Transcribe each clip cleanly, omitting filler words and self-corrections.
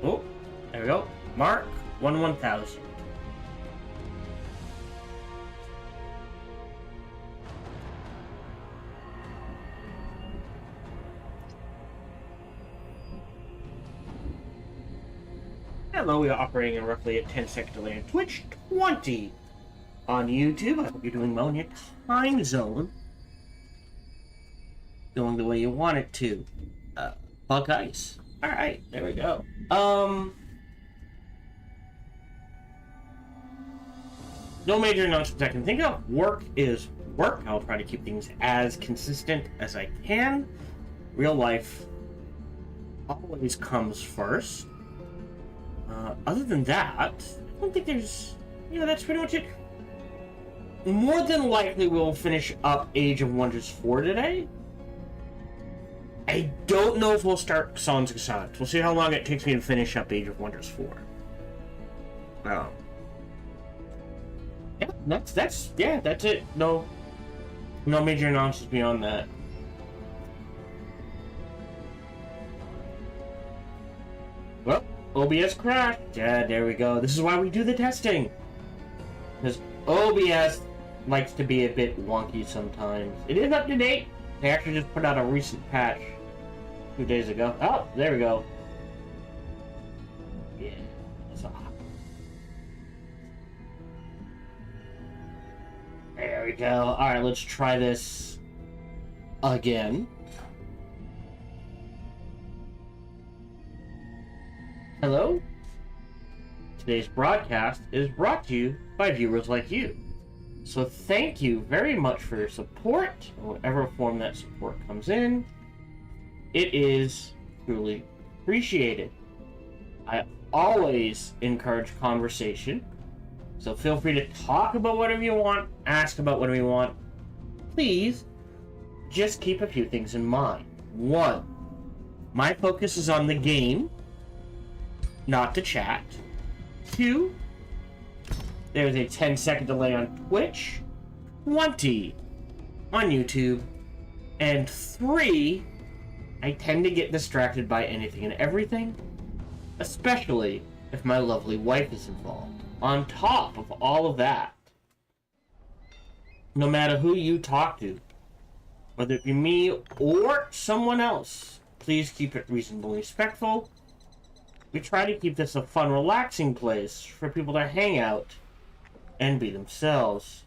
Oh, there we go. Mark 1000. Hello, we are operating in roughly a 10-second delay on Twitch, 20 on YouTube. I hope you're doing well in your time zone. Going the way you want it to. Buck Ice. Alright, there we go. No major announcements I can think of. Work is work. I'll try to keep things as consistent as I can. Real life always comes first. Other than that, I don't think there's... Yeah, that's pretty much it. More than likely we'll finish up Age of Wonders 4 today. I don't know if we'll start Sons of Sons. We'll see how long it takes me to finish up Age of Wonders 4. Yeah, that's it. No major announcements beyond that. Well, OBS crashed. Yeah, there we go. This is why we do the testing. Because OBS likes to be a bit wonky sometimes. It is up to date. They actually just put out a recent patch 2 days ago. Oh, there we go. Yeah, that's hot. There we go. Alright, let's try this again. Hello? Today's broadcast is brought to you by viewers like you. So thank you very much for your support, in whatever form that support comes in. It is truly appreciated. I always encourage conversation, so feel free to talk about whatever you want, ask about whatever you want. Please, just keep a few things in mind. 1, my focus is on the game, not the chat. 2, there's a 10-second delay on Twitch, 20 on YouTube, and 3, I tend to get distracted by anything and everything, especially if my lovely wife is involved. On top of all of that, no matter who you talk to, whether it be me or someone else, please keep it reasonably respectful. We try to keep this a fun, relaxing place for people to hang out and be themselves.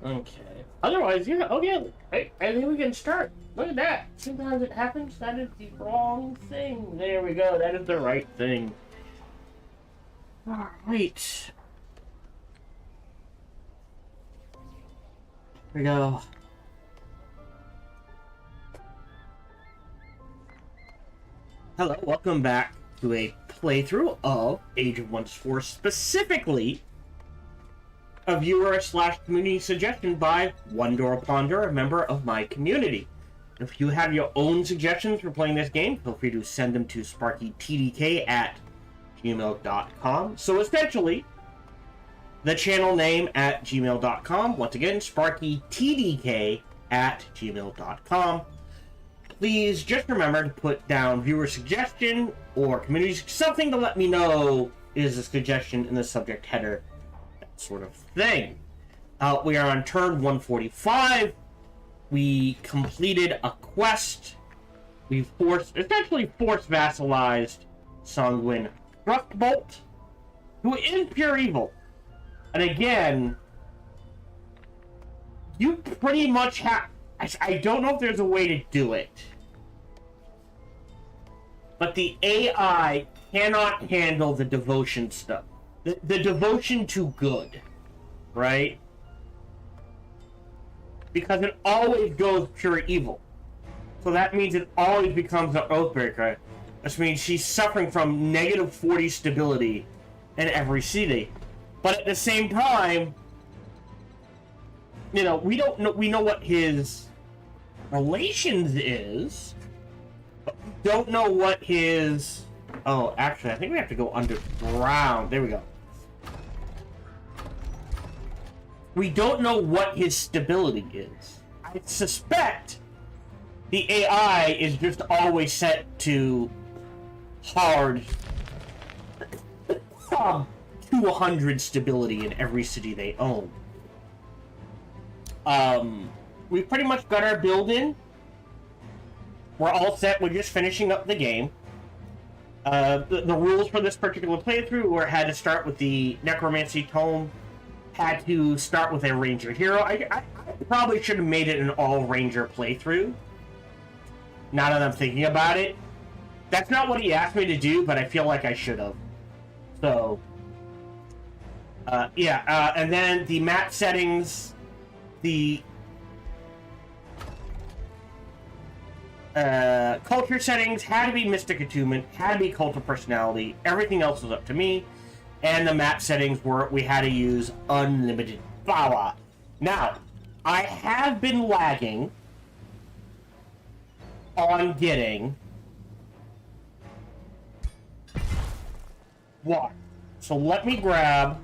Okay. Otherwise, yeah, okay. I think we can start. Look at that. Sometimes it happens. That is the wrong thing. There we go. That is the right thing. Alright. Here we go. Hello, welcome back to a playthrough of Age of Wonders 4, specifically a viewer/community suggestion by Wondor Ponder, a member of my community. If you have your own suggestions for playing this game, feel free to send them to sparkytdk@gmail.com. So essentially, the channel name at gmail.com. Once again, sparkytdk@gmail.com. Please just remember to put down viewer suggestion or community, something to let me know is a suggestion in the subject header. Sort of thing. We are on turn 145. We completed a quest. We essentially force vassalized Sanguine Thrustbolt, who is pure evil. And again, you pretty much have... I don't know if there's a way to do it, but the AI cannot handle the devotion stuff. The devotion to good, right? Because it always goes pure evil. So that means it always becomes an Oathbreaker. Which means she's suffering from negative 40 stability in every city. But at the same time, you know, we know what his relations is, but we don't know what his... Oh, actually, I think we have to go underground. There we go. We don't know what his stability is. I suspect the AI is just always set to hard 200 stability in every city they own. We've pretty much got our build in. We're all set. We're just finishing up the game. The rules for this particular playthrough were had to start with the Necromancy Tome, had to start with a Ranger hero. I probably should have made it an all-Ranger playthrough, now that I'm thinking about it. That's not what he asked me to do, but I feel like I should have. So, yeah, and then the map settings, the culture settings had to be Mystic Attunement, had to be Cult of Personality, everything else was up to me, and the map settings were we had to use Unlimited Power. Now, I have been lagging on getting water. So let me grab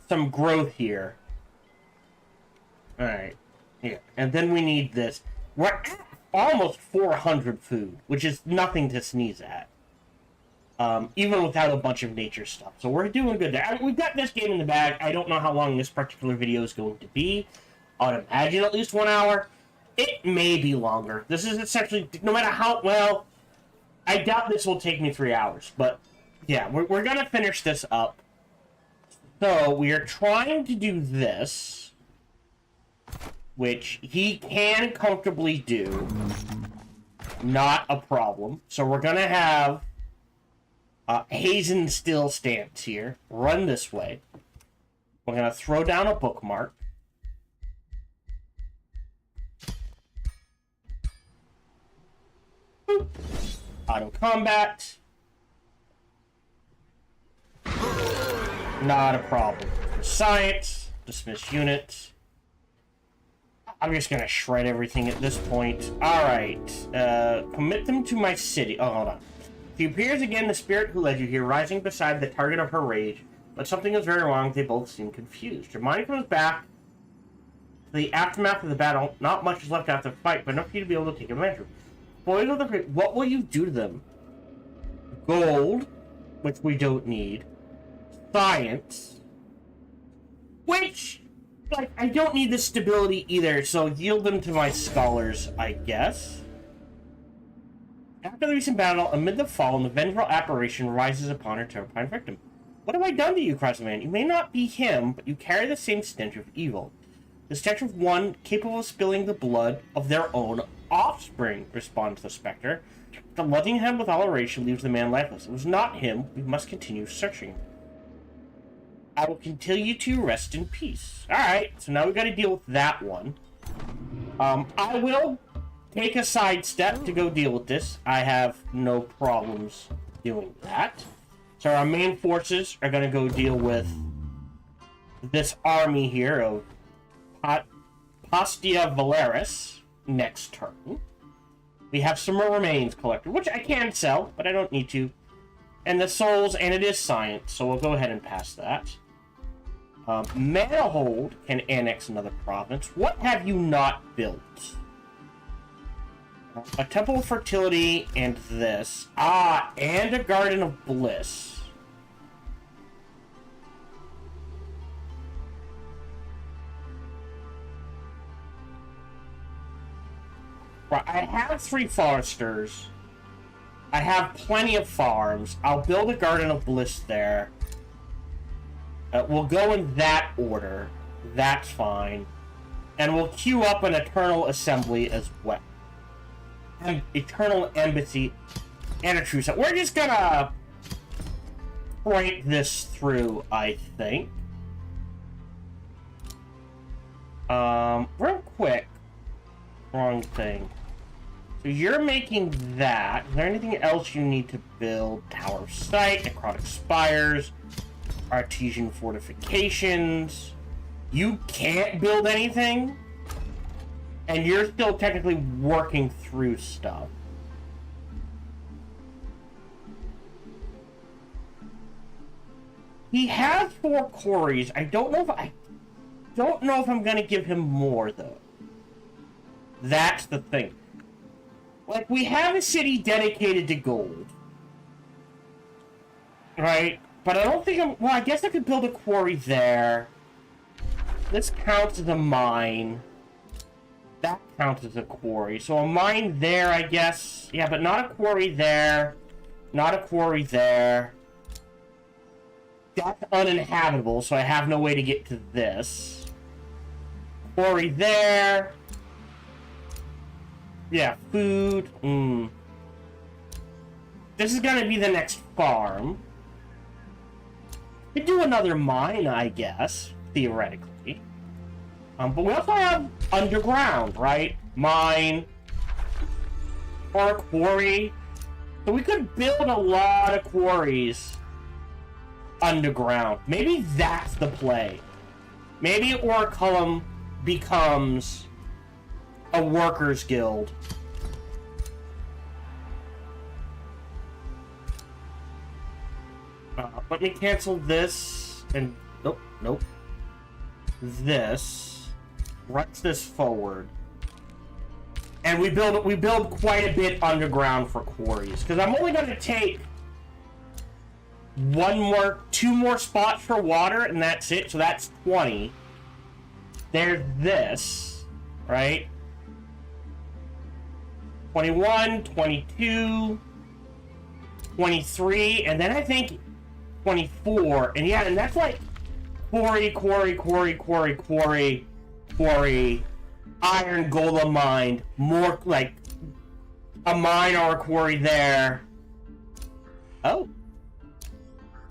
some growth here. Alright. Here. And then we need this. We're at almost 400 food, which is nothing to sneeze at. Even without a bunch of nature stuff. So we're doing good there. I mean, we've got this game in the bag. I don't know how long this particular video is going to be. I would imagine at least 1 hour. It may be longer. This is essentially, no matter how, well, I doubt this will take me 3 hours. But, yeah, we're going to finish this up. So, we are trying to do this, which he can comfortably do. Not a problem. So, we're going to have Hazen still stance here. Run this way. We're going to throw down a bookmark. Boop. Auto combat. Not a problem. Science. Dismiss unit. I'm just going to shred everything at this point. Alright. Commit them to my city. Oh, hold on. She appears again, the spirit who led you here, rising beside the target of her rage. But something is very wrong. They both seem confused. Your mind comes back to the aftermath of the battle. Not much is left after the fight, but enough for you to be able to take advantage of. Boys of the what will you do to them? Gold, which we don't need. Science, which, like, I don't need the stability either, so yield them to my scholars, I guess. After the recent battle, amid the fallen, the vengeful apparition rises upon her terrifying victim. What have I done to you, cries the man? You may not be him, but you carry the same stench of evil. The stench of one capable of spilling the blood of their own offspring, responds the specter. The loving him with alleration leaves the man lifeless. It was not him. We must continue searching. I will continue to rest in peace. Alright, so now we've got to deal with that one. I will take a sidestep to go deal with this. I have no problems doing that. So our main forces are going to go deal with this army here of Postia Valeris next turn. We have some remains collected, which I can sell, but I don't need to. And the souls, and it is science, so we'll go ahead and pass that. Manahold can annex another province. What have you not built? A Temple of Fertility and this. Ah, and a Garden of Bliss. Right, I have 3 foresters. I have plenty of farms. I'll build a Garden of Bliss there. We'll go in that order. That's fine. And we'll queue up an Eternal Assembly as well. An Eternal Embassy and a Truce. We're just gonna crank this through, I think. Real quick. Wrong thing. So you're making that. Is there anything else you need to build? Tower of Sight, Necrotic Spires, Artesian Fortifications. You can't build anything? And you're still technically working through stuff. He has 4 quarries. I don't know if I'm gonna give him more though. That's the thing. Like, we have a city dedicated to gold. Right? But I don't think well, I guess I could build a quarry there. This counts as a mine. That counts as a quarry. So a mine there, I guess. Yeah, but not a quarry there. Not a quarry there. That's uninhabitable, so I have no way to get to this. Quarry there. Yeah, food. This is gonna be the next farm. Could do another mine, I guess, theoretically. But we also have underground, right? Mine. Or a quarry. So we could build a lot of quarries underground. Maybe that's the play. Maybe Oraculum becomes a workers' guild. Let me cancel this and nope. This runs this forward, and we build quite a bit underground for quarries because I'm only going to take two more spots for water, and that's it. So that's 20. There's this, right? 21, 22, 23, and then I think 24. And yeah, and that's like quarry, iron golem mine, more like a mine or a quarry there. Oh.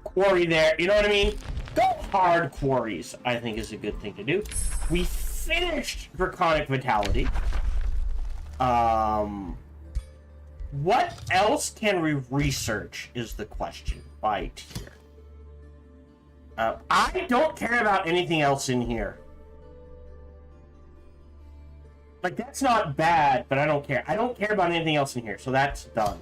Quarry there, you know what I mean? Go hard quarries, I think, is a good thing to do. We finished Draconic Vitality. What else can we research is the question by tier. I don't care about anything else in here. Like, that's not bad, but I don't care. I don't care about anything else in here, so that's done.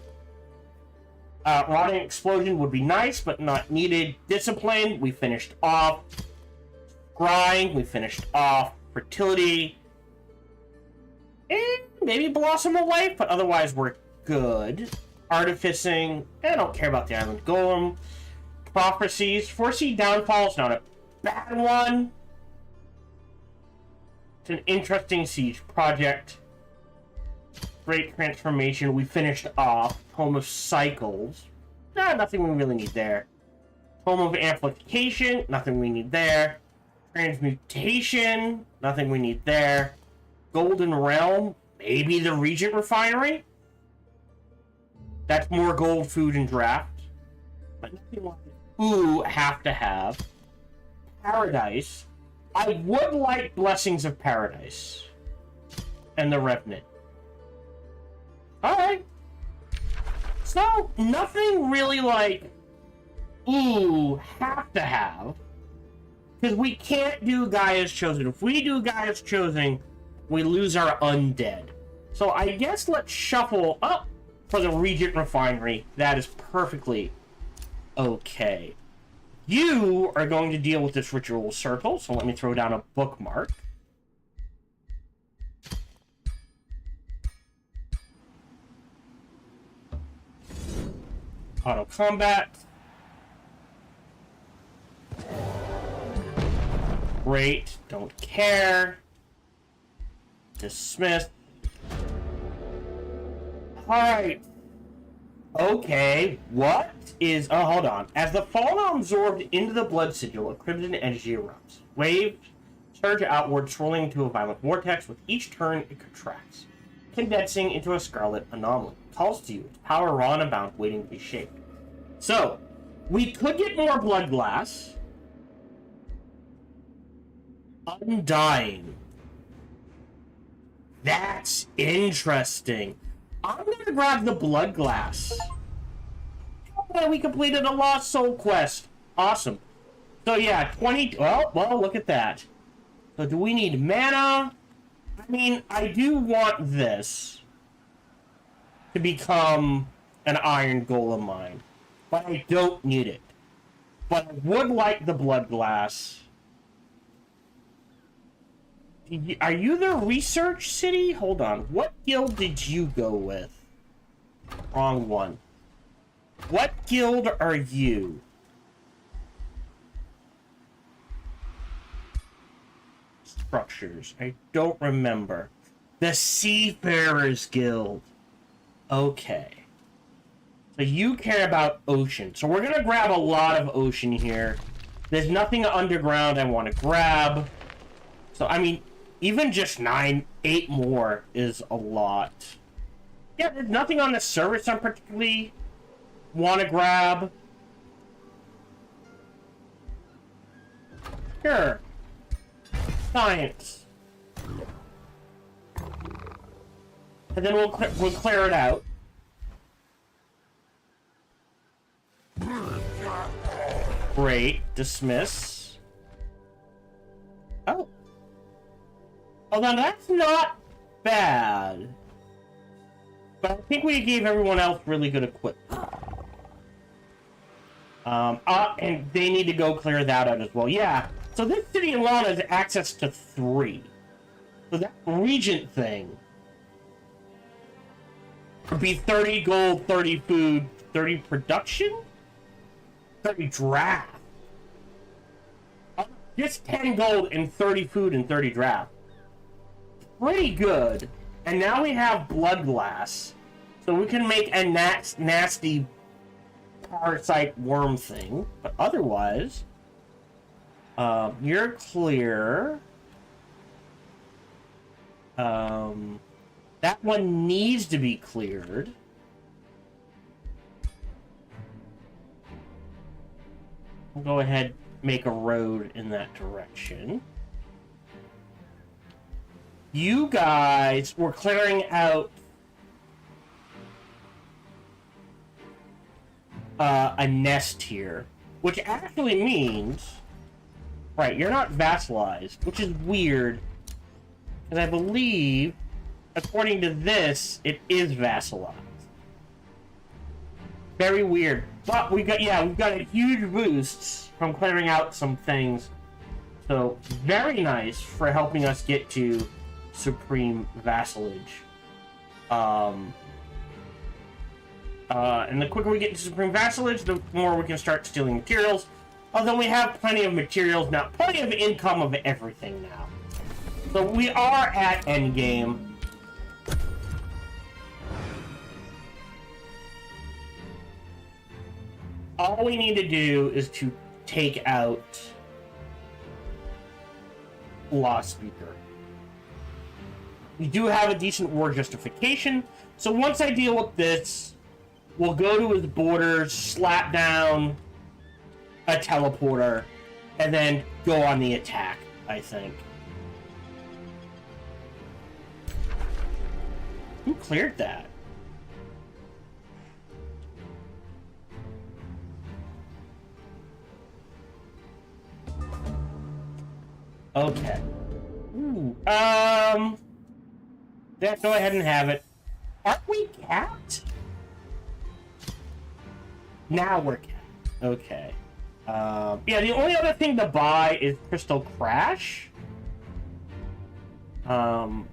Rotting Explosion would be nice, but not needed. Discipline, we finished off. Scrying, we finished off. Fertility. And maybe Blossom of Life, but otherwise we're good. Artificing, I don't care about the Island Golem. Prophecies, Foresee Downfall is not a bad one. It's an interesting siege project. Great Transformation, we finished off. Home of Cycles. Nothing we really need there. Home of Amplification, nothing we need there. Transmutation, nothing we need there. Golden Realm, maybe the Regent Refinery? That's more gold, food, and draft. But nothing like ooh, have to have. Paradise. I would like Blessings of Paradise. And the Revenant. Alright. So, nothing really like, ooh, have to have. Because we can't do Gaia's Chosen. If we do Gaia's Chosen, we lose our undead. So I guess let's shuffle up for the Regent Refinery. That is perfectly okay. You are going to deal with this ritual circle, so let me throw down a bookmark. Auto combat. Great, don't care. Dismiss. Alright. Okay, what is... Oh, hold on. As the fallen are absorbed into the blood sigil, a crimson energy erupts. Waves surge outward, swirling into a violent vortex. With each turn, it contracts, condensing into a scarlet anomaly. Calls to you, its power raw and abound, waiting to be shaped. So, we could get more blood glass. Undying. That's interesting. I'm gonna grab the blood glass. Okay, we completed a Lost Soul quest. Awesome. So yeah, 20... Well, look at that. So do we need mana? I mean, I do want this to become an iron golem mine. But I don't need it. But I would like the blood glass. Are you the research city? Hold on. What guild did you go with? Wrong one. What guild are you? Structures. I don't remember. The Seafarers Guild. Okay. So you care about ocean. So we're going to grab a lot of ocean here. There's nothing underground I want to grab. So, I mean, even just 8 more is a lot. Yeah, there's nothing on the service I particularly want to grab. Sure. Science. And then we'll clear it out. Great. Dismiss. Oh. Oh, now that's not bad. But I think we gave everyone else really good equipment. And they need to go clear that out as well. Yeah. So this city alone has access to 3. So that regent thing would be 30 gold, 30 food, 30 production, 30 draft. Just 10 gold and 30 food and 30 draft. Pretty good. And now we have blood glass, so we can make a nasty parasite worm thing. But otherwise, you're clear. That one needs to be cleared. We'll go ahead, make a road in that direction. You guys were clearing out a nest here, which actually means, right, you're not vassalized, which is weird, because I believe, according to this, it is vassalized. Very weird. But we've got a huge boost from clearing out some things. So, very nice for helping us get to supreme vassalage. And the quicker we get to supreme vassalage, the more we can start stealing materials. Although we have plenty of materials now, plenty of income of everything now. So we are at endgame. All we need to do is to take out Law Speaker. We do have a decent war justification, so once I deal with this, we'll go to his borders, slap down a teleporter, and then go on the attack, I think. Who cleared that? Okay. Ooh, let's go ahead and have it. Aren't we capped? Now we're capped. Okay. Yeah, the only other thing to buy is Crystal Crash. Because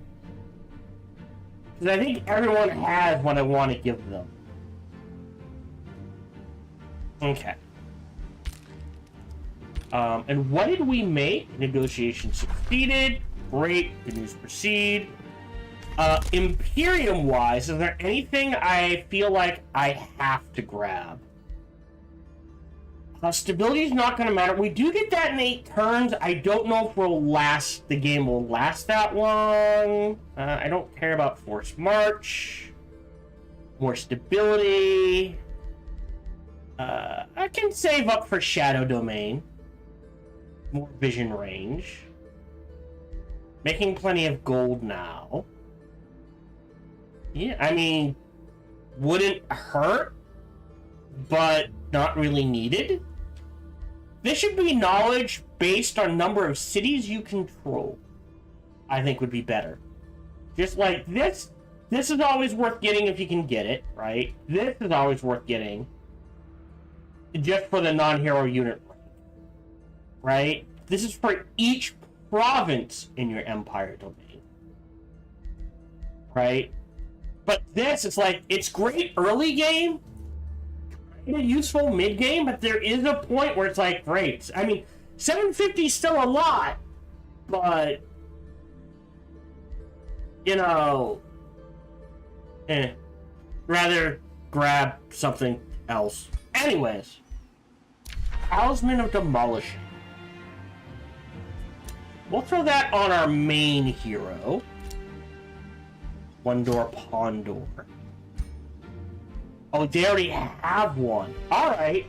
I think everyone has what I want to give them. Okay. And what did we make? Negotiation succeeded. Great. Good news proceed. Imperium-wise, is there anything I feel like I have to grab? Stability is not going to matter. We do get that in 8 turns. I don't know if the game will last that long. I don't care about Forced March. More stability. I can save up for Shadow Domain. More vision range. Making plenty of gold now. Yeah, I mean, wouldn't hurt, but not really needed. This should be knowledge based on number of cities you control. I think would be better. Just like this is always worth getting if you can get it, right? This is always worth getting. Just for the non-hero unit rank, right? This is for each province in your empire domain, right? But this, it's like, it's great early game, kind of useful mid game, but there is a point where it's like, great. I mean, 750 is still a lot, but you know, rather grab something else. Anyways, Talisman of Demolishing. We'll throw that on our main hero. One door, pawn door. Oh, they already have one. Alright.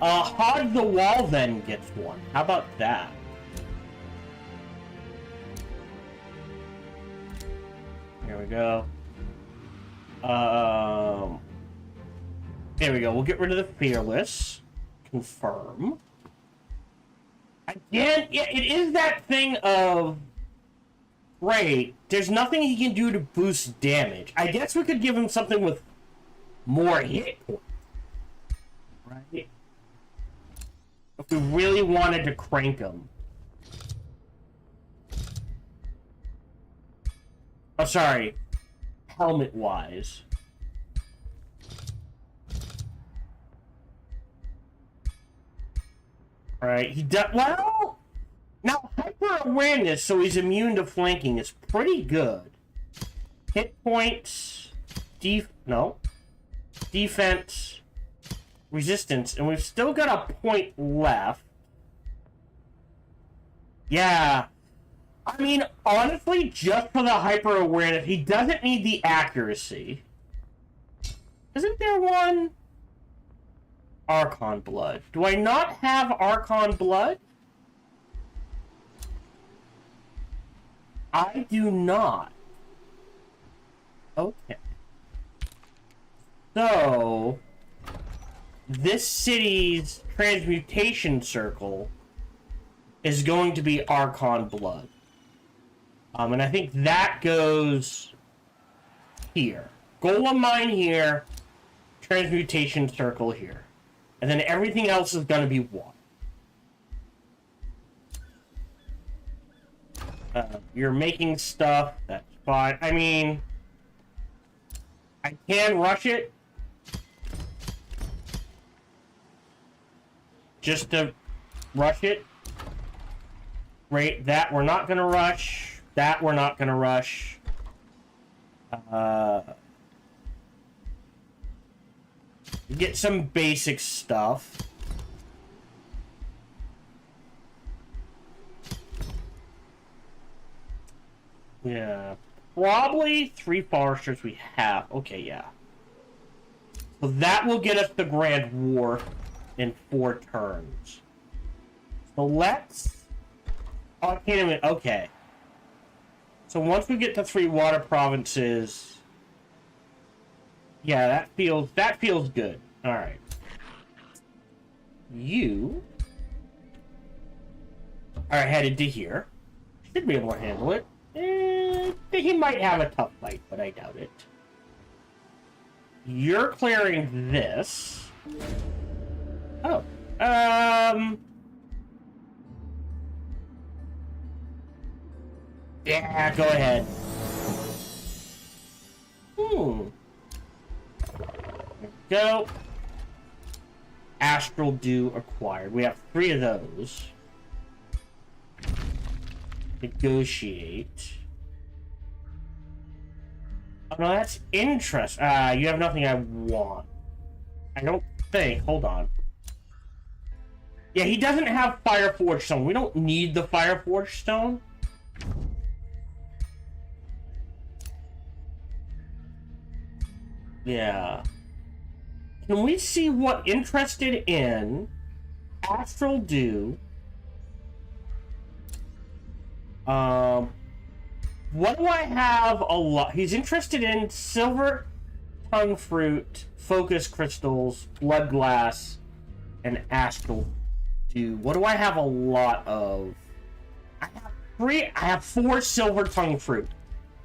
Hog the Wall then gets one. How about that? Here we go. There we go. We'll get rid of the Fearless. Confirm. Again, it is that thing of... Right, there's nothing he can do to boost damage. I guess we could give him something with more hit points. Right? If we really wanted to crank him. Oh, sorry. Helmet-wise. Right, he does... Well... Now, hyper-awareness, so he's immune to flanking, is pretty good. Hit points... No. Defense... Resistance, and we've still got a point left. Yeah. I mean, honestly, just for the hyper-awareness, he doesn't need the accuracy. Isn't there one? Archon Blood. Do I not have Archon Blood? I do not. Okay. So, this city's transmutation circle is going to be Archon Blood. And I think that goes here. Golem Mine here, transmutation circle here. And then everything else is going to be water. You're making stuff, that's fine. I mean, I can rush it. Just to rush it. Right, that we're not gonna rush. That we're not gonna rush. Get some basic stuff. Yeah, probably 3 foresters we have. Okay, yeah. So that will get us the Grand War in 4 turns. So let's... Oh, I can't even... Okay. So once we get to 3 water provinces... Yeah, that feels good. Alright. You... are headed to here. Should be able to handle it. He might have a tough fight, but I doubt it. You're clearing this. Oh. Yeah, go ahead. There we go. Astral Dew acquired. We have 3 of those. Negotiate. Oh, no, that's interest. You have nothing I want. I don't think. Hold on. Yeah, he doesn't have Fireforge Stone. We don't need the Fireforge Stone. Yeah. Can we see what interested in Astral Dew? What do I have a lot? He's interested in Silver Tongue Fruit, Focus Crystals, Blood Glass, and Astral Dew. What do I have a lot of? I have 4 Silver Tongue Fruit.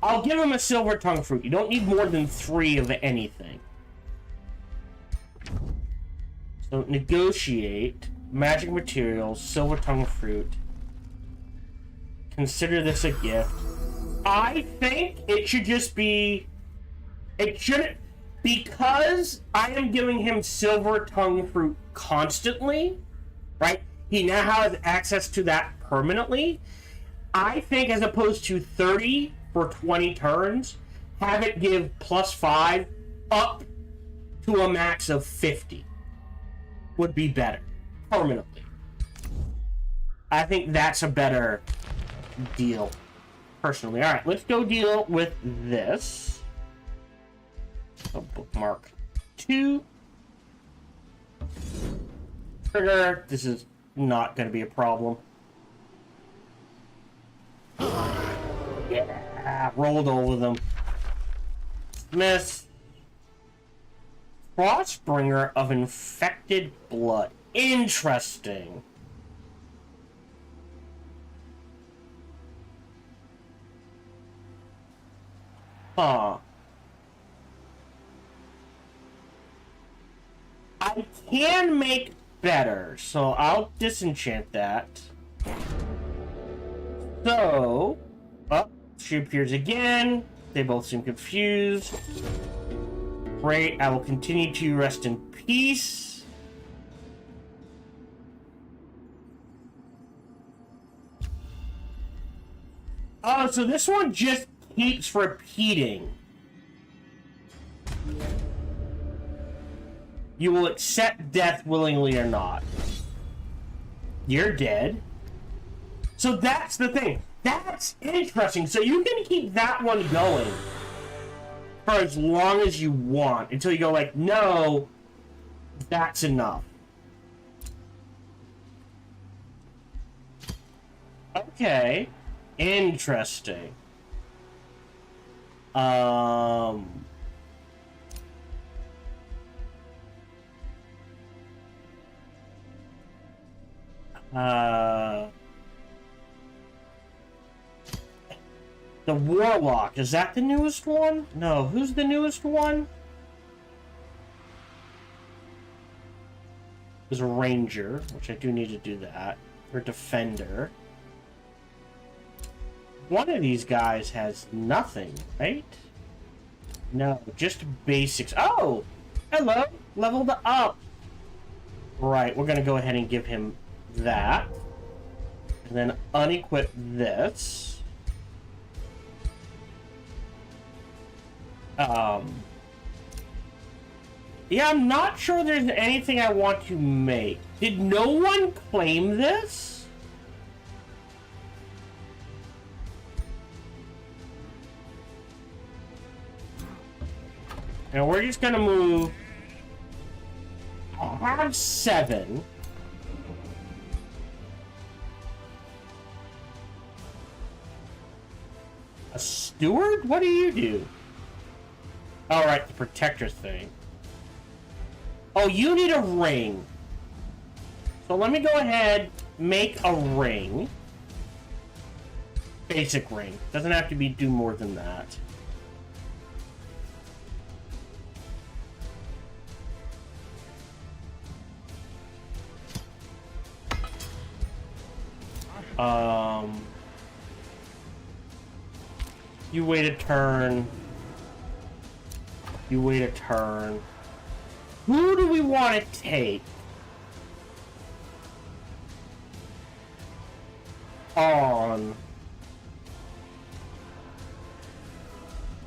I'll give him a Silver Tongue Fruit. You don't need more than 3 of anything. So, negotiate. Magic materials, Silver Tongue Fruit. Consider this a gift. I think it should just be... It shouldn't... Because I am giving him Silver Tongue Fruit constantly, right? He now has access to that permanently. I think as opposed to 30 for 20 turns, have it give +5 up to a max of 50 would be better. Permanently. I think that's a better deal, personally. Alright, let's go deal with this. So bookmark 2. Trigger. This is not going to be a problem. Yeah, rolled over them. Miss. Frostbringer of Infected Blood. Interesting. Huh. I can make better, so I'll disenchant that. So, oh, she appears again. They both seem confused. Great, I will continue to rest in peace. Oh, so this one just keeps repeating. You will accept death willingly or not. You're dead. So that's the thing. That's interesting. So you can keep that one going for as long as you want until you go like, no, that's enough. Okay. Interesting. The Warlock, is that the newest one? No, who's the newest one? There's a Ranger, which I do need to do that. Or Defender. One of these guys has nothing, right? No, just basics. Oh! Hello! Leveled up! Right, we're gonna go ahead and give him that. And then unequip this. Yeah, I'm not sure there's anything I want to make. Did no one claim this? And we're just gonna move. I have 7. A steward? What do you do? Alright, the protector thing. Oh, you need a ring. So let me go ahead, make a ring. Basic ring. Doesn't have to be do more than that. You wait a turn. You wait a turn. Who do we want to take? On.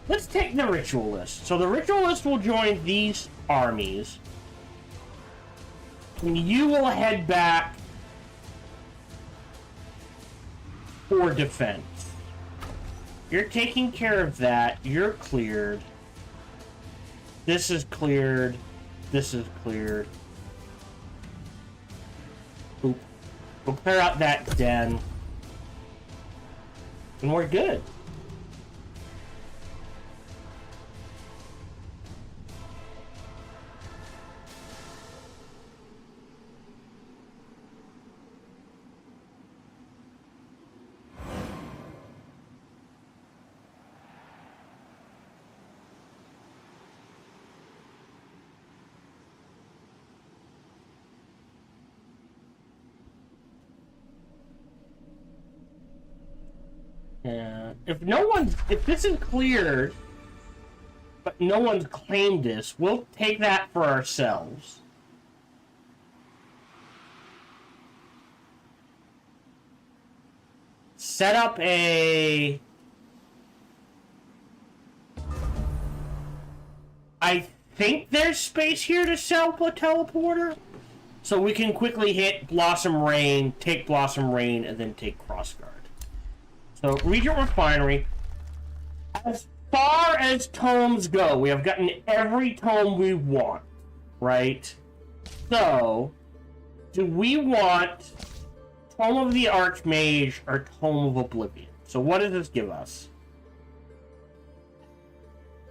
Let's take the Ritualist. So the Ritualist will join these armies. And you will head back for defense. You're taking care of that. You're cleared. This is cleared. This is cleared. Oop. We'll clear out that den. And we're good. Yeah. If this is cleared, but no one's claimed this, we'll take that for ourselves. Set up a... I think there's space here to sell a teleporter. So we can quickly hit Blossom Rain, take Blossom Rain, and then take Crossguard. So, Regent Refinery. As far as tomes go, we have gotten every tome we want, right? So, do we want Tome of the Archmage or Tome of Oblivion? So what does this give us?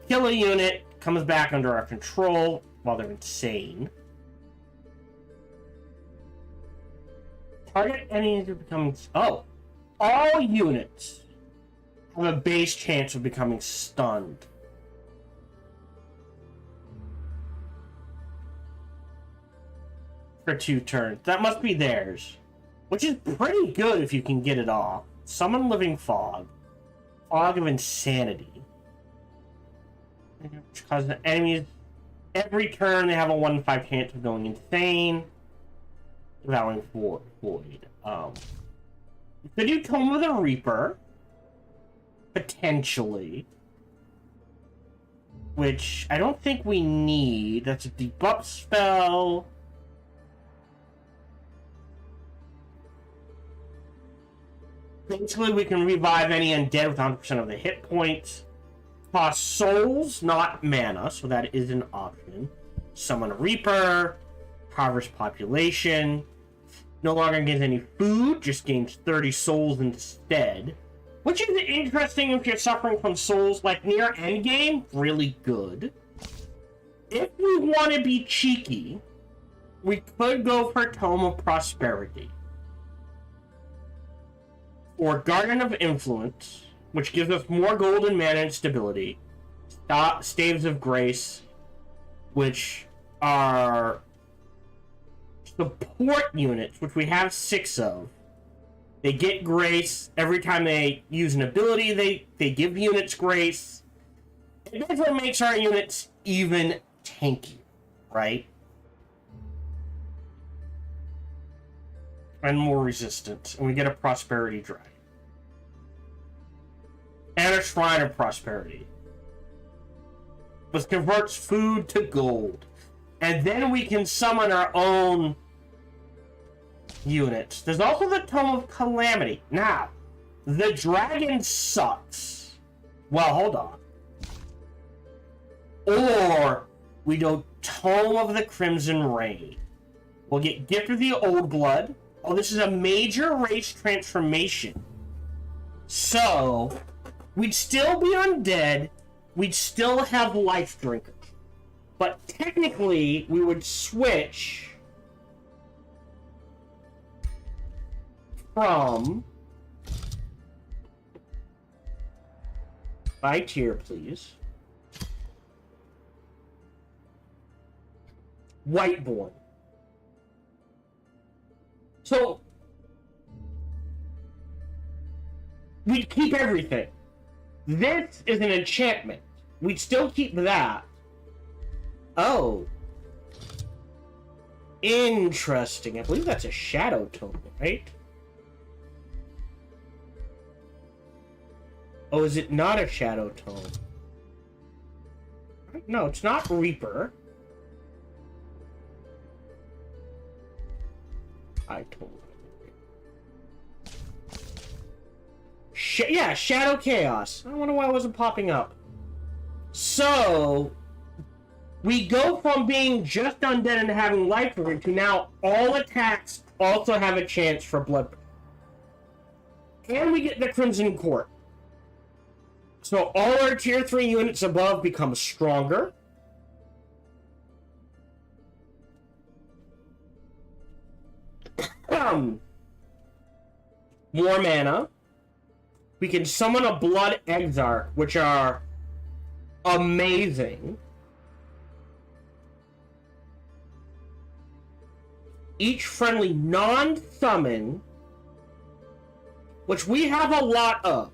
Kill a unit, comes back under our control while they're insane. Target enemies who become... Oh! All units have a base chance of becoming stunned. For 2 turns. That must be theirs. Which is pretty good if you can get it off. Summon Living Fog. Fog of Insanity. Which causes the enemies... Every turn they have a 1 in 5 chance of going insane. Devouring Void. Could you Tome of the Reaper? Potentially. Which I don't think we need. That's a debuff spell. Basically, we can revive any undead with 100% of the hit points. Cost souls, not mana, so that is an option. Summon a Reaper. Harvest population. No longer gains any food, just gains 30 souls instead. Which is interesting if you're suffering from souls, like near endgame, really good. If we want to be cheeky, we could go for Tome of Prosperity. Or Garden of Influence, which gives us more golden mana and stability. Staves of Grace, which are support units, which we have 6 of. They get Grace every time they use an ability. They give units Grace. It basically makes our units even tanky, right? And more resistant. And we get a Prosperity Dragon. And a Shrine of Prosperity. Which converts food to gold. And then we can summon our own units. There's also the Tome of Calamity. Now, the dragon sucks. Well, hold on. Or we do Tome of the Crimson Rain. We'll get Gift of the Old Blood. Oh, this is a major race transformation. So, we'd still be undead. We'd still have Life Drinkers. But technically, we would switch from... By tier, please. Whiteborn. So, we'd keep everything. This is an enchantment. We'd still keep that. Oh. Interesting. I believe that's a Shadow Tome, right? Oh, is it not a Shadow Tome? No, it's not Reaper. I told you. Yeah, Shadow Chaos. I wonder why it wasn't popping up. So, we go from being just undead and having life to now all attacks also have a chance for blood. And we get the Crimson Court. So all our tier 3 units above become stronger. More mana. We can summon a Blood Exarch, which are amazing. Each friendly non-summon, which we have a lot of.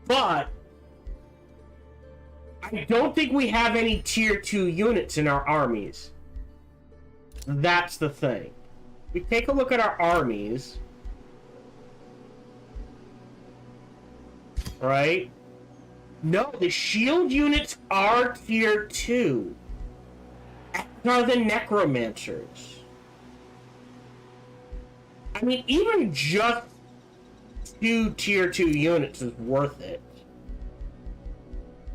But I don't think we have any tier 2 units in our armies. That's the thing. We take a look at our armies. Right? No, the shield units are tier 2. As are the necromancers. I mean, even just 2 tier 2 units is worth it.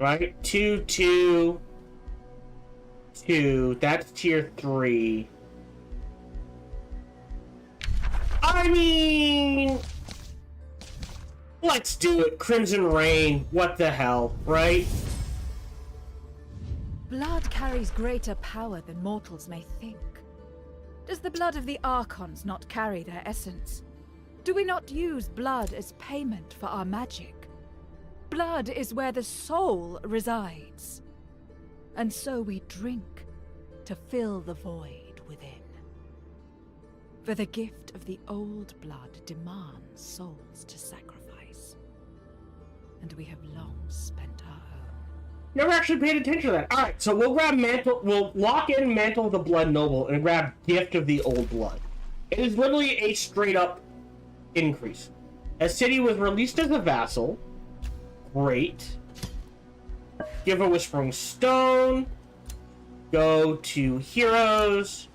Right? 2, 2, 2. That's tier 3. I mean... Let's do it. Crimson Rain. What the hell, right? Blood carries greater power than mortals may think. Does the blood of the Archons not carry their essence? Do we not use blood as payment for our magic? Blood is where the soul resides. And so we drink to fill the void within. For the gift of the old blood demands souls to sacrifice. And we have long spent our own. Never actually paid attention to that. Alright, so we'll grab we'll lock in Mantle of the Blood Noble and grab Gift of the Old Blood. It is literally a straight up increase. A city was released as a vassal. Great. Give a Whispering Stone. Go to Heroes.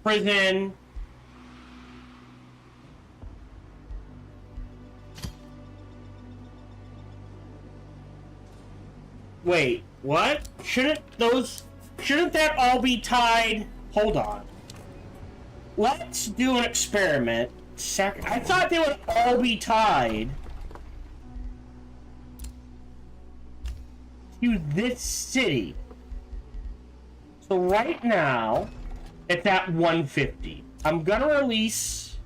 Prison. Wait, what? Shouldn't that all be tied? Hold on. Let's do an experiment. I thought they would all be tied to this city. So right now, it's at 150. I'm gonna release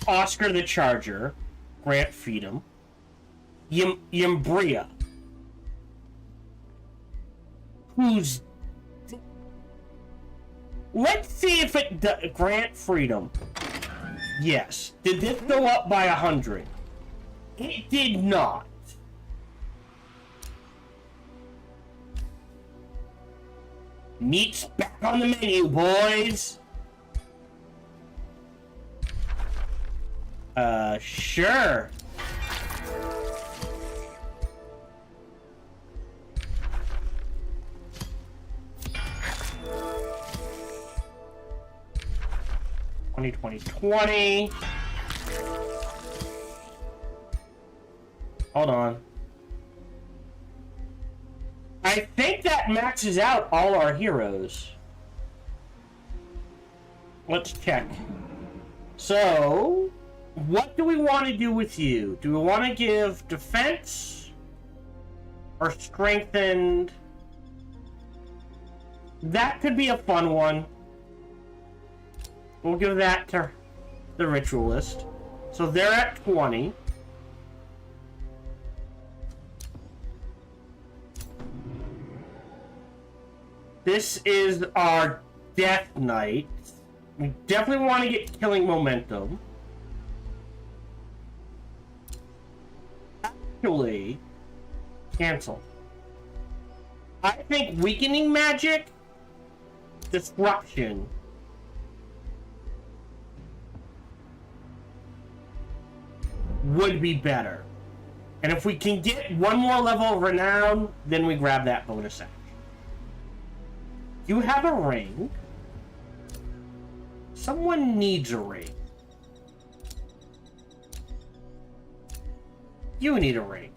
Oscar the Charger, grant freedom, Yambria, who's... Let's see if it grant freedom. Yes. Did this go up by 100? It did not. Meat's back on the menu, boys. Sure. $20. Hold on. I think that maxes out all our heroes. Let's check. So, what do we want to do with you? Do we want to give defense or strengthened? That could be a fun one. We'll give that to the ritualist. So they're at 20. This is our Death Knight. We definitely want to get killing momentum. Actually, cancel. I think weakening magic, disruption. Would be better. And if we can get one more level of renown, then we grab that bonus action. You have a ring. Someone needs a ring. You need a ring.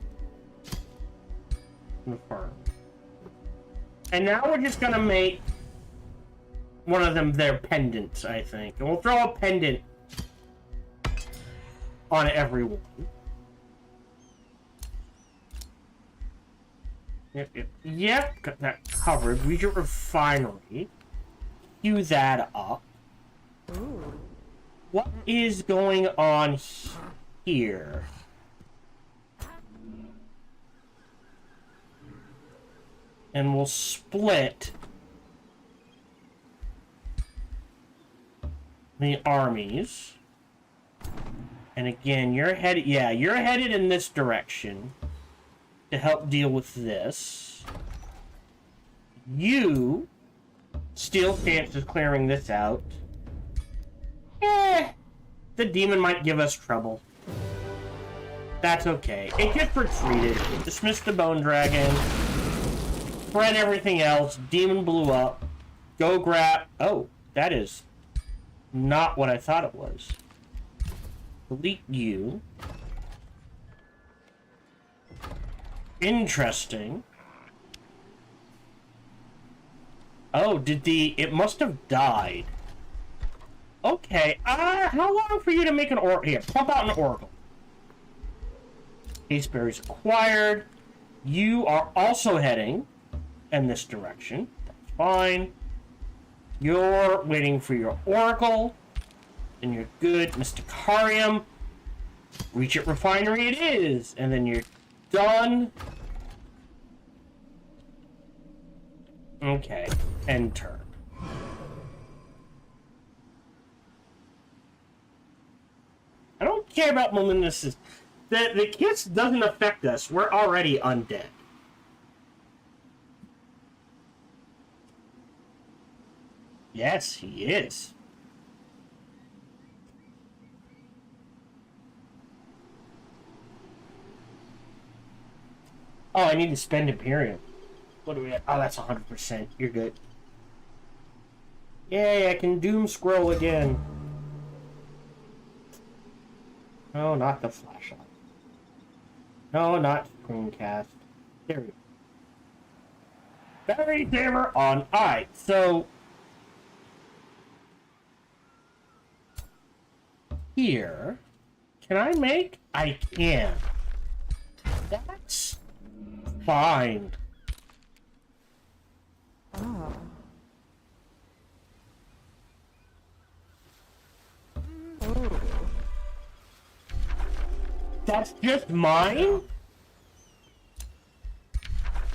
Confirm. And now we're just gonna make one of them their pendants, I think. And we'll throw a pendant on everyone. Yep, got that covered. Regent Refinery. Cue that up. Ooh. What is going on here? And we'll split the armies. And again, you're headed in this direction to help deal with this. You Steel Stance is clearing this out. The demon might give us trouble. That's okay. It just retreated. Dismissed the Bone Dragon. Spread everything else. Demon blew up. Go grab... Oh, that is not what I thought it was. Delete you. Interesting. Oh, it must have died. Okay, how long for you to make an oracle? Here, pump out an oracle. Ace berries acquired. You are also heading in this direction. That's fine. You're waiting for your Oracle. And you're good. Mysticarium. Reach it Refinery it is. And then you're done. Okay. End turn. I don't care about Melinda's. The kiss doesn't affect us. We're already undead. Yes, he is. Oh, I need to spend Imperium. What do we have? Oh, that's 100%. You're good. Yay, I can doom scroll again. No, not the flashlight. No, not Screencast. There we go. Battery saver on. Alright, so here. Can I make? I can. That's fine. Oh. Oh. That's just mine?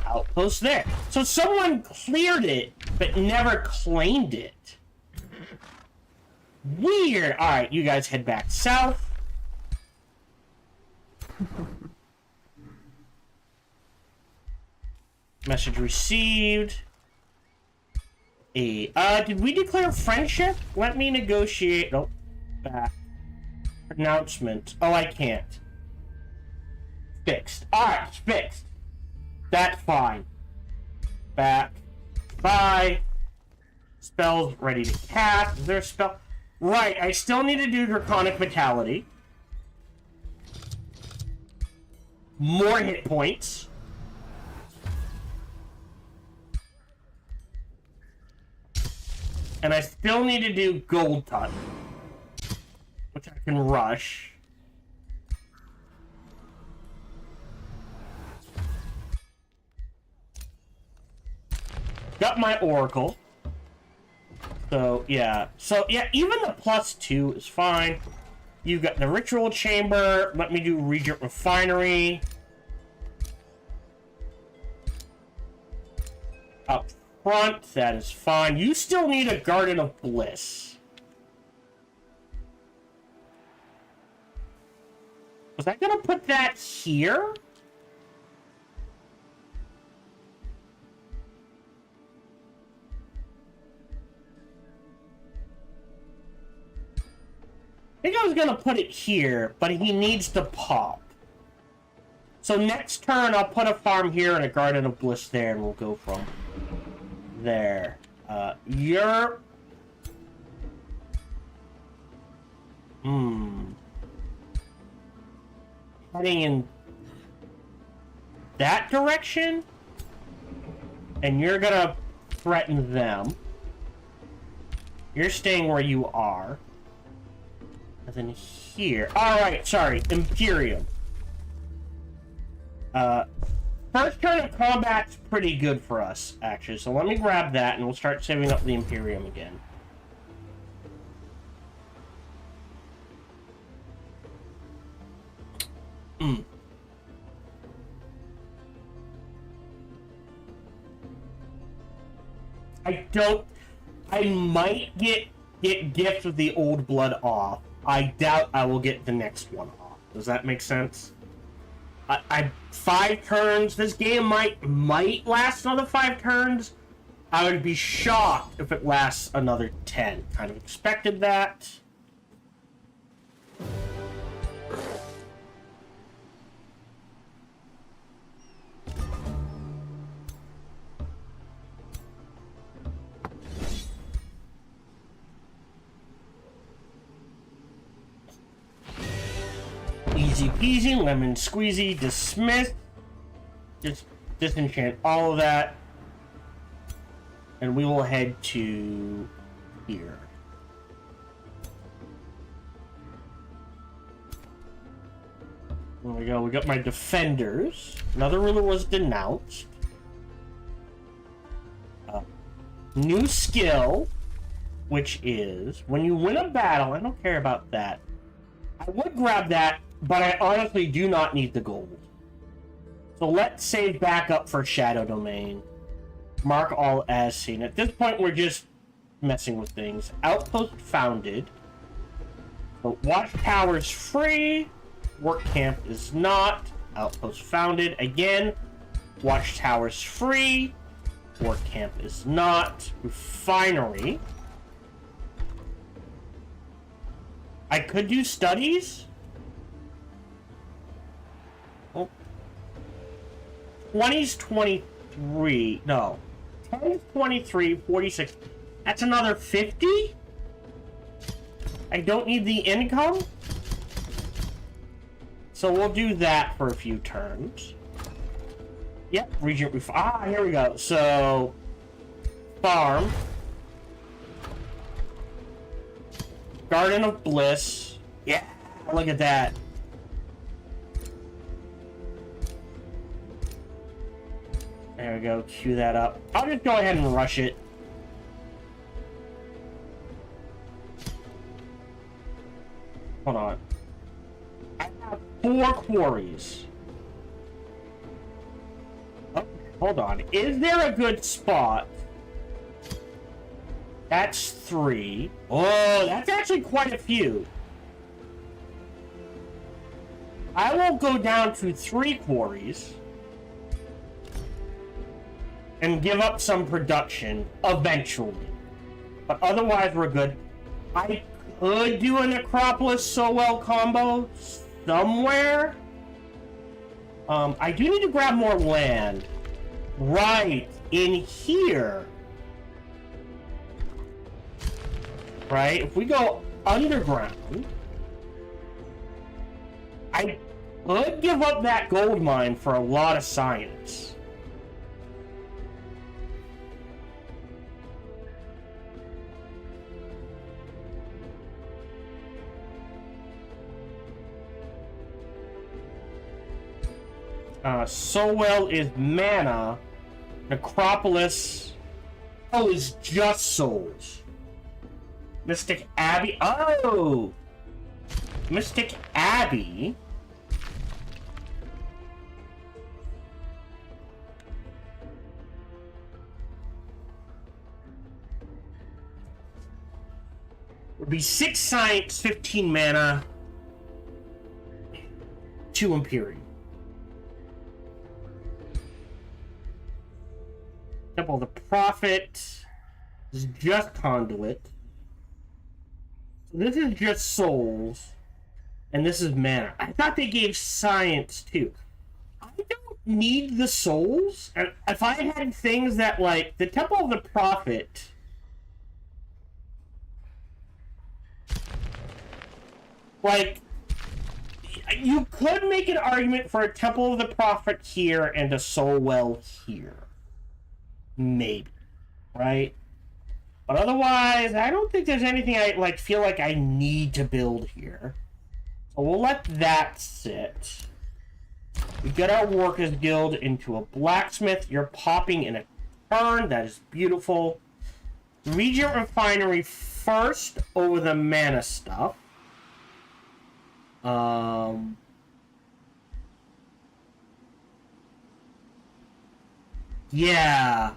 Outpost there. So someone cleared it, but never claimed it. Weird. Alright, you guys head back south. Message received. Did we declare friendship? Let me negotiate. Nope. Back. Pronouncement. Oh, I can't. Fixed. Alright, fixed. That's fine. Back. Bye. Spells ready to cast. Is there a spell? Right, I still need to do Draconic Vitality. More hit points. And I still need to do Gold Touch, which I can rush. Got my Oracle. So, yeah. So, yeah, even the +2 is fine. You've got the Ritual Chamber. Let me do Regent Refinery. Up front, that is fine. You still need a Garden of Bliss. Was I gonna put that here? I think I was gonna put it here, but he needs to pop. So next turn, I'll put a farm here and a Garden of Bliss there, and we'll go from there. You're... heading in that direction? And you're gonna threaten them. You're staying where you are. And then here. Alright, sorry. Imperium. First turn of combat's pretty good for us, actually. So let me grab that, and we'll start saving up the Imperium again. I might get Gift of the Old Blood off. I doubt I will get the next one off. Does that make sense? I 5 turns. This game might last another 5 turns. I would be shocked if it lasts another 10. Kind of expected that. Easy peasy, lemon squeezy, dismiss. Just disenchant all of that. And we will head to here. There we go, we got my defenders. Another ruler was denounced. New skill. which is when you win a battle. I don't care about that. I would grab that, but I honestly do not need the gold. So let's save back up for Shadow Domain. Mark all as seen. At this point, we're just messing with things. Outpost founded. But Watchtower's free. Work camp is not. Outpost founded. Again, Watchtower's free. Work camp is not. Refinery. I could do studies. Oh. 20's 23. No. 10's 23, 46. That's another 50? I don't need the income? So we'll do that for a few turns. Yep, Regent Roof. Ah, here we go. So, farm. Garden of Bliss. Yeah, look at that. There we go, cue that up. I'll just go ahead and rush it. Hold on. I have 4 quarries. Oh, hold on. Is there a good spot? That's 3. Oh, that's actually quite a few. I will go down to 3 quarries and give up some production eventually. But otherwise, we're good. I could do a Necropolis so-well combo somewhere. I do need to grab more land. Right in here. Right? If we go underground, I could give up that gold mine for a lot of science. So-well is mana. Necropolis. Oh, is just souls. Mystic Abbey. Oh! Mystic Abbey. Would be 6 science, 15 mana, 2 Imperium. Temple of the Prophet is just conduit. So this is just souls, and this is mana. I thought they gave science too. I don't need the souls. And if I had things that, like, the Temple of the Prophet, like, you could make an argument for a Temple of the Prophet here and a soul well here. Maybe, right? But otherwise, I don't think there's anything I feel like I need to build here. So we'll let that sit. We get our Workers Guild into a blacksmith. You're popping in a turn. That is beautiful. Regent Refinery first over the mana stuff. Yeah.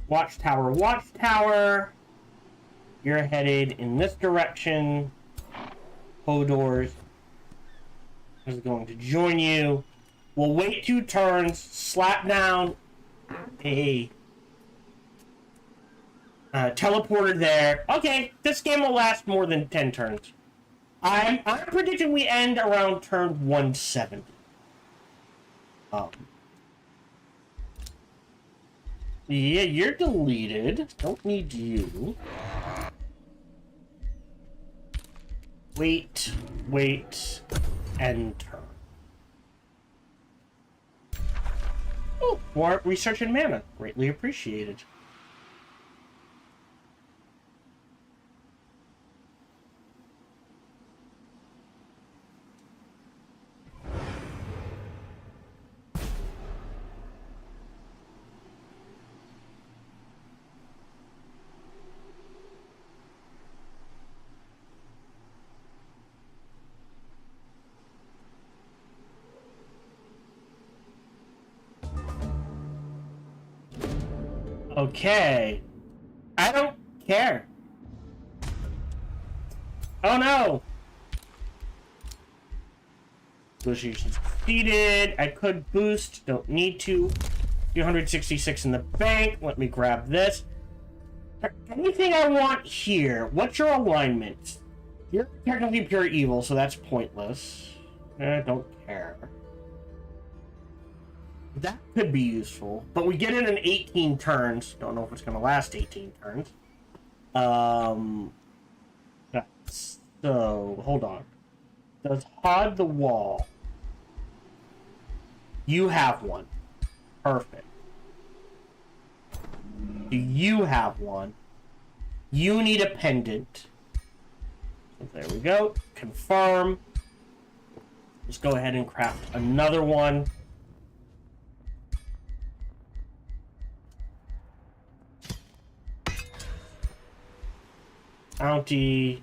Watchtower, Watchtower. You're headed in this direction. Hodors is going to join you. We'll wait 2 turns, slap down a teleporter there. Okay, this game will last more than 10 turns. I'm predicting we end around turn 170. Yeah, you're deleted. Don't need you. Wait, and turn. Oh, more research and mana. Greatly appreciated. Okay. I don't care. Oh no! Negotiations completed. I could boost. Don't need to. 266 in the bank. Let me grab this. Anything I want here? What's your alignment? You're technically pure evil, so that's pointless. I don't care. That could be useful, but we get it in 18 turns. Don't know if it's going to last 18 turns. So, hold on. Does Hod the Wall? You have one. Perfect. Do you have one? You need a pendant. So there we go. Confirm. Let's go ahead and craft another one. Bounty.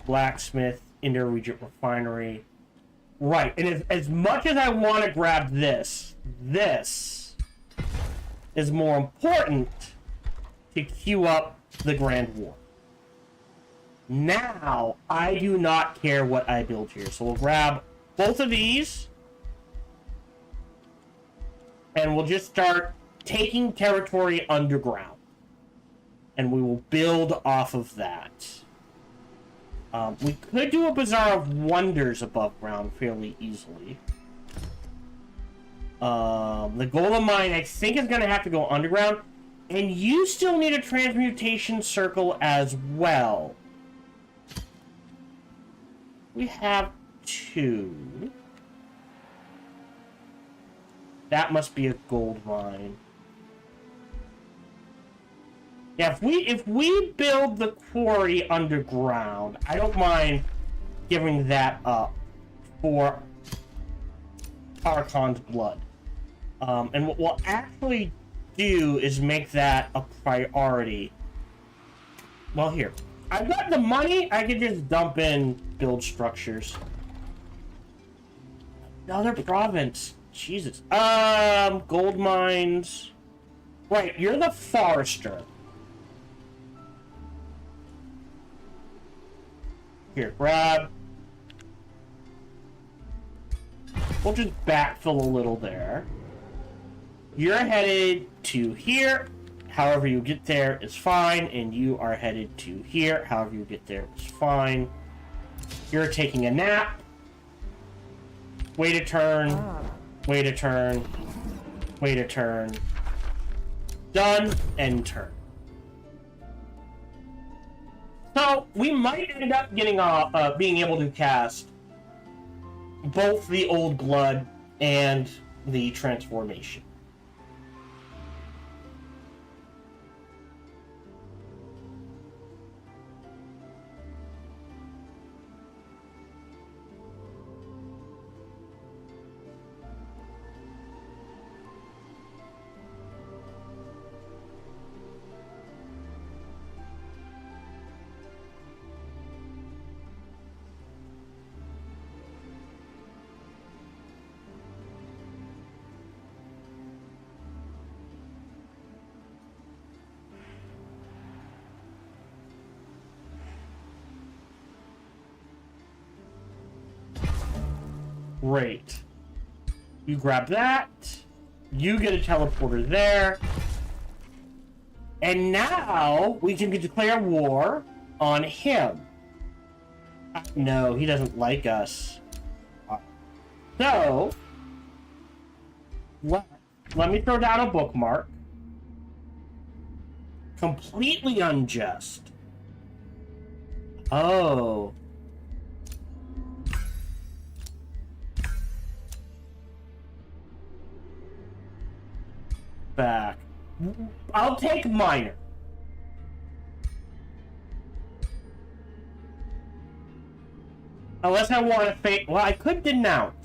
Blacksmith. Interregent Refinery. Right, and as much as I want to grab this is more important to queue up the Grand War. Now, I do not care what I build here. So we'll grab both of these. And we'll just start taking territory underground. And we will build off of that. We could do a Bazaar of Wonders above ground fairly easily. The Golem Mine, I think, is going to have to go underground. And you still need a Transmutation Circle as well. We have 2. That must be a gold mine. Yeah, if we build the quarry underground, I don't mind giving that up for Archon's Blood. And what we'll actually do is make that a priority. Well, here. I've got the money, I can just dump in build structures. Another province. Jesus. Gold mines. Right, you're the forester. Here, grab. We'll just backfill a little there. You're headed to here. However you get there is fine. And you are headed to here. However you get there is fine. You're taking a nap. Wait a turn. Wait a turn. Wait a turn. Done. End turn. So, we might end up getting being able to cast both the Old Blood and the Transformation. Great. You grab that. You get a teleporter there. And now we can declare war on him. No, he doesn't like us. So, let me throw down a bookmark. Completely unjust. Oh. Back. I'll take minor. Unless I want to fake. Well, I could denounce.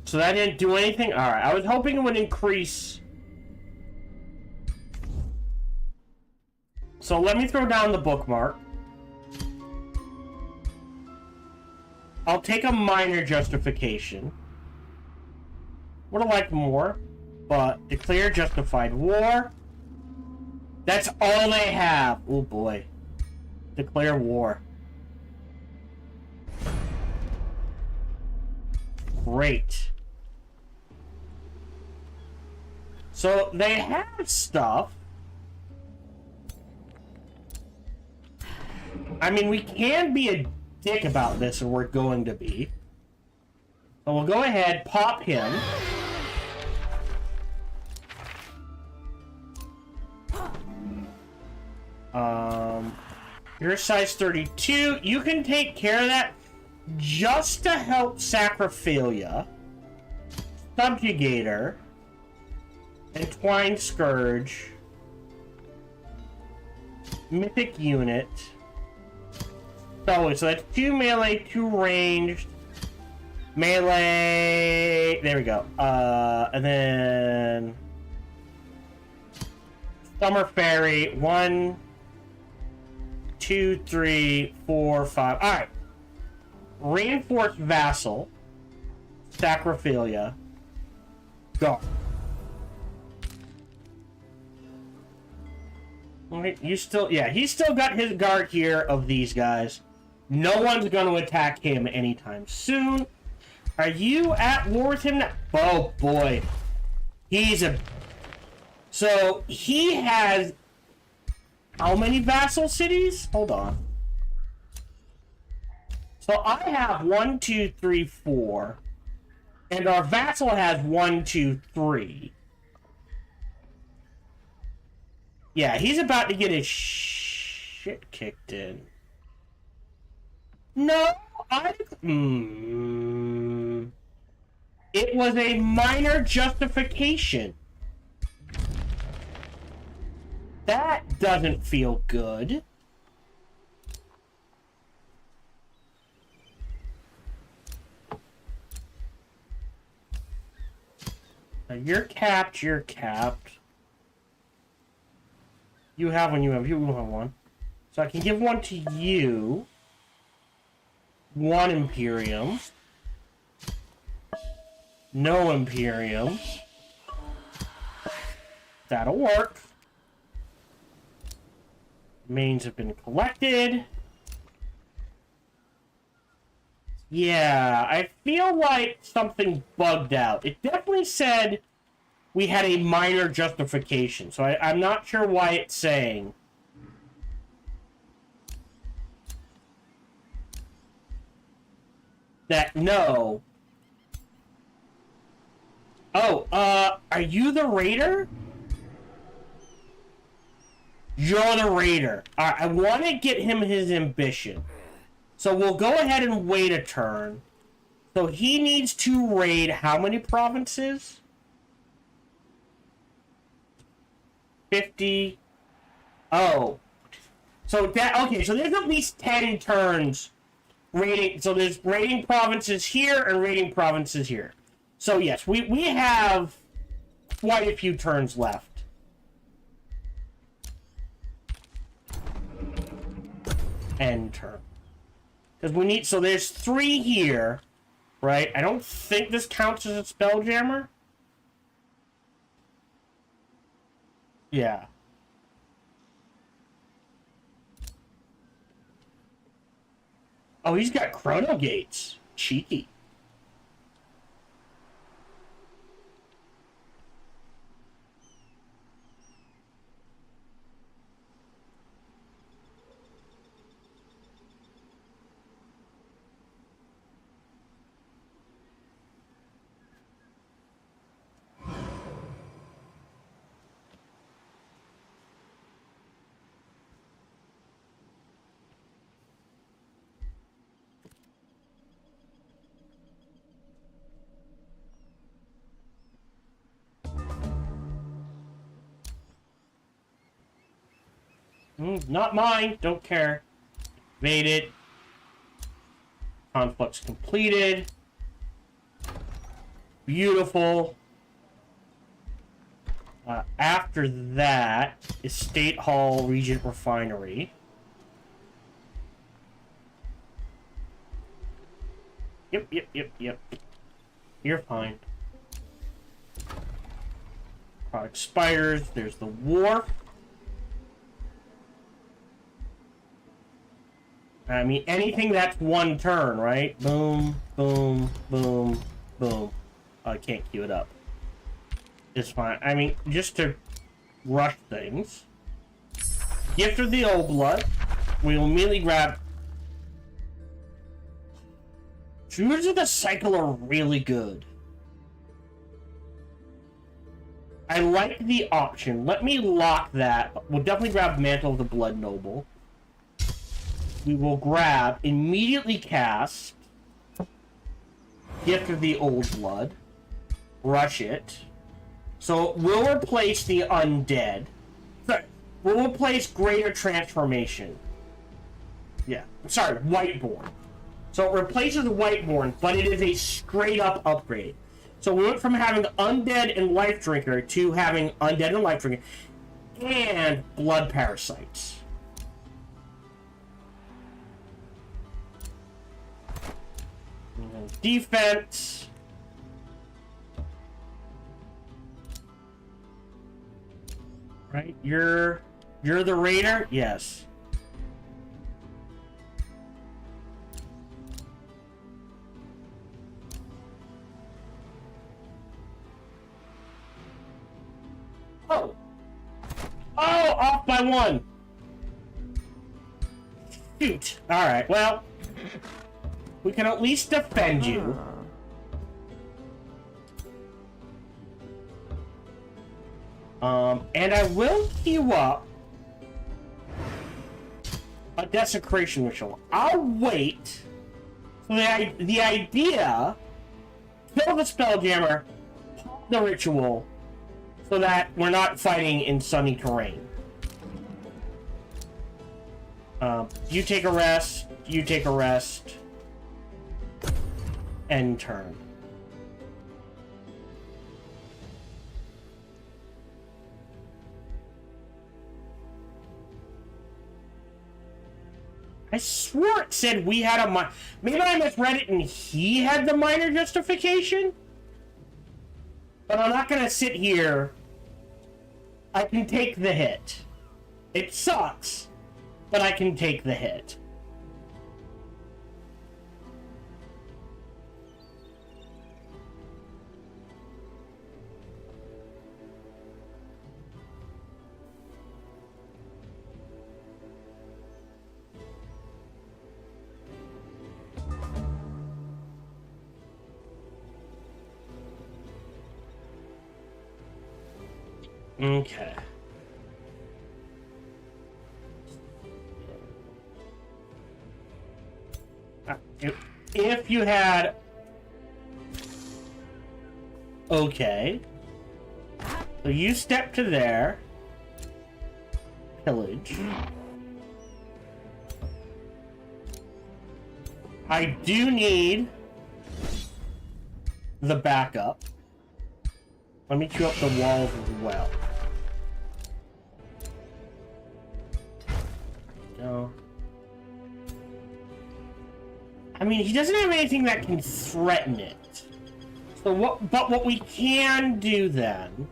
So that didn't do anything? Alright, I was hoping it would increase So let me throw down the bookmark. I'll take a minor justification. Would have liked more, but declare justified war. That's all they have. Oh boy. Declare war. Great. So they have stuff. I mean, we can be a dick about this, and we're going to be. So we'll go ahead, pop him. You're size 32. You can take care of that just to help Sacriphilia, Subjugator, and Twine Scourge, Mythic Unit. So that's 2 melee, 2 ranged. Melee. There we go. And then Summer Fairy. 1, 2, 3, 4, 5. All right. Reinforced Vassal. Sacriphilia. Go. You still, yeah, he's still got his guard here of these guys. No one's going to attack him anytime soon. Are you at war with him now? Oh boy. He's a... So, he has... How many vassal cities? Hold on. So, I have 1, 2, 3, 4. And our vassal has 1, 2, 3. Yeah, he's about to get his shit kicked in. No, It was a minor justification. That doesn't feel good. Now you're capped, you're capped. You have one, you have one. So I can give one to you. 1 Imperium. No Imperium. That'll work. Mains have been collected. Yeah, I feel like something bugged out. It definitely said we had a minor justification, so I'm not sure why it's saying. That no. Oh, are you the raider? You're the raider. Alright, I want to get him his ambition. So we'll go ahead and wait a turn. So he needs to raid how many provinces? 50. Oh. So that, okay, so there's at least 10 turns raiding. So there's raiding provinces here and raiding provinces here. So yes, we have quite a few turns left. End turn. Because we need, so there's 3 here, right? I don't think this counts as a Spelljammer. Yeah. Oh, he's got Chrono Gates. Cheeky. Not mine. Don't care. Evaded. Conflicts completed. Beautiful. After that is State Hall Regent Refinery. Yep. You're fine. Product Spiders. There's the wharf. I mean, anything that's one turn, right? Boom, boom, boom, boom. Oh, I can't queue it up. It's fine. I mean, just to rush things. Gift of the Old Blood. We will immediately grab... Jewels of the Cycle are really good. I like the option. Let me lock that. We'll definitely grab Mantle of the Blood Noble. We will grab, immediately cast, Gift of the Old Blood. Rush it. So we'll replace the Undead. Sorry, we'll replace Greater Transformation. Yeah, sorry, Whiteborn. So it replaces Whiteborn, but it is a straight-up upgrade. So we went from having Undead and Life Drinker to having Undead and Life Drinker and Blood Parasites. Defense. Right, you're the raider? Yes. Oh, off by one. Shoot. All right. Well, we can at least defend you. And I will queue up a Desecration Ritual. I'll wait. So the idea, kill the Spelljammer, pop the ritual, so that we're not fighting in sunny terrain. You take a rest, you take a rest. End turn. I swore it said we had a maybe I misread it and he had the minor justification? But I'm not gonna sit here. I can take the hit. It sucks, but I can take the hit. Okay. If you had... Okay. So you step to there. Pillage. I do need the backup. Let me queue up the walls as well. No. I mean, he doesn't have anything that can threaten it. So what we can do then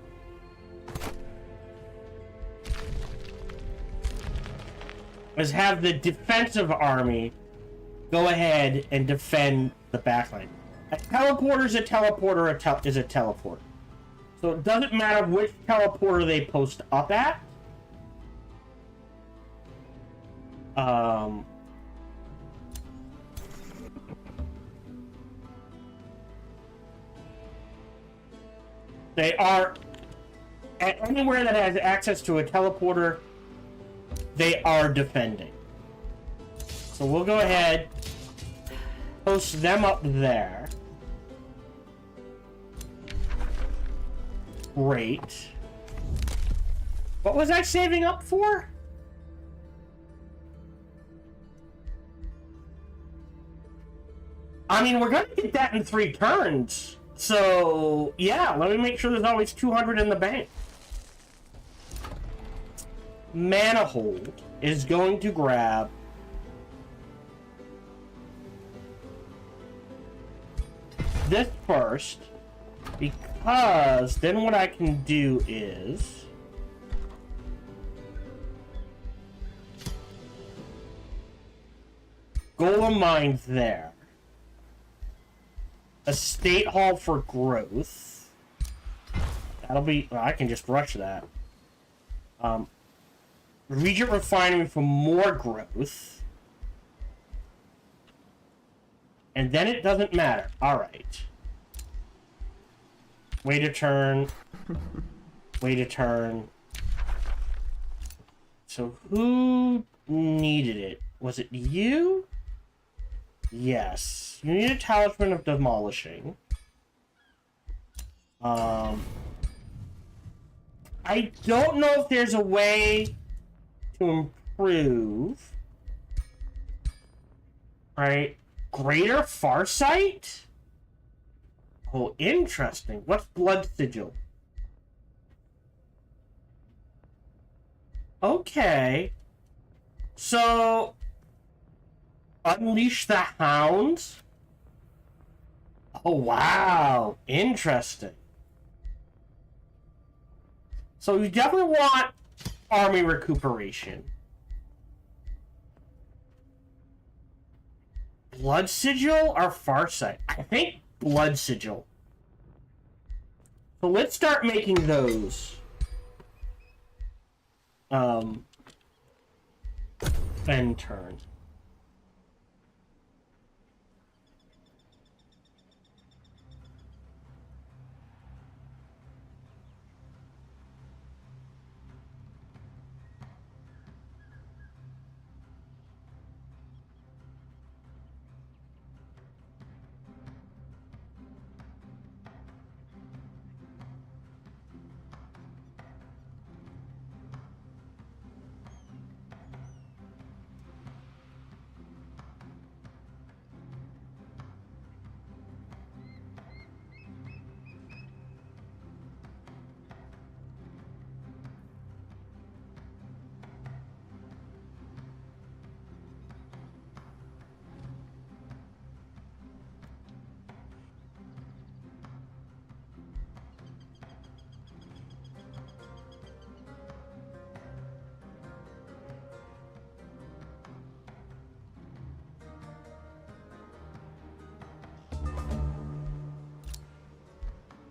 is have the defensive army go ahead and defend the backline. A teleporter is a teleporter is a teleporter. So it doesn't matter which teleporter they post up at. They are anywhere that has access to a teleporter, they are defending. So we'll go ahead, post them up there. Great. What was I saving up for? I mean, we're gonna get that in 3 turns. So, yeah, let me make sure there's always 200 in the bank. Manihold is going to grab this first, because then what I can do is Golem Mines there. Estate Hall for growth. That'll be... well, I can just rush that. Regent Refinery for more growth. And then it doesn't matter. Alright. Wait a turn. Wait a turn. So who needed it? Was it you? Yes. You need a Talisman of Demolishing. I don't know if there's a way to improve. Right? Greater Farsight? Oh, interesting. What's Blood Sigil? Okay. So, Unleash the Hounds? Oh, wow. Interesting. So you definitely want army recuperation. Blood Sigil or Farsight? I think Blood Sigil. So let's start making those. End turn.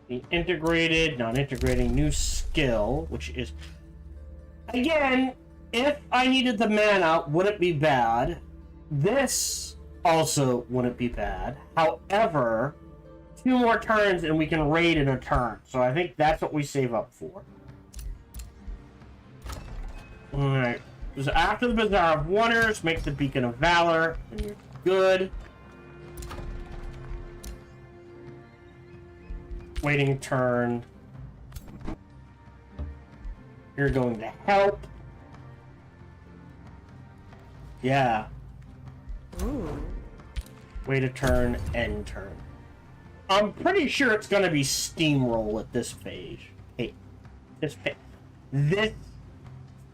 The integrated, non-integrating new skill, which is, again, if I needed the mana, wouldn't be bad. This also wouldn't be bad. However, 2 more turns and we can raid in a turn. So I think that's what we save up for. Alright. So after the Bazaar of Wonders, make the Beacon of Valor, and you're good. Waiting turn. You're going to help. Yeah. Ooh. Wait a turn, end turn. I'm pretty sure it's gonna be steamroll at this phase. Hey, this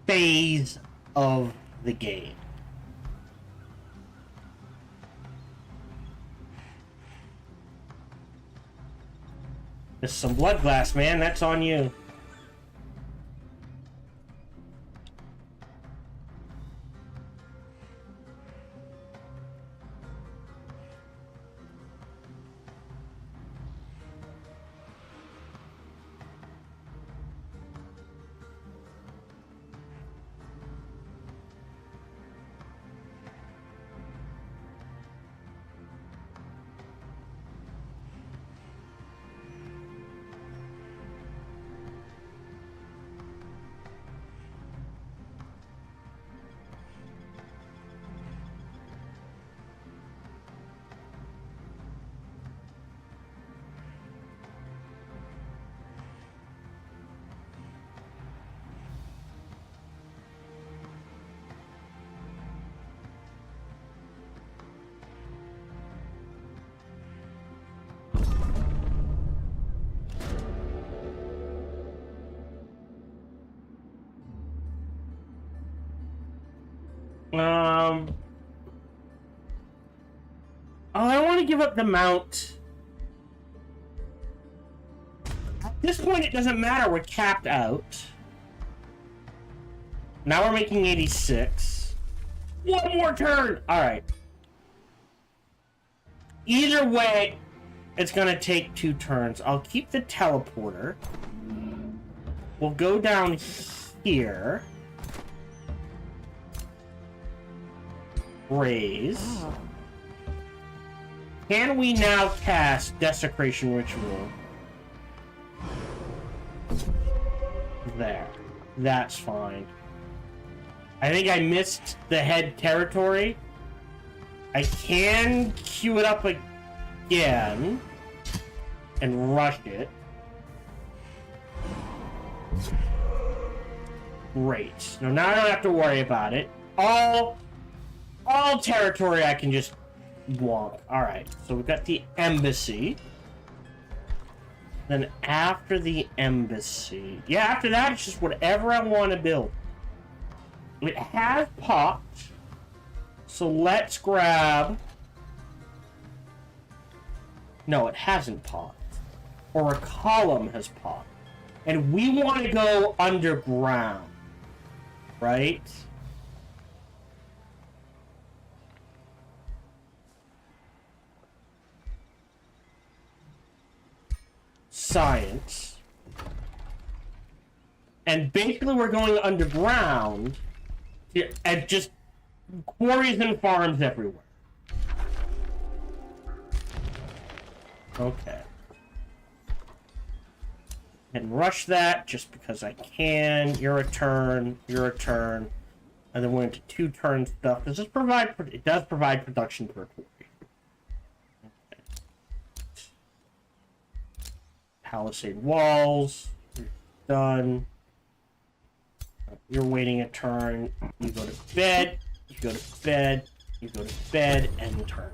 phase of the game. There's some blood glass, man. That's on you. Oh, I don't want to give up the mount. At this point, it doesn't matter. We're capped out. Now we're making 86. One more turn! Alright. Either way, it's gonna take 2 turns. I'll keep the teleporter. We'll go down here. Raise. Oh. Can we now cast Desecration Ritual? There. That's fine. I think I missed the head territory. I can queue it up again and rush it. Great. Now I don't have to worry about it. All territory I can just walk. Alright, so we've got the embassy. Then after the embassy... Yeah, after that, it's just whatever I want to build. It has popped. So let's grab... No, it hasn't popped. Or a column has popped. And we want to go underground. Right? Science. And basically we're going underground and just quarries and farms everywhere. Okay. And rush that just because I can. You're a turn. You're a turn. And then we're into 2-turn stuff. Does this provide... It does provide production per quarry. Okay. Palisade walls. You're done. You're waiting a turn. You go to bed. You go to bed. You go to bed and turn.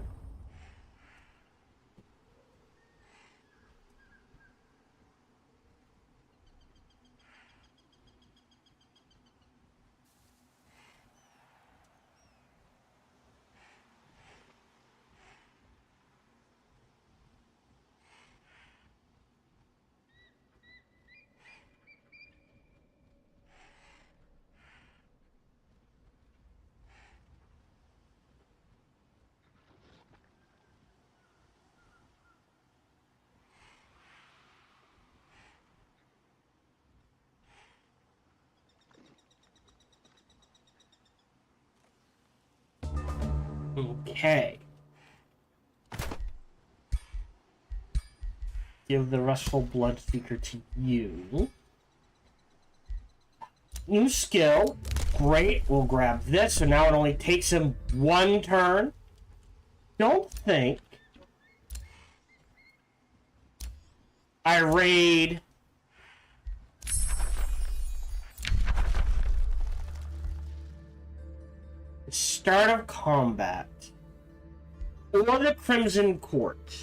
Okay. Give the Restful Bloodseeker to you. New skill. Great. We'll grab this. So now it only takes him 1 turn. Don't think I raid start of combat or the Crimson Court.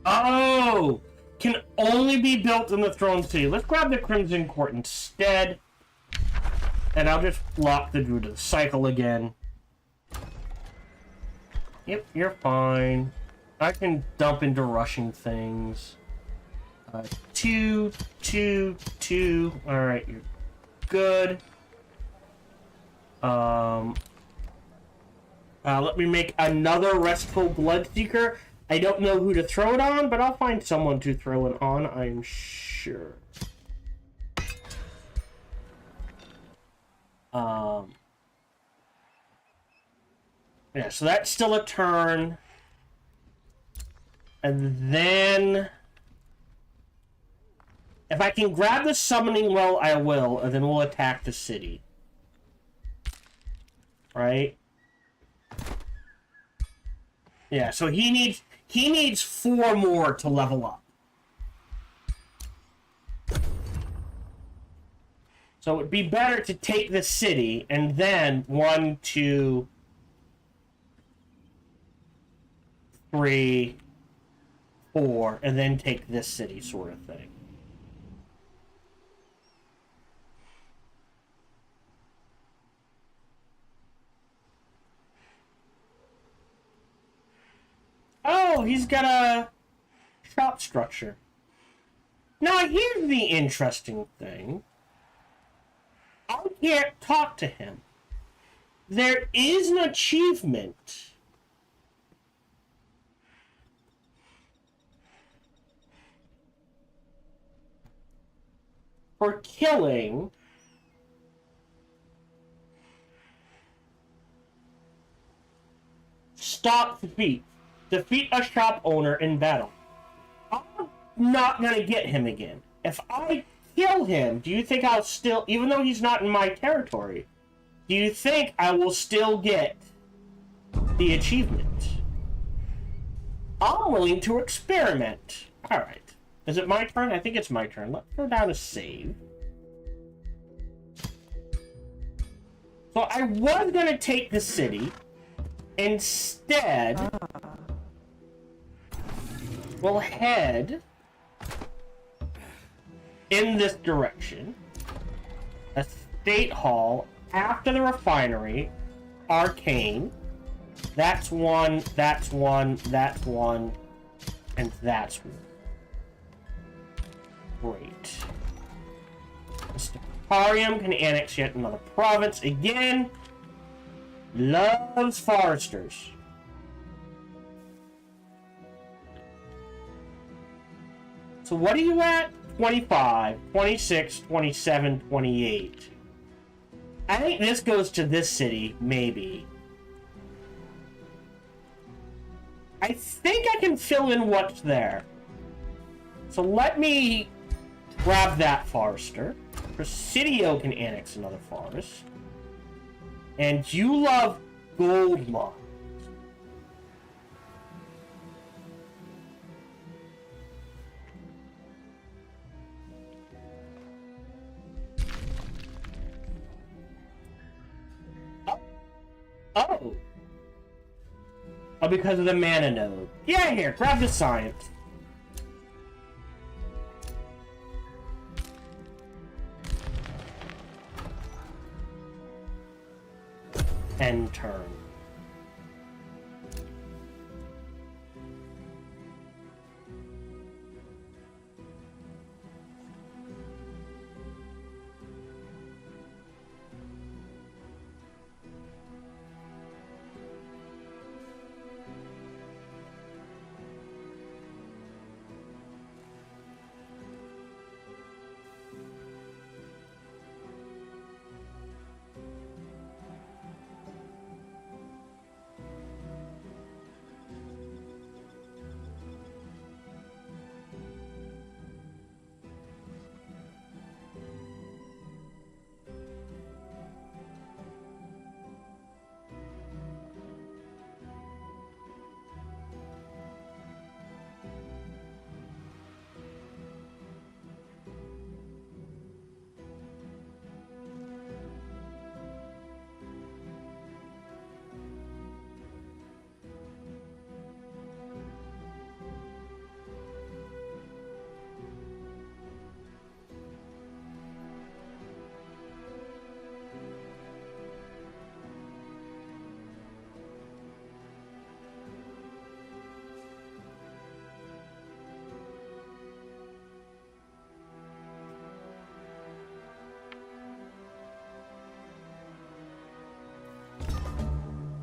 Oh! Can only be built in the Throne City. Let's grab the Crimson Court instead. And I'll just lock the Druid to the cycle again. Yep, you're fine. I can dump into rushing things. 2, 2, 2. Alright, you're good. Let me make another Restful Bloodseeker. I don't know who to throw it on, but I'll find someone to throw it on, I'm sure. Yeah, so that's still a turn. And then... if I can grab the Summoning Well, I will, and then we'll attack the city. Right? Yeah, so he needs 4 more to level up. So it would be better to take the city, and then 1, 2, 3, 4, and then take this city, sort of thing. Oh, he's got a shop structure. Now, here's the interesting thing. I can't talk to him. There is an achievement for killing stop defeat. Defeat a shop owner in battle. I'm not gonna get him again. If I kill him, do you think I'll still, even though he's not in my territory, do you think I will still get the achievement? I'm willing to experiment. Alright. Is it my turn? I think it's my turn. Let's go down to save. So I was gonna take the city. Instead, we'll head in this direction. A state hall after the refinery. Arcane. That's one, that's one, that's one, and that's one. Great. Stiparium can annex yet another province again. Loves foresters. So what are you at? 25, 26, 27, 28. I think this goes to this city, maybe. I think I can fill in what's there. So let me grab that forester. Presidio can annex another forest. And you love gold mines. Oh. Oh, because of the mana node. Yeah, here, grab the science. End turn.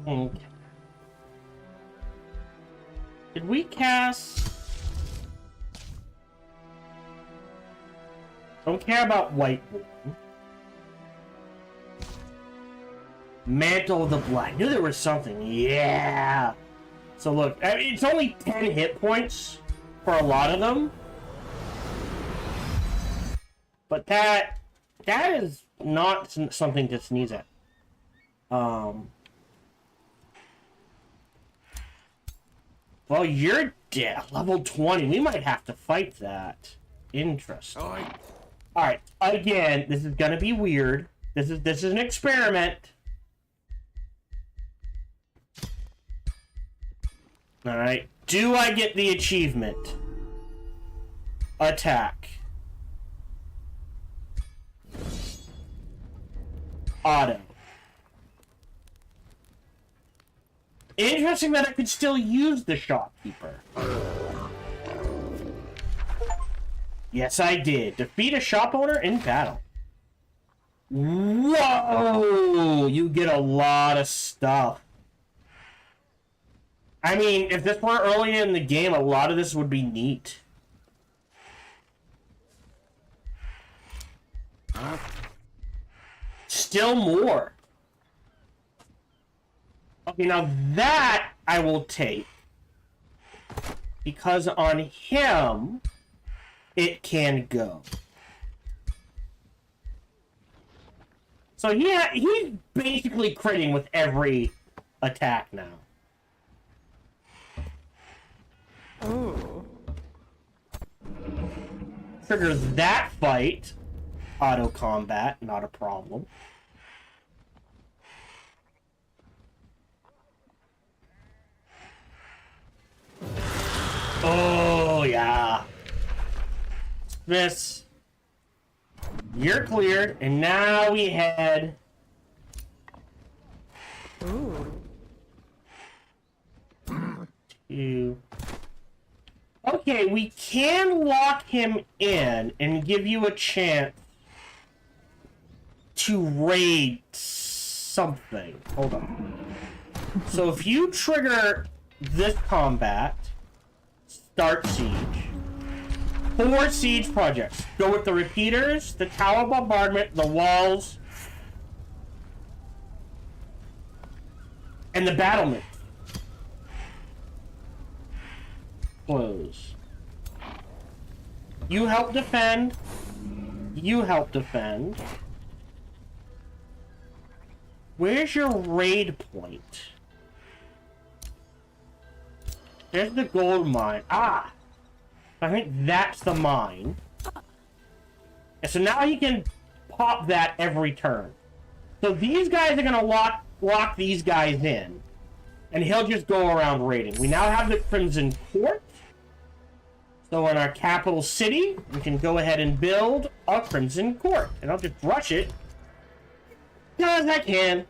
Okay. Did we cast? Don't care about Whiteborn. Mantle of the Blood. I knew there was something. Yeah. So look, I mean, it's only 10 hit points for a lot of them. But that is not something to sneeze at. Well, you're dead. Level 20. We might have to fight that. Interesting. Alright, again, this is gonna be weird. This is an experiment. Alright. Do I get the achievement? Attack. Auto. Interesting that I could still use the shopkeeper. Yes, I did. Defeat a shop owner in battle. Whoa! You get a lot of stuff. I mean, if this were early in the game, a lot of this would be neat. Still more. Okay, now that I will take. Because on him, it can go. So he's basically critting with every attack now. Oh. Triggers that fight. Auto combat, not a problem. Oh, yeah. This. You're cleared, and now we head. Ooh. To. Okay, we can lock him in and give you a chance to raid something. Hold on. So if you trigger this combat, start siege. 4 siege projects. Go with the repeaters, the tower bombardment, the walls, and the battlement. Close. You help defend. You help defend. Where's your raid point? There's the gold mine. Ah! I think that's the mine. And so now you can pop that every turn. So these guys are gonna lock these guys in. And he'll just go around raiding. We now have the Crimson Court. So in our capital city, we can go ahead and build a Crimson Court. And I'll just rush it. As I can.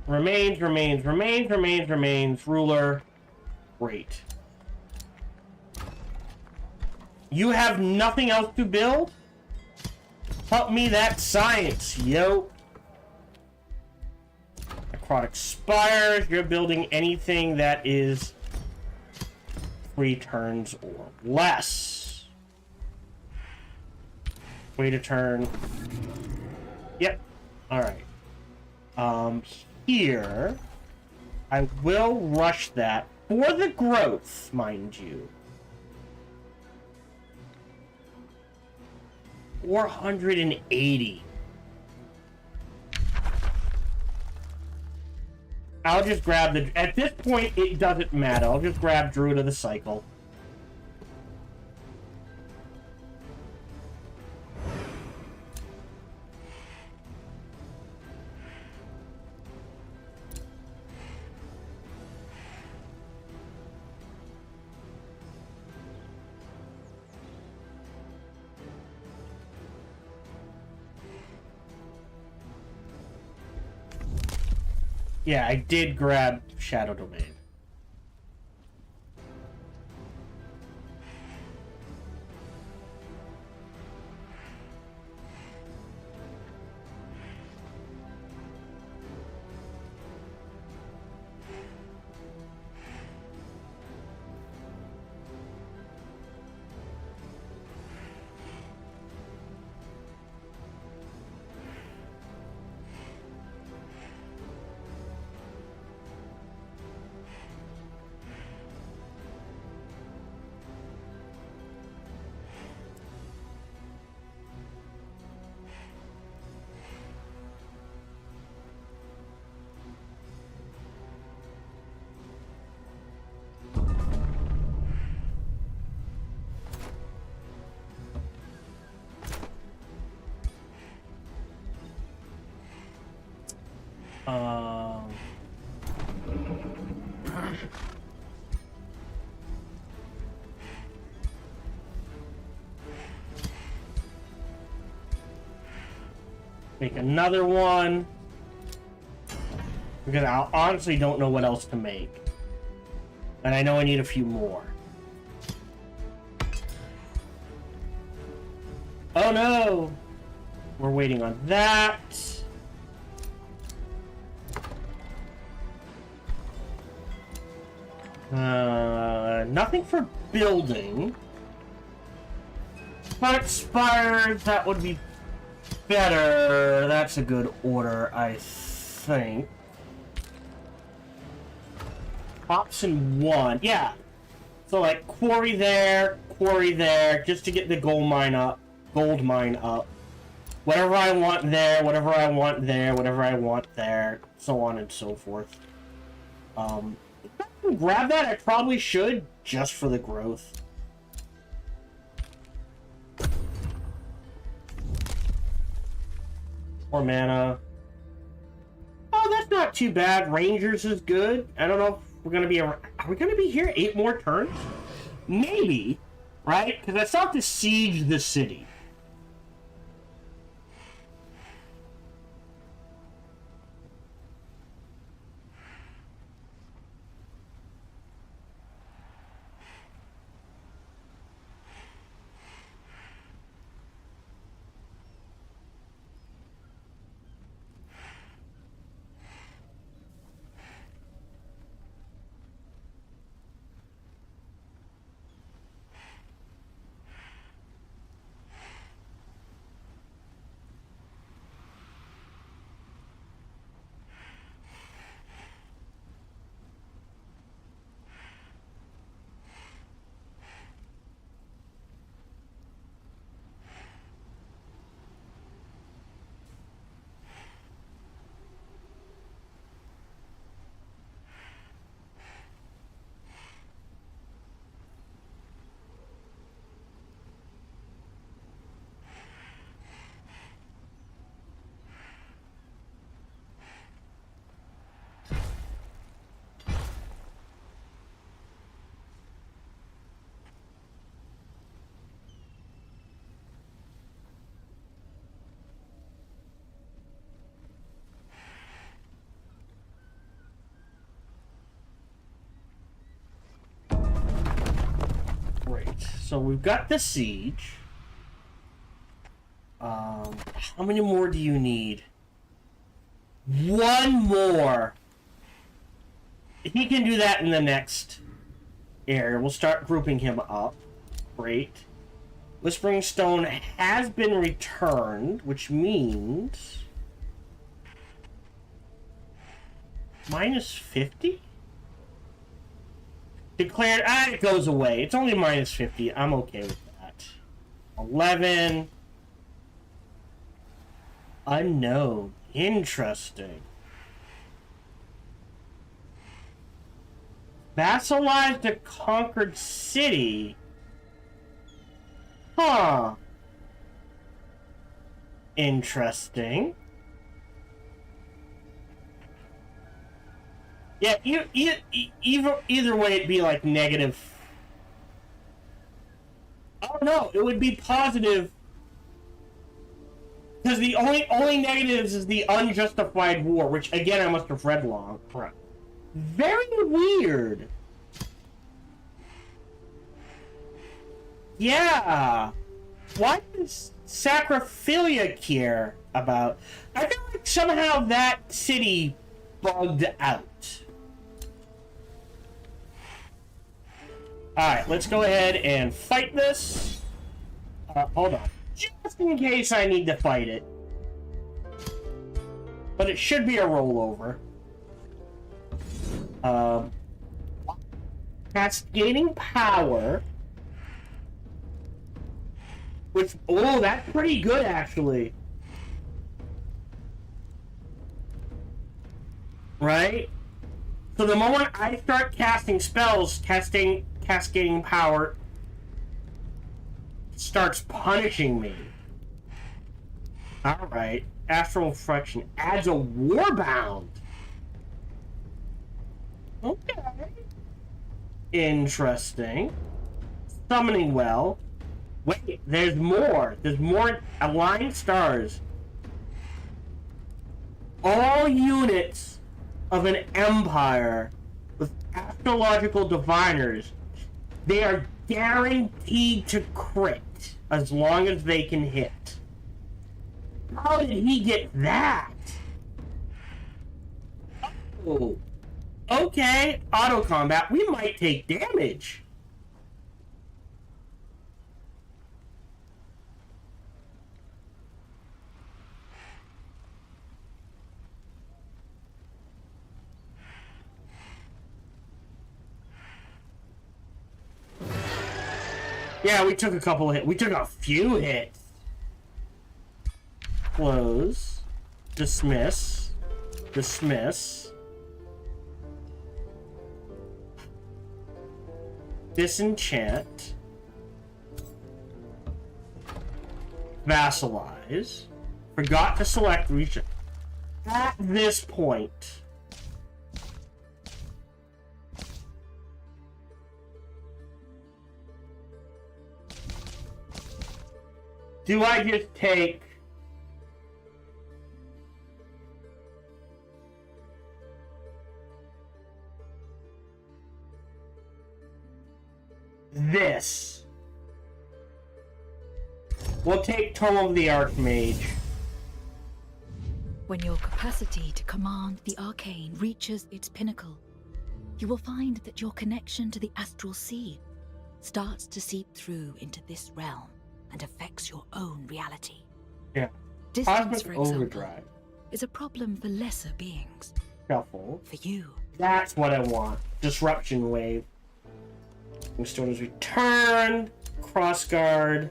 Remains. Ruler. Great. You have nothing else to build? Help me that science, yo. Necrotic Spires. You're building anything that is 3 turns or less. Wait a turn. Yep. Alright. Here, I will rush that for the growth, mind you. 480. I'll just grab the... At this point, it doesn't matter. I'll just grab Druid of the Cycle. Yeah, I did grab Shadow Domain. Make another one. Because I honestly don't know what else to make. And I know I need a few more. Oh no! We're waiting on that. Nothing for building. But spires, that would be better. That's a good order, I think. Option 1, yeah. So like quarry there, just to get the gold mine up. Whatever I want there, whatever I want there, whatever I want there, so on and so forth. If I can grab that, I probably should, just for the growth. More mana. Oh, that's not too bad. Rangers is good. I don't know if we're gonna be. Are we gonna be here 8 more turns? Maybe, right? Because I still have to siege the city. Great. So we've got the siege. How many more do you need? 1 more. He can do that in the next area. We'll start grouping him up. Great. Whispering Stone has been returned, which means minus 50? Declared, it goes away. It's only minus 50. I'm okay with that. 11. Unknown. Interesting. Vassalized a conquered city. Huh. Interesting. Yeah, either way, it'd be like negative. Oh no, it would be positive. Because the only negatives is the unjustified war, which again I must have read wrong. Very weird. Yeah. What does Sacrophilia care about? I feel like somehow that city bugged out. Alright, let's go ahead and fight this. Hold on. Just in case I need to fight it. But it should be a rollover. Cascading power. Which, oh, that's pretty good, actually. Right? So the moment I start casting spells, cascading power starts punishing me. Alright. Astral Reflection adds a Warbound. Okay. Interesting. Summoning Well. Wait, there's more. There's more aligned stars. all units of an empire with astrological diviners, they are guaranteed to crit as long as they can hit. How did he get that? Oh, okay, auto combat. We might take damage. Yeah, we took a couple of hits. We took a few hits. Close. Dismiss. Dismiss. Disenchant. Vassalize. Forgot to select region. At this point, do I just take this? We'll take Tome of the Archmage. When your capacity to command the arcane reaches its pinnacle, you will find that your connection to the astral sea starts to seep through into this realm and affects your own reality. Yeah. Distance, Cosmic for example, Overdrive. is a problem for lesser beings. Shuffle. For you, That's what I want. Disruption Wave. Stone's Return. Crossguard.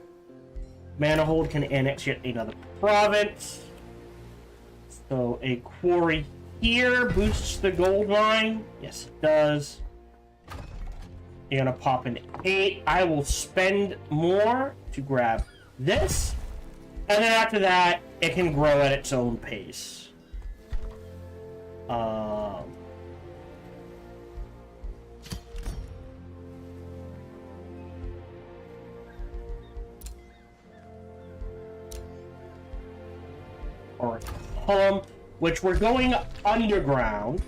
Manihold can annex yet another province. So a quarry here boosts the gold line. Yes, it does. You're gonna pop an 8. I will spend more to grab this. And then after that, it can grow at its own pace. Or column, which we're going underground.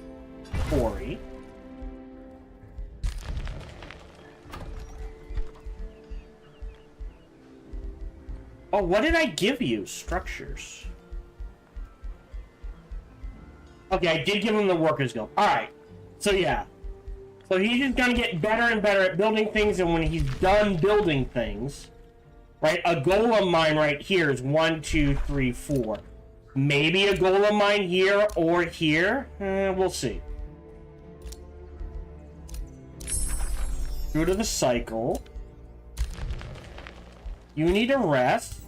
Quarry. Oh, what did I give you? Structures. Okay, I did give him the Workers Guild. Alright. So, yeah. So he's just gonna get better and better at building things, and when he's done building things, right, a golem mine right here is 1, 2, 3, 4. Maybe a golem mine here or here. We'll see. Go to the cycle. You need a rest.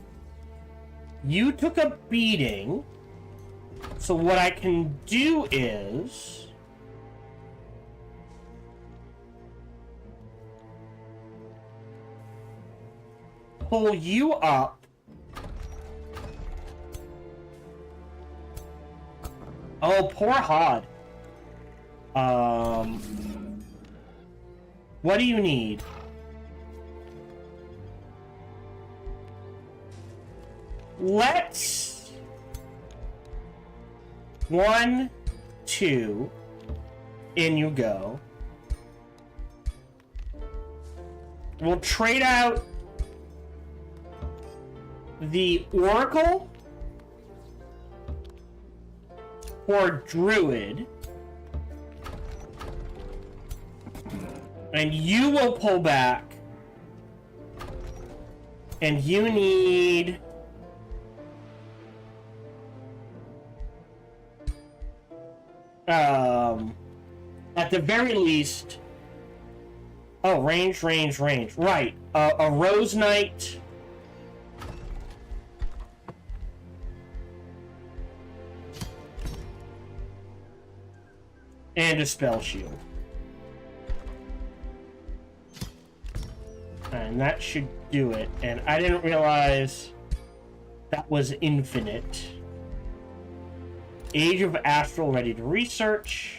You took a beating. So what I can do is pull you up. Oh, poor Hod. What do you need? Let's 1, 2, in you go. We'll trade out the Oracle for Druid. And you will pull back. And you need at the very least, oh, range, right, a Rose Knight, and a Spell Shield, and that should do it. And I didn't realize that was infinite. Age of Astral ready to research.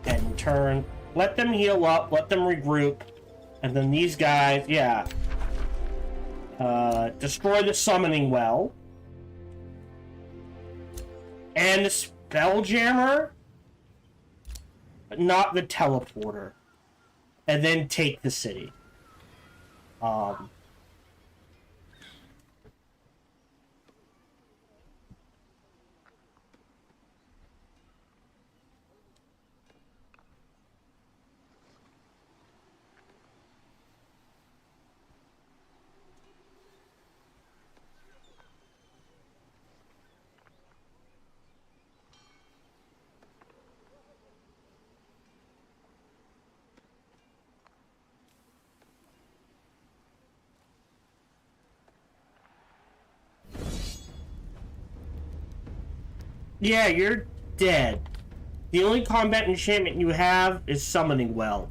And turn. Let them heal up. Let them regroup. And then these guys, yeah. Destroy the summoning well. and the Spelljammer, but not the teleporter, and then take the city. Yeah, you're dead. The only combat enchantment you have is Summoning Well.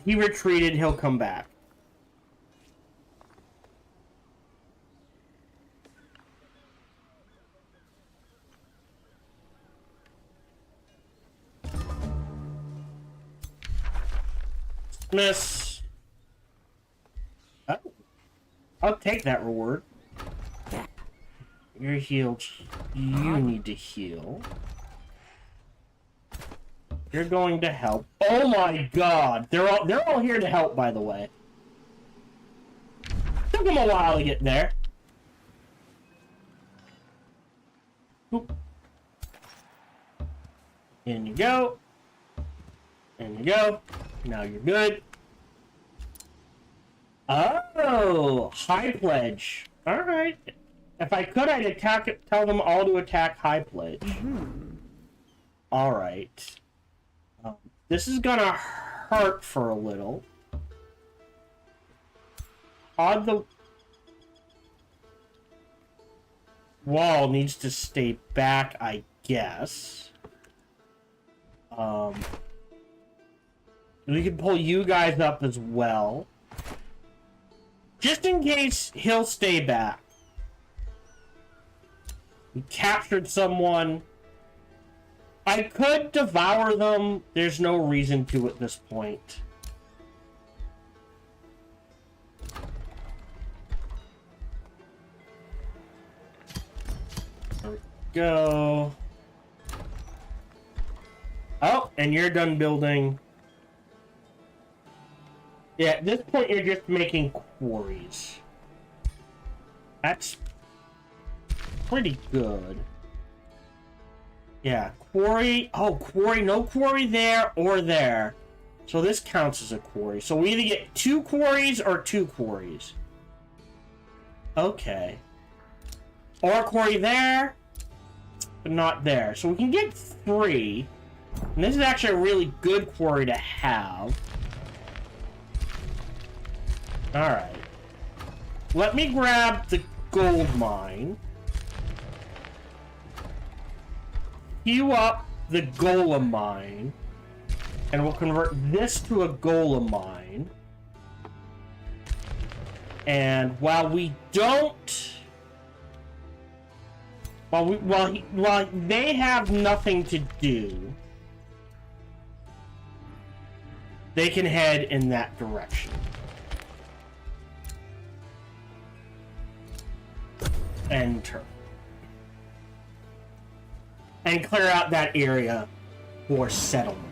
He retreated, he'll come back. Miss. Oh. I'll take that reward. You're healed. You need to heal. You're going to help. Oh my god! They're all here to help, by the way. Took them a while to get there. Oop. In you go. In you go. Now you're good. Oh, High Pledge. Alright. If I could, I'd attack it, tell them all to attack High Pledge. Mm-hmm. Alright. This is gonna hurt for a little. On the wall needs to stay back, I guess. We can pull you guys up as well. Just in case he'll stay back. We captured someone. I could devour them. There's no reason to at this point. There we go. Oh, and you're done building. Yeah, at this point you're just making quarries. That's pretty good. Yeah, quarry. Oh, quarry. No quarry there or there. So this counts as a quarry. So we either get 2 quarries or 2 quarries. Okay. Or a quarry there, but not there. So we can get 3. And this is actually a really good quarry to have. Alright. Let me grab the gold mine. Heal up the golem mine. And we'll convert this to a golem mine. And while we don't... While they have nothing to do, they can head in that direction. Enter. And clear out that area for settlement.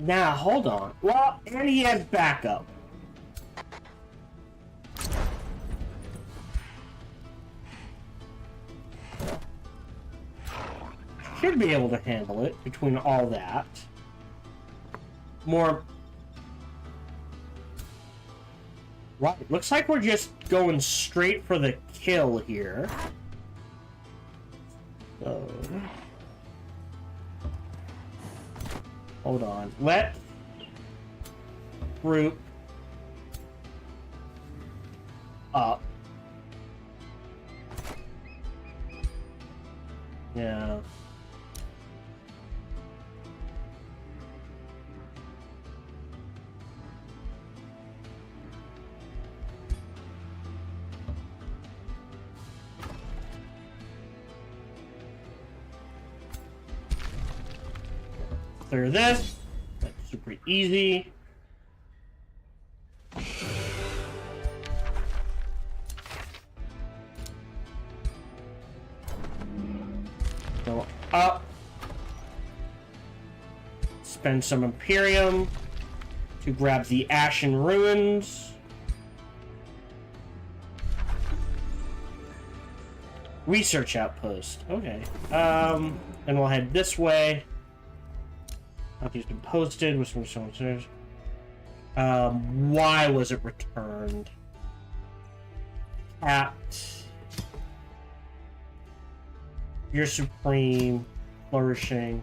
Now, hold on. Well, and he has backup. should be able to handle it between all that. More... Right, looks like we're just going straight for the kill here. So... Hold on. Let... Group... Up. Yeah. Clear this. That's super easy. Go up. Spend some Imperium to grab the Ashen Ruins. Research outpost. Okay. And we'll head this way. Copy's been posted. Why was it returned? Capped. You're supreme. Flourishing.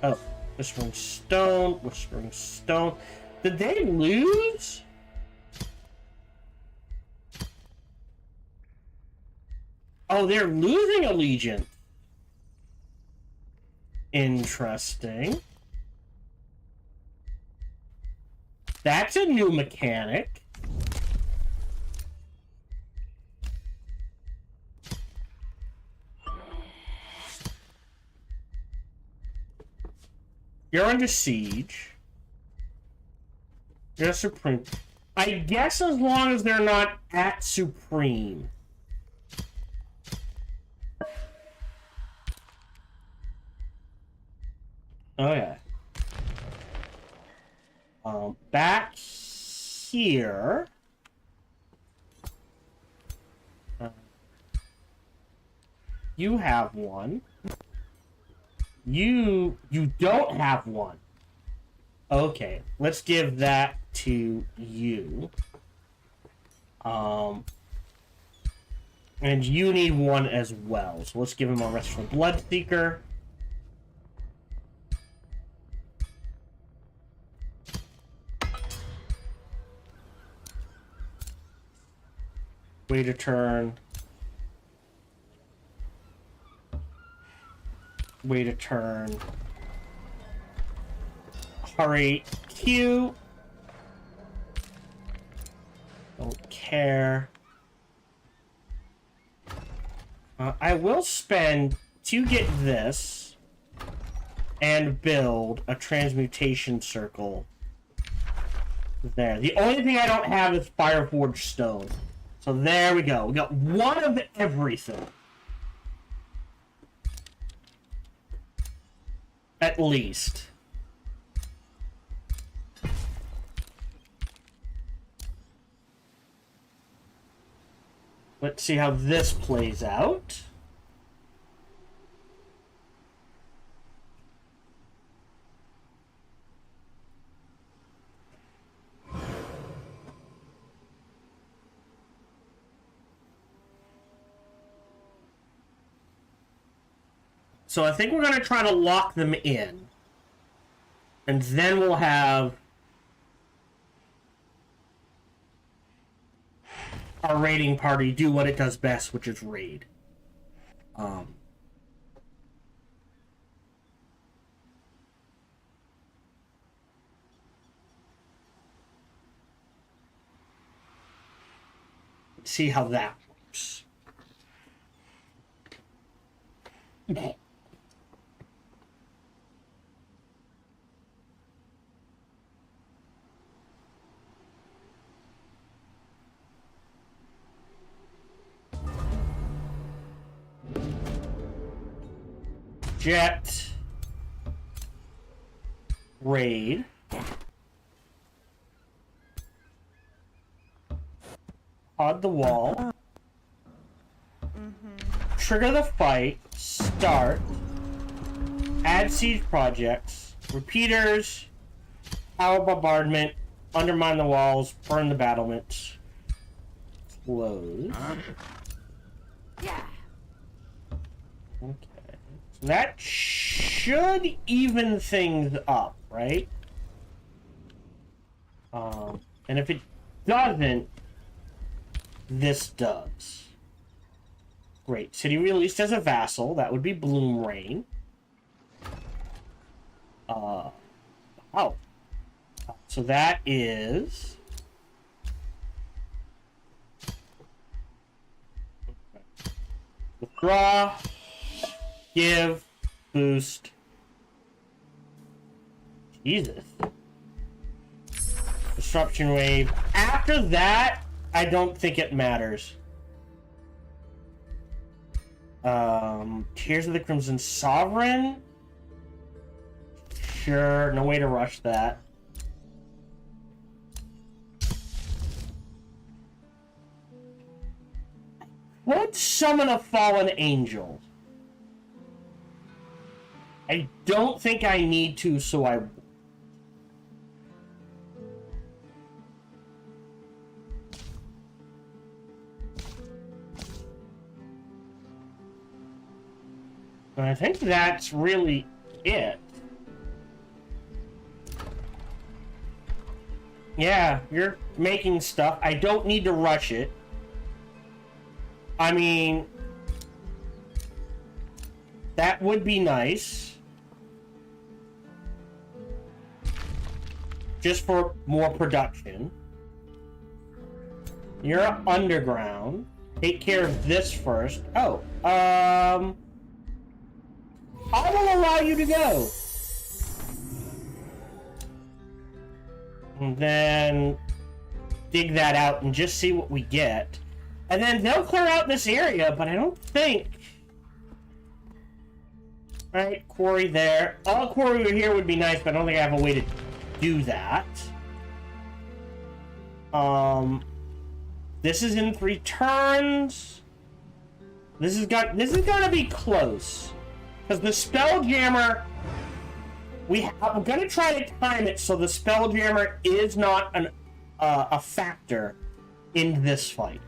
Oh, Whispering Stone. Whispering Stone. Did they lose? Oh, they're losing Allegiance. Interesting. That's a new mechanic. You're under siege. You're supreme. I guess as long as they're not at supreme. Okay. Back here. You have one. You don't have one. Okay, let's give that to you. And you need one as well. So let's give him a Restful Bloodseeker. Wait a turn. Wait a turn. Hurry. Q. Don't care. I will spend to get this and build a transmutation circle there. The only thing I don't have is Fireforged Stone. So there we go. We got one of everything. At least. Let's see how this plays out. So I think we're going to try to lock them in. And then we'll have our raiding party do what it does best, which is raid. See how that works. Jet. Raid. Pod the wall. Trigger the fight. Start. Add siege projects. Repeaters. Power bombardment. Undermine the walls. Burn the battlements. Close. Yeah. Okay. So that should even things up, right? And if it doesn't, this does. Great. City released as a vassal. That would be Bloom Rain. Oh. So that is... Withdraw. Give. Boost. Jesus. Disruption wave. After that, I don't think it matters. Tears of the Crimson Sovereign? Sure, no way to rush that. Would summon a fallen angel? I don't think I need to, so I... And I think that's really it. Yeah, you're making stuff. I don't need to rush it. I mean, that would be nice. Just for more production. You're underground. Take care of this first. Oh, I will allow you to go. And then dig that out and just see what we get. And then they'll clear out this area, but I don't think... Alright, quarry there. All quarry over here would be nice, but I don't think I have a way to do that. This is in 3 turns. This is gonna be close. Because the Spelljammer... I'm gonna try to time it so the Spelljammer is not a factor in this fight.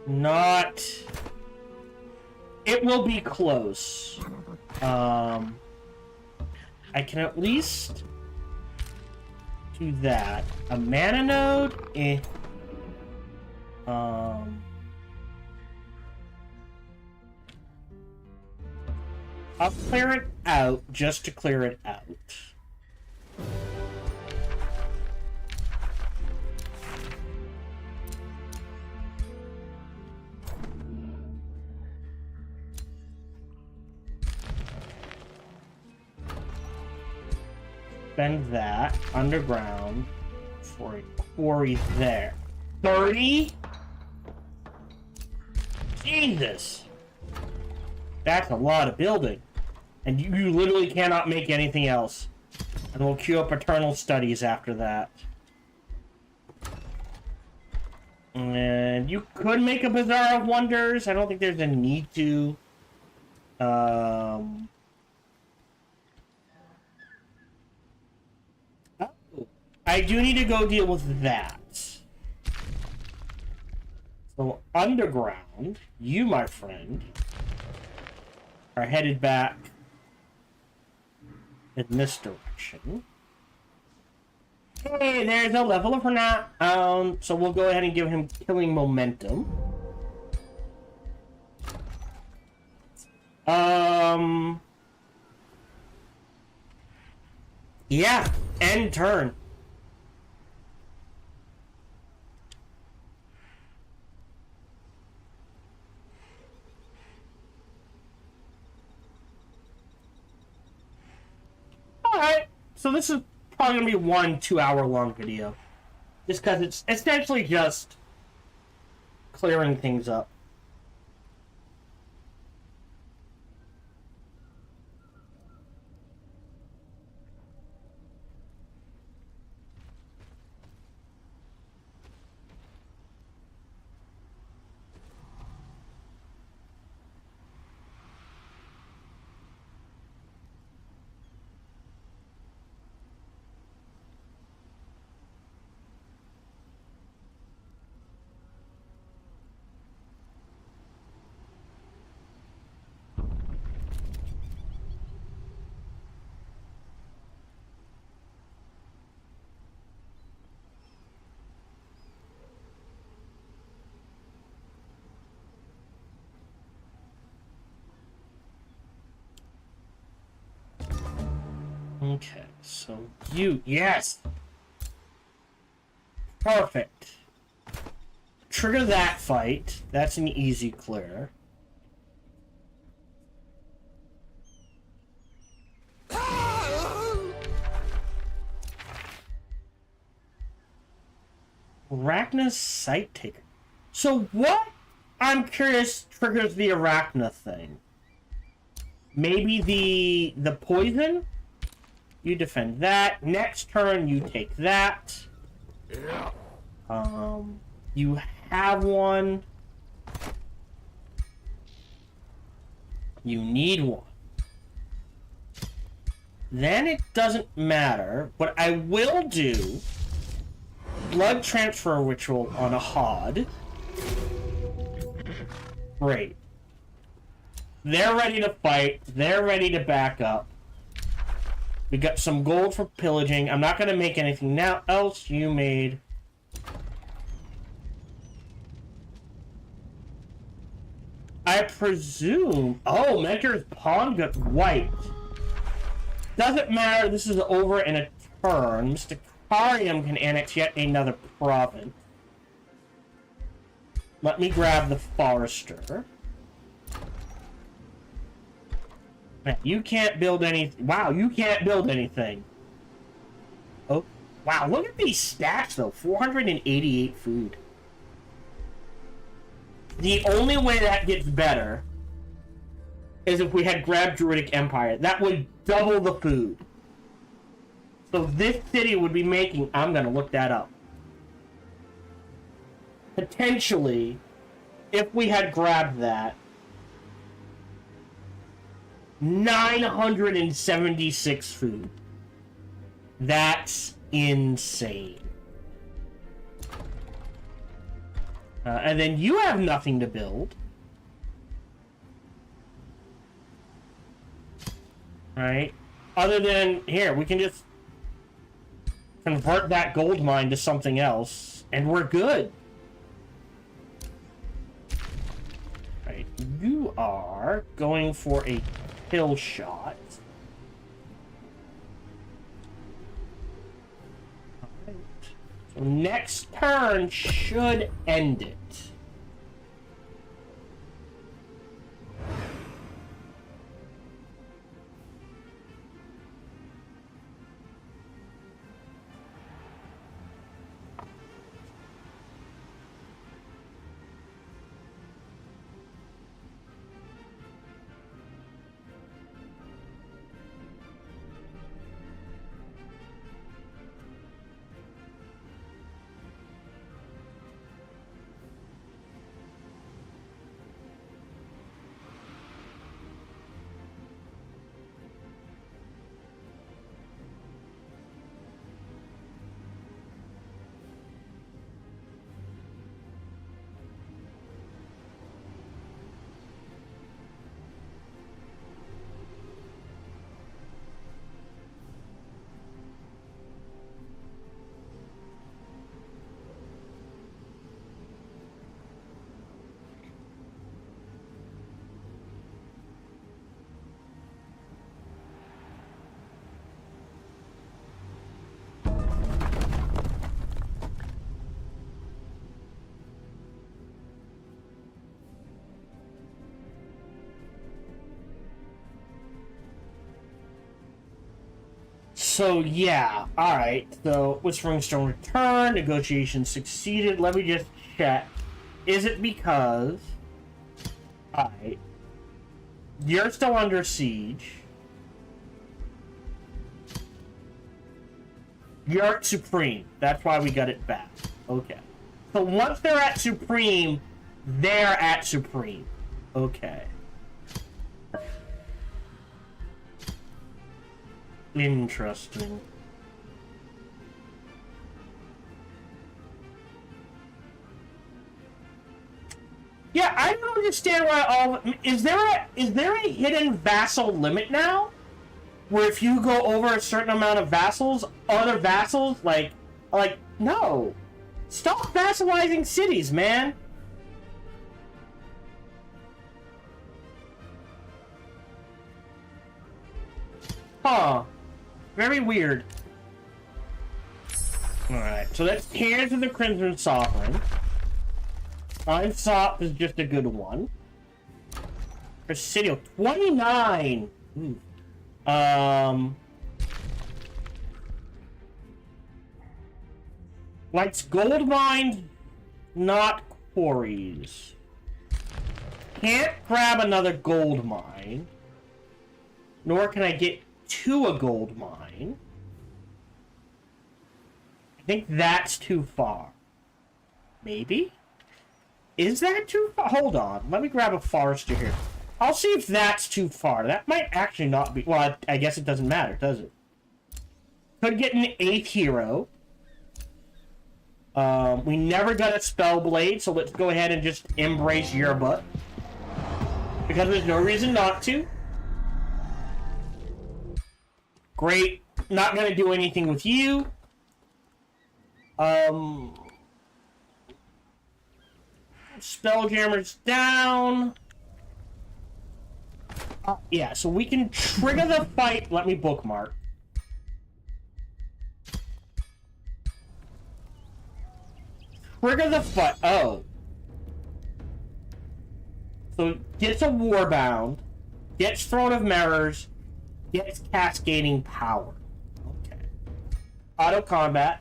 Not... It will be close. I can at least do that. A mana node? Eh. I'll clear it out just to clear it out. Spend that underground for a quarry there. 30? Jesus! That's a lot of building. And you literally cannot make anything else. And we'll queue up Eternal Studies after that. And you could make a Bazaar of Wonders. I don't think there's a need to. I do need to go deal with that. So, underground, you, my friend, are headed back in this direction. Hey, there's no level for now. So we'll go ahead and give him killing momentum. Yeah, end turn. Alright, so this is probably gonna be 1 2-hour long video. Just because it's essentially just clearing things up. Okay, so yes! Perfect. Trigger that fight. That's an easy clear. Arachna's Sight Taker. So what, I'm curious, triggers the Arachna thing? Maybe the poison? You defend that. Next turn, you take that. You have one. You need one. Then it doesn't matter. But I will do blood transfer ritual on a Hod. Great. They're ready to fight. They're ready to back up. We got some gold for pillaging. I'm not going to make anything now else. You made... I presume... Oh, Mentor's pawn got wiped. Doesn't matter. This is over in a turn. Mr. Karium can annex yet another province. Let me grab the Forester. Man, you can't build anything. Wow, you can't build anything. Oh, wow, look at these stats, though. 488 food. The only way that gets better is if we had grabbed Druidic Empire. That would double the food. So this city would be making... I'm going to look that up. Potentially, if we had grabbed that, 976 food. That's insane. And then you have nothing to build. Right? Other than, here, we can just convert that gold mine to something else, and we're good. Right, you are going for a kill shot. Right. So next turn should end it. So yeah, alright. So Whispering Stone returned, negotiations succeeded. Let me just check. Is it because... Alright. You're still under siege. You're at Supreme. That's why we got it back. Okay. So once they're at Supreme, they're at Supreme. Okay. Interesting. Yeah, I don't understand why all... Is there a hidden vassal limit now? Where if you go over a certain amount of vassals, other vassals, like, no. Stop vassalizing cities, man. Huh. Very weird. Alright, so that's Tears of the Crimson Sovereign. Unsop is just a good one. Presidio, 29! Ooh. Likes gold mines, not quarries. Can't grab another gold mine. Nor can I get to a gold mine. I think that's too far. Maybe? Is that too far? Hold on. Let me grab a forester here. I'll see if that's too far. That might actually not be... Well, I guess it doesn't matter, does it? Could get an 8th hero. We never got a Spellblade, so let's go ahead and just embrace your butt. Because there's no reason not to. Great. Not gonna do anything with you. Spelljammer's down. Yeah, so we can trigger the fight. Let me bookmark. Trigger the fight. Oh. So gets a Warbound, gets Throne of Mirrors, gets Cascading Power. Okay. Auto combat.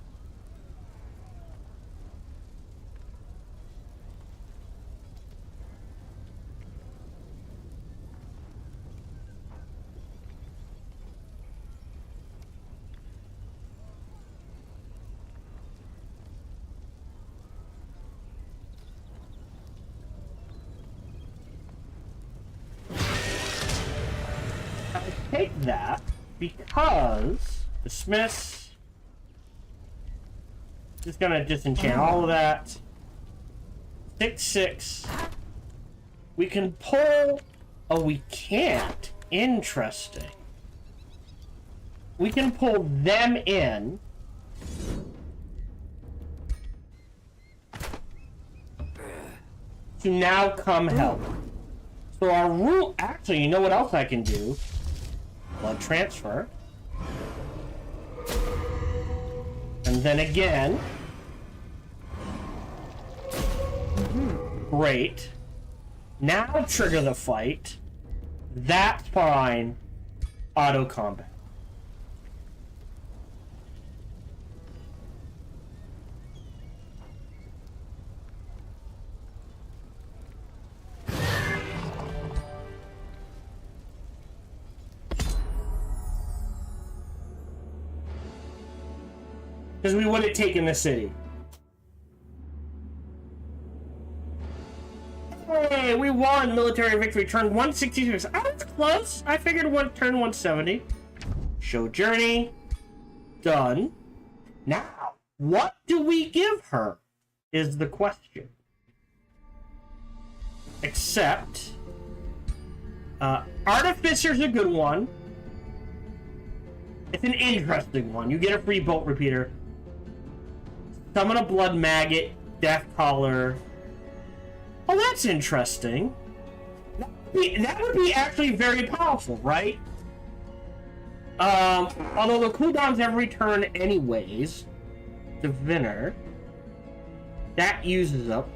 Take that because dismiss. Just gonna disenchant all of that. 6/6. We can pull. Oh, we can't. Interesting. We can pull them in. To now come help. So our rule. Actually, you know what else I can do? Blood transfer. And then again. Great. Now trigger the fight. That's fine. Auto combat. Because we would have taken the city. Hey, we won! Military victory. Turn 166. Oh, that's close. I figured turn 170. Show journey. Done. Now, what do we give her? Is the question. Except... Artificer's a good one. It's an interesting one. You get a free bolt repeater. Summon a blood maggot, death collar. Oh, that's interesting. That would be actually very powerful, right? Although the cooldown's every turn anyways. Diviner. That uses up.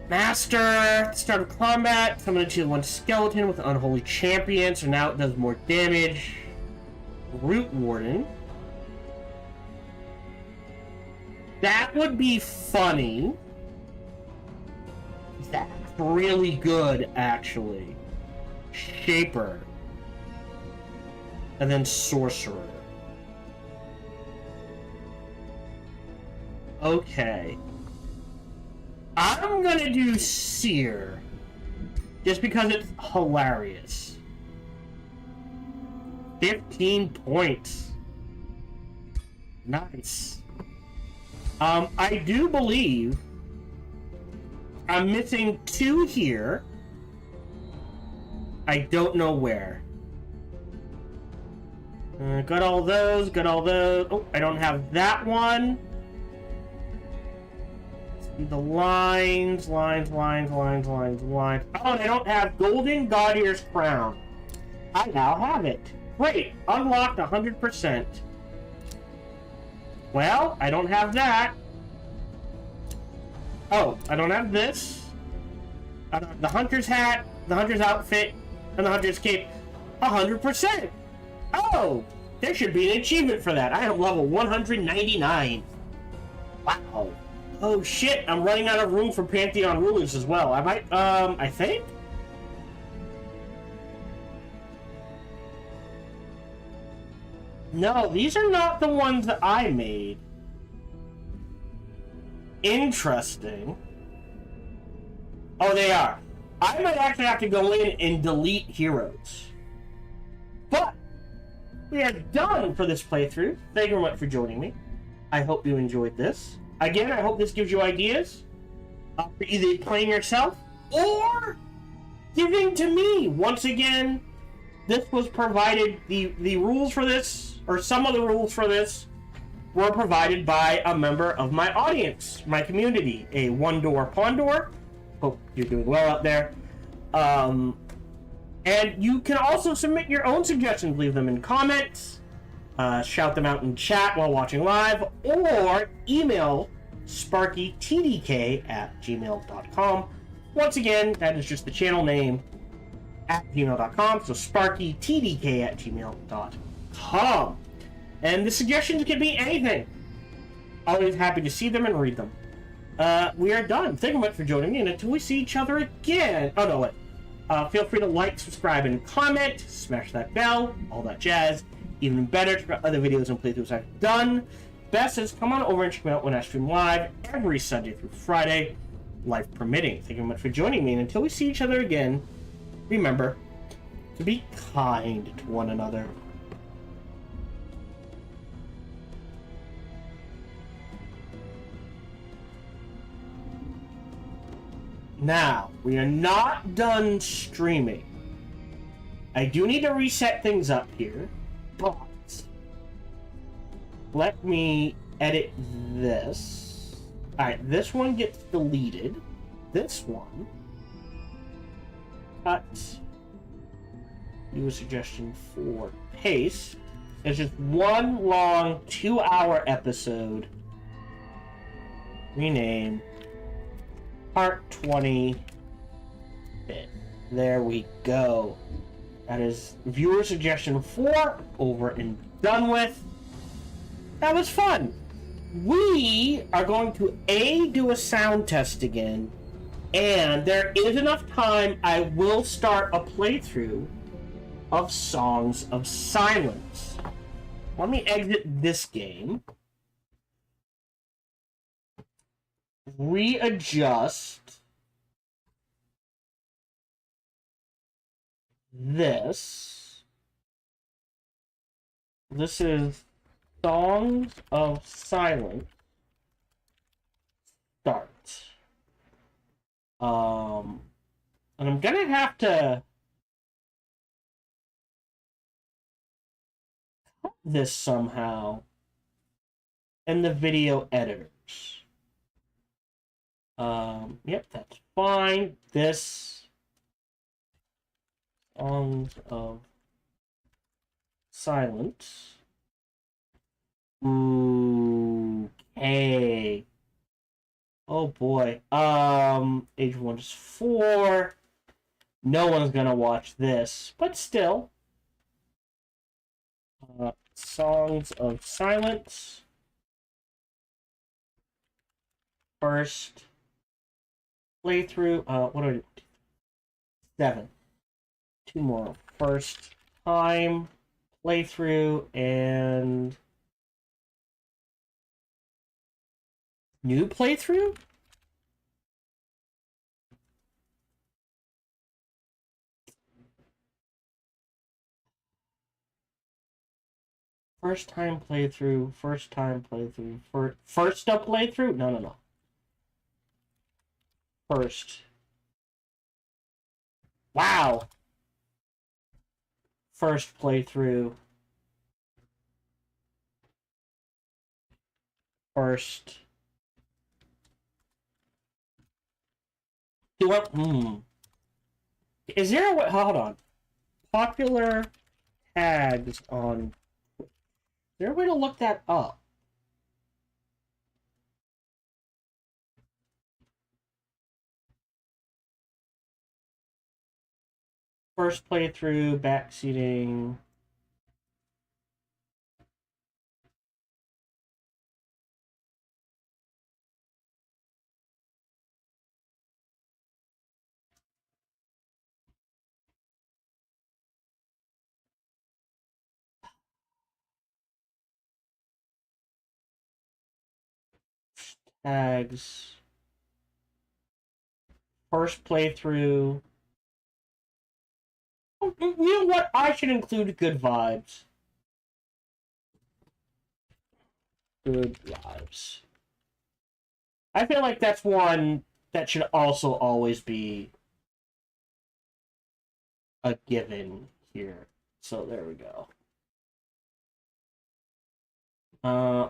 Master, start of combat, summon a tier 1 skeleton with Unholy Champion, so now it does more damage. Root Warden. That would be funny. That's really good, actually. Shaper. And then Sorcerer. Okay. I'm gonna do Seer. Just because it's hilarious. 15 points. Nice. I do believe I'm missing 2 here. I don't know where. Got all those, got all those. Oh, I don't have that one. See the lines. Oh, and I don't have Golden Gaudier's Crown. I now have it. Great, unlocked 100%. Well, I don't have that. Oh, I don't have this. I don't have the Hunter's Hat, the Hunter's Outfit, and the Hunter's Cape. 100%! Oh! There should be an achievement for that. I am level 199. Wow. Oh shit, I'm running out of room for Pantheon Rulers as well. I might, I think? No, these are not the ones that I made. Interesting. Oh, they are. I might actually have to go in and delete heroes. But we are done for this playthrough. Thank you very much for joining me. I hope you enjoyed this. Again, I hope this gives you ideas for either playing yourself or giving to me. Once again, this was provided, the rules for this, or some of the rules for this, were provided by a member of my audience, my community, a One-Door Pondor. Hope you're doing well out there. And you can also submit your own suggestions. Leave them in comments, shout them out in chat while watching live, or email sparkytdk@gmail.com. Once again, that is just the channel name at gmail.com, so sparkytdk@gmail.com. And the suggestions can be anything. Always happy to see them and read them. We are done. Thank you much for joining me, and until we see each other again. Oh, no, wait. Feel free to like, subscribe, and comment. Smash that bell. All that jazz. Even better, check out other videos and playthroughs I've done. Best is come on over and check me out when I stream live every Sunday through Friday, life permitting. Thank you very much for joining me, and until we see each other again, remember to be kind to one another. Now, we are not done streaming. I do need to reset things up here, but let me edit this. Alright, this one gets deleted. This one. Cut. Do a suggestion for paste. It's just one long 2-hour episode. Rename. Part 20. There we go. That is viewer suggestion 4 over and done with. That was fun. We are going to do a sound test again, and there is enough time I will start a playthrough of Songs of Silence. Let me exit this game. Readjust this. This is Songs of Silence Start. And I'm gonna have to cut this somehow in the video editors. Yep, that's fine. This Songs of Silence. Okay. Oh boy. Age 1 is 4. No one's gonna watch this, but still. Songs of Silence. First playthrough. What do I do? 7. 2 more. First time playthrough and new playthrough? First time playthrough, first time playthrough, first up playthrough? No. First. Wow! First playthrough. First. Do what? Is there a way? Hold on. Popular tags on. Is there a way to look that up? First playthrough, backseating. Tags. First playthrough. You know what? I should include good vibes. Good vibes. I feel like that's one that should also always be a given here. So there we go.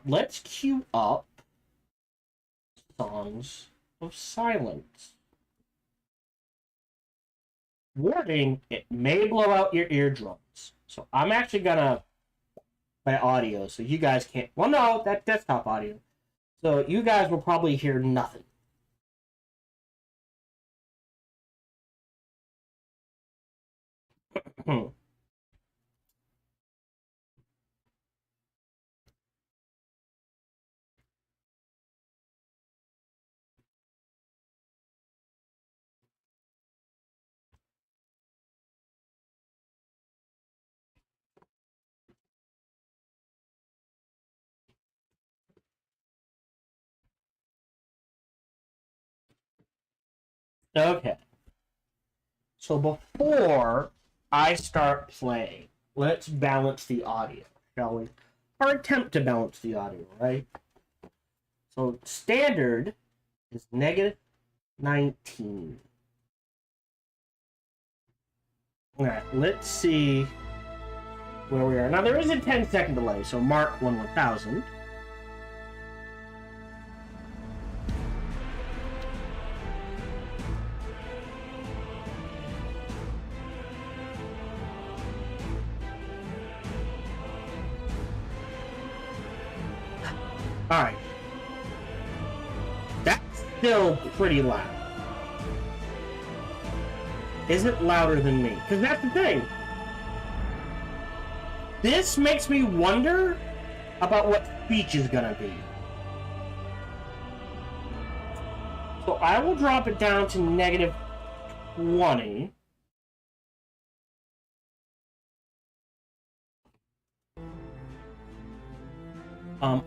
Let's queue up Songs of Silence. Warning, it may blow out your eardrums. So I'm actually gonna by audio, so you guys can't. Well, no, that's desktop audio. So you guys will probably hear nothing. Okay. So before I start playing, let's balance the audio, shall we? Or attempt to balance the audio, right? So standard is negative 19. Alright, let's see where we are. Now there is a 10-second delay, so mark 1000. Alright. That's still pretty loud. Is it louder than me? Because that's the thing. This makes me wonder about what speech is gonna be. So I will drop it down to negative 20.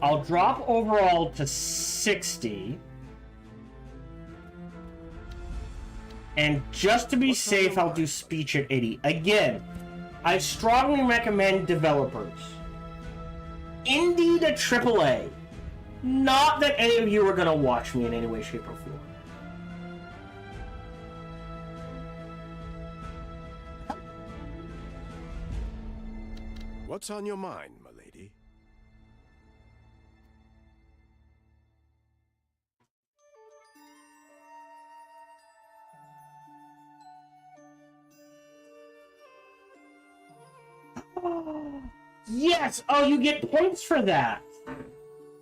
I'll drop overall to 60. And just to be safe, I'll do speech at 80. Again, I strongly recommend developers. Indie to AAA. Not that any of you are going to watch me in any way, shape, or form. What's on your mind, my lady? Yes! Oh, you get points for that!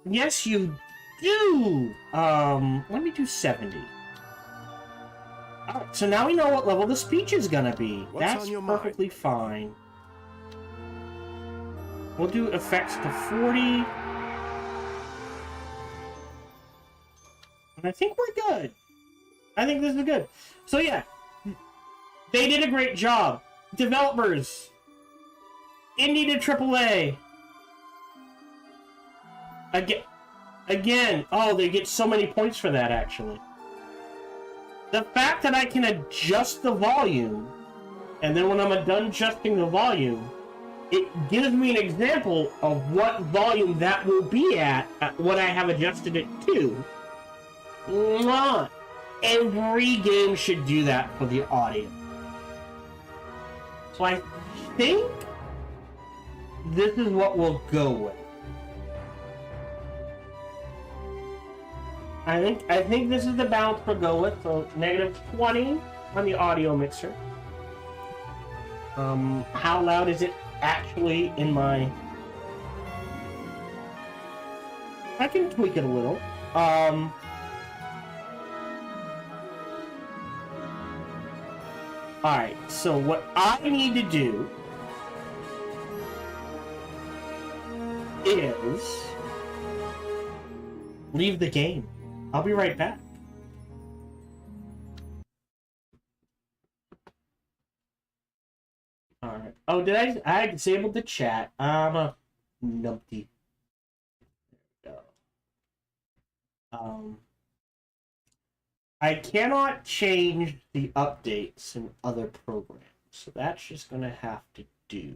Yes, you do! Let me do 70. Alright, so now we know what level the speech is gonna be. What's That's on your perfectly mind? fine. We'll do effects to 40. And I think we're good. I think this is good. So yeah, they did a great job. Developers, indie to AAA. Again, oh, they get so many points for that, actually. The fact that I can adjust the volume, and then when I'm done adjusting the volume, it gives me an example of what volume that will be at what I have adjusted it to. Mwah! Every game should do that for the audio. So I think this is what we'll go with. I think this is the balance we'll go with. So -20 on the audio mixer. How loud is it actually in my... I can tweak it a little. Alright, so what I need to do is leave the game. I'll be right back. Alright. Oh, did I disabled the chat. I'm a numpty. There we go. I cannot change the updates in other programs, so that's just gonna have to do.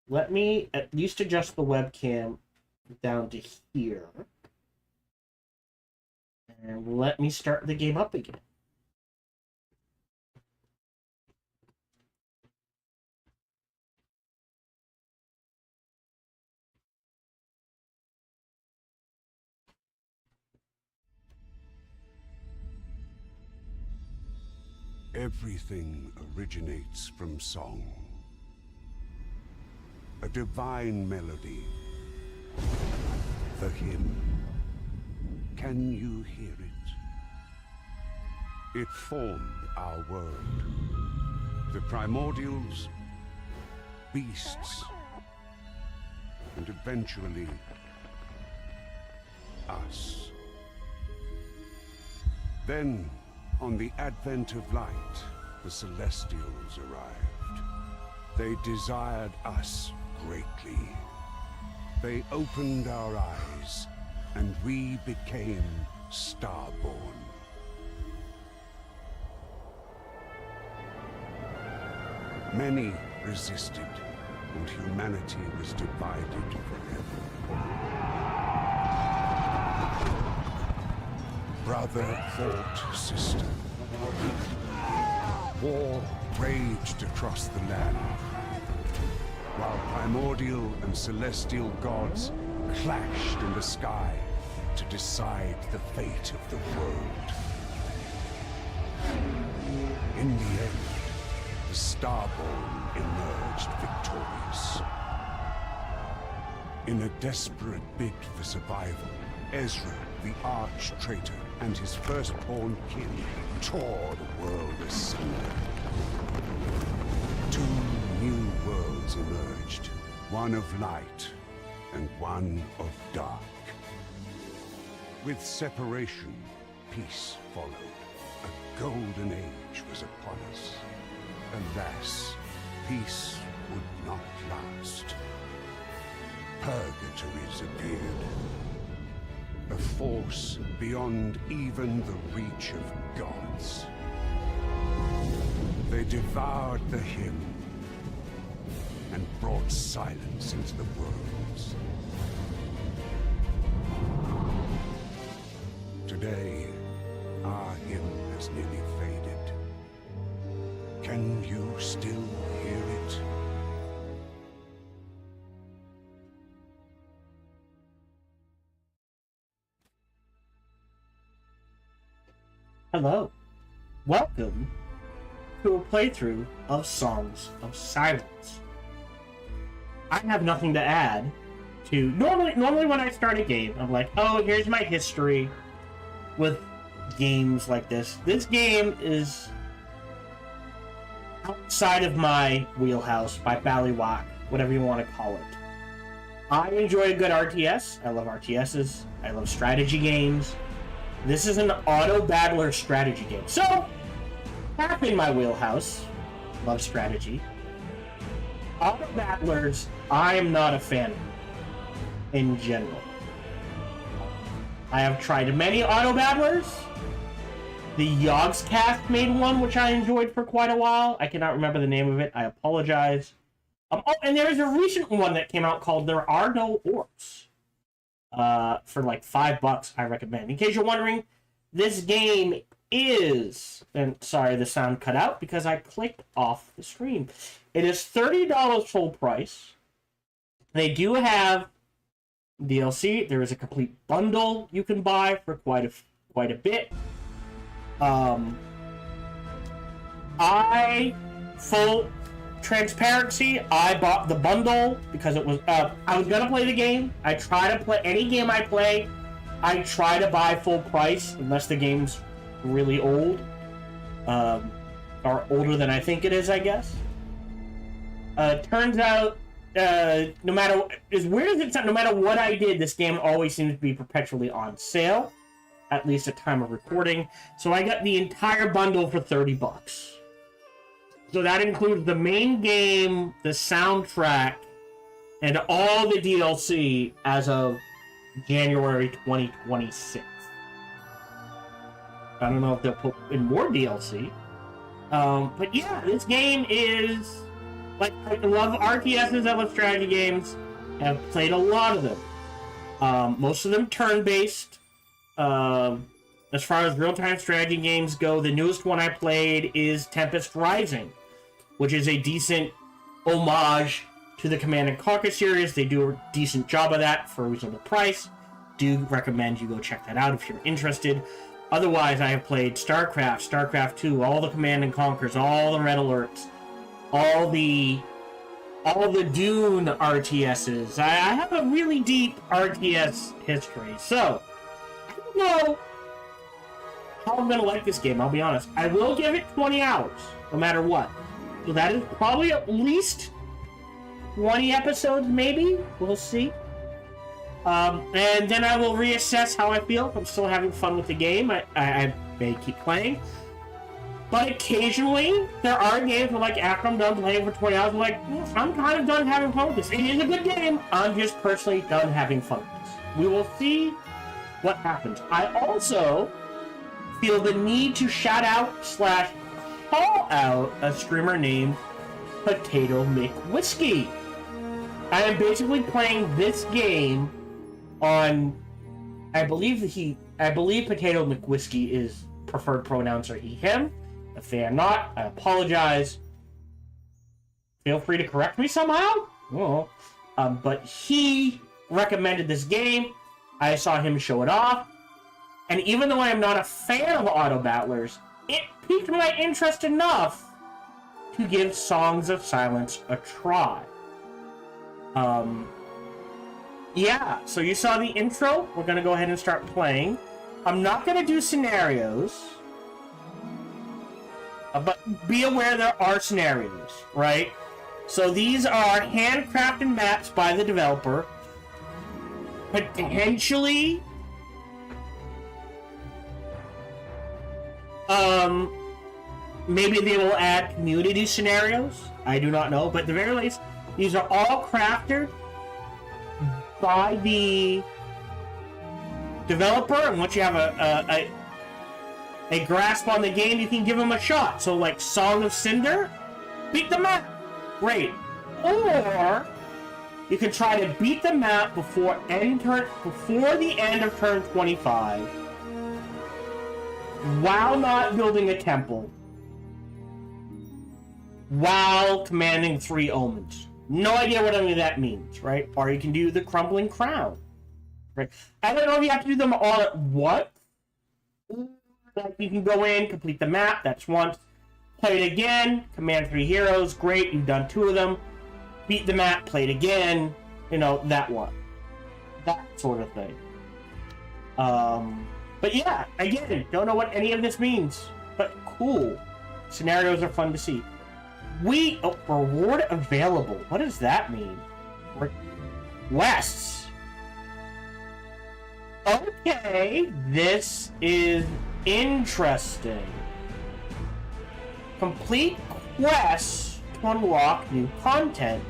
Let me at least adjust the webcam down to here. And let me start the game up again. Everything originates from song. A divine melody. The hymn. Can you hear it? It formed our world. The primordials, beasts, and eventually, us. Then, on the advent of light, the Celestials arrived. They desired us greatly. They opened our eyes, and we became starborn. Many resisted, and humanity was divided forever. Brother fought sister. War raged across the land, while primordial and celestial gods clashed in the sky to decide the fate of the world. In the end, the Starborn emerged victorious. In a desperate bid for survival, Ezra, the arch-traitor, and his firstborn kin tore the world asunder. Two new worlds emerged, one of light and one of dark. With separation, peace followed. A golden age was upon us. Alas, peace would not last. Purgatories appeared. A force beyond even the reach of gods. They devoured the hymn and brought silence into the worlds. Today, our hymn has nearly faded. Can you still hear it? Hello. Welcome to a playthrough of Songs of Silence. I have nothing to add to... Normally when I start a game, I'm like, oh, here's my history with games like this. This game is outside of my wheelhouse, my ballywhack, whatever you want to call it. I enjoy a good RTS. I love RTSs. I love strategy games. This is an auto battler strategy game. So, half in my wheelhouse. Love strategy. Auto battlers, I am not a fan of in general. I have tried many auto battlers. The Yogscast made one, which I enjoyed for quite a while. I cannot remember the name of it. I apologize. Oh, and there is a recent one that came out called There Are No Orcs. For like $5, I recommend. In case you're wondering, this game is... And sorry, the sound cut out because I clicked off the screen. It is $30 full price. They do have DLC. There is a complete bundle you can buy for quite a bit. Full transparency, I bought the bundle because it was I was gonna play the game. I try to play any game I play. I try to buy full price unless the game's really old, or older than I think it is, I guess. Turns out, no matter as weird as it sounds, no matter what I did, this game always seems to be perpetually on sale, at least at time of recording. So I got the entire bundle for $30. So that includes the main game, the soundtrack, and all the DLC as of January 2026. I don't know if they'll put in more DLC. But yeah, this game is... Like, I love RTSs, I love strategy games. I've played a lot of them. Most of them turn-based. As far as real-time strategy games go, the newest one I played is Tempest Rising, which is a decent homage to the Command & Conquer series. They do a decent job of that for a reasonable price. Do recommend you go check that out if you're interested. Otherwise, I have played StarCraft, StarCraft 2, all the Command & Conquers, all the Red Alerts, all the Dune RTSs. I have a really deep RTS history, so I don't know how I'm going to like this game, I'll be honest. I will give it 20 hours, no matter what. So that is probably at least 20 episodes, maybe. We'll see. And then I will reassess how I feel. If I'm still having fun with the game, I may keep playing. But occasionally, there are games where, like, after I'm done playing for 20 hours, I'm like, I'm kind of done having fun with this. It is a good game. I'm just personally done having fun with this. We will see what happens. I also feel the need to shout out / call out a streamer named Potato McWhiskey. I am basically playing this game on... I believe Potato McWhiskey is preferred pronouns are he, him. If they are not, I apologize. Feel free to correct me somehow. Oh. But he recommended this game. I saw him show it off. And even though I am not a fan of auto battlers, it piqued my interest enough to give Songs of Silence a try. Yeah, so you saw the intro. We're going to go ahead and start playing. I'm not going to do scenarios. But be aware there are scenarios, right? So these are handcrafted maps by the developer. Potentially... maybe they will add community scenarios. I do not know. But at the very least, these are all crafted by the developer. And once you have a grasp on the game, you can give them a shot. So, like Song of Cinder, beat the map. Great. Or you can try to beat the map before the end of turn 25. While not building a temple. While commanding 3 omens. No idea what any of that means, right? Or you can do the Crumbling Crown. Right? I don't know if you have to do them all at once. Like you can go in, complete the map, that's once. Play it again, command 3 heroes, great, you've done 2 of them. Beat the map, play it again, you know, that one. That sort of thing. But yeah, again, don't know what any of this means. But cool. Scenarios are fun to see. Reward available. What does that mean? quests. Okay, this is interesting. Complete quests to unlock new content.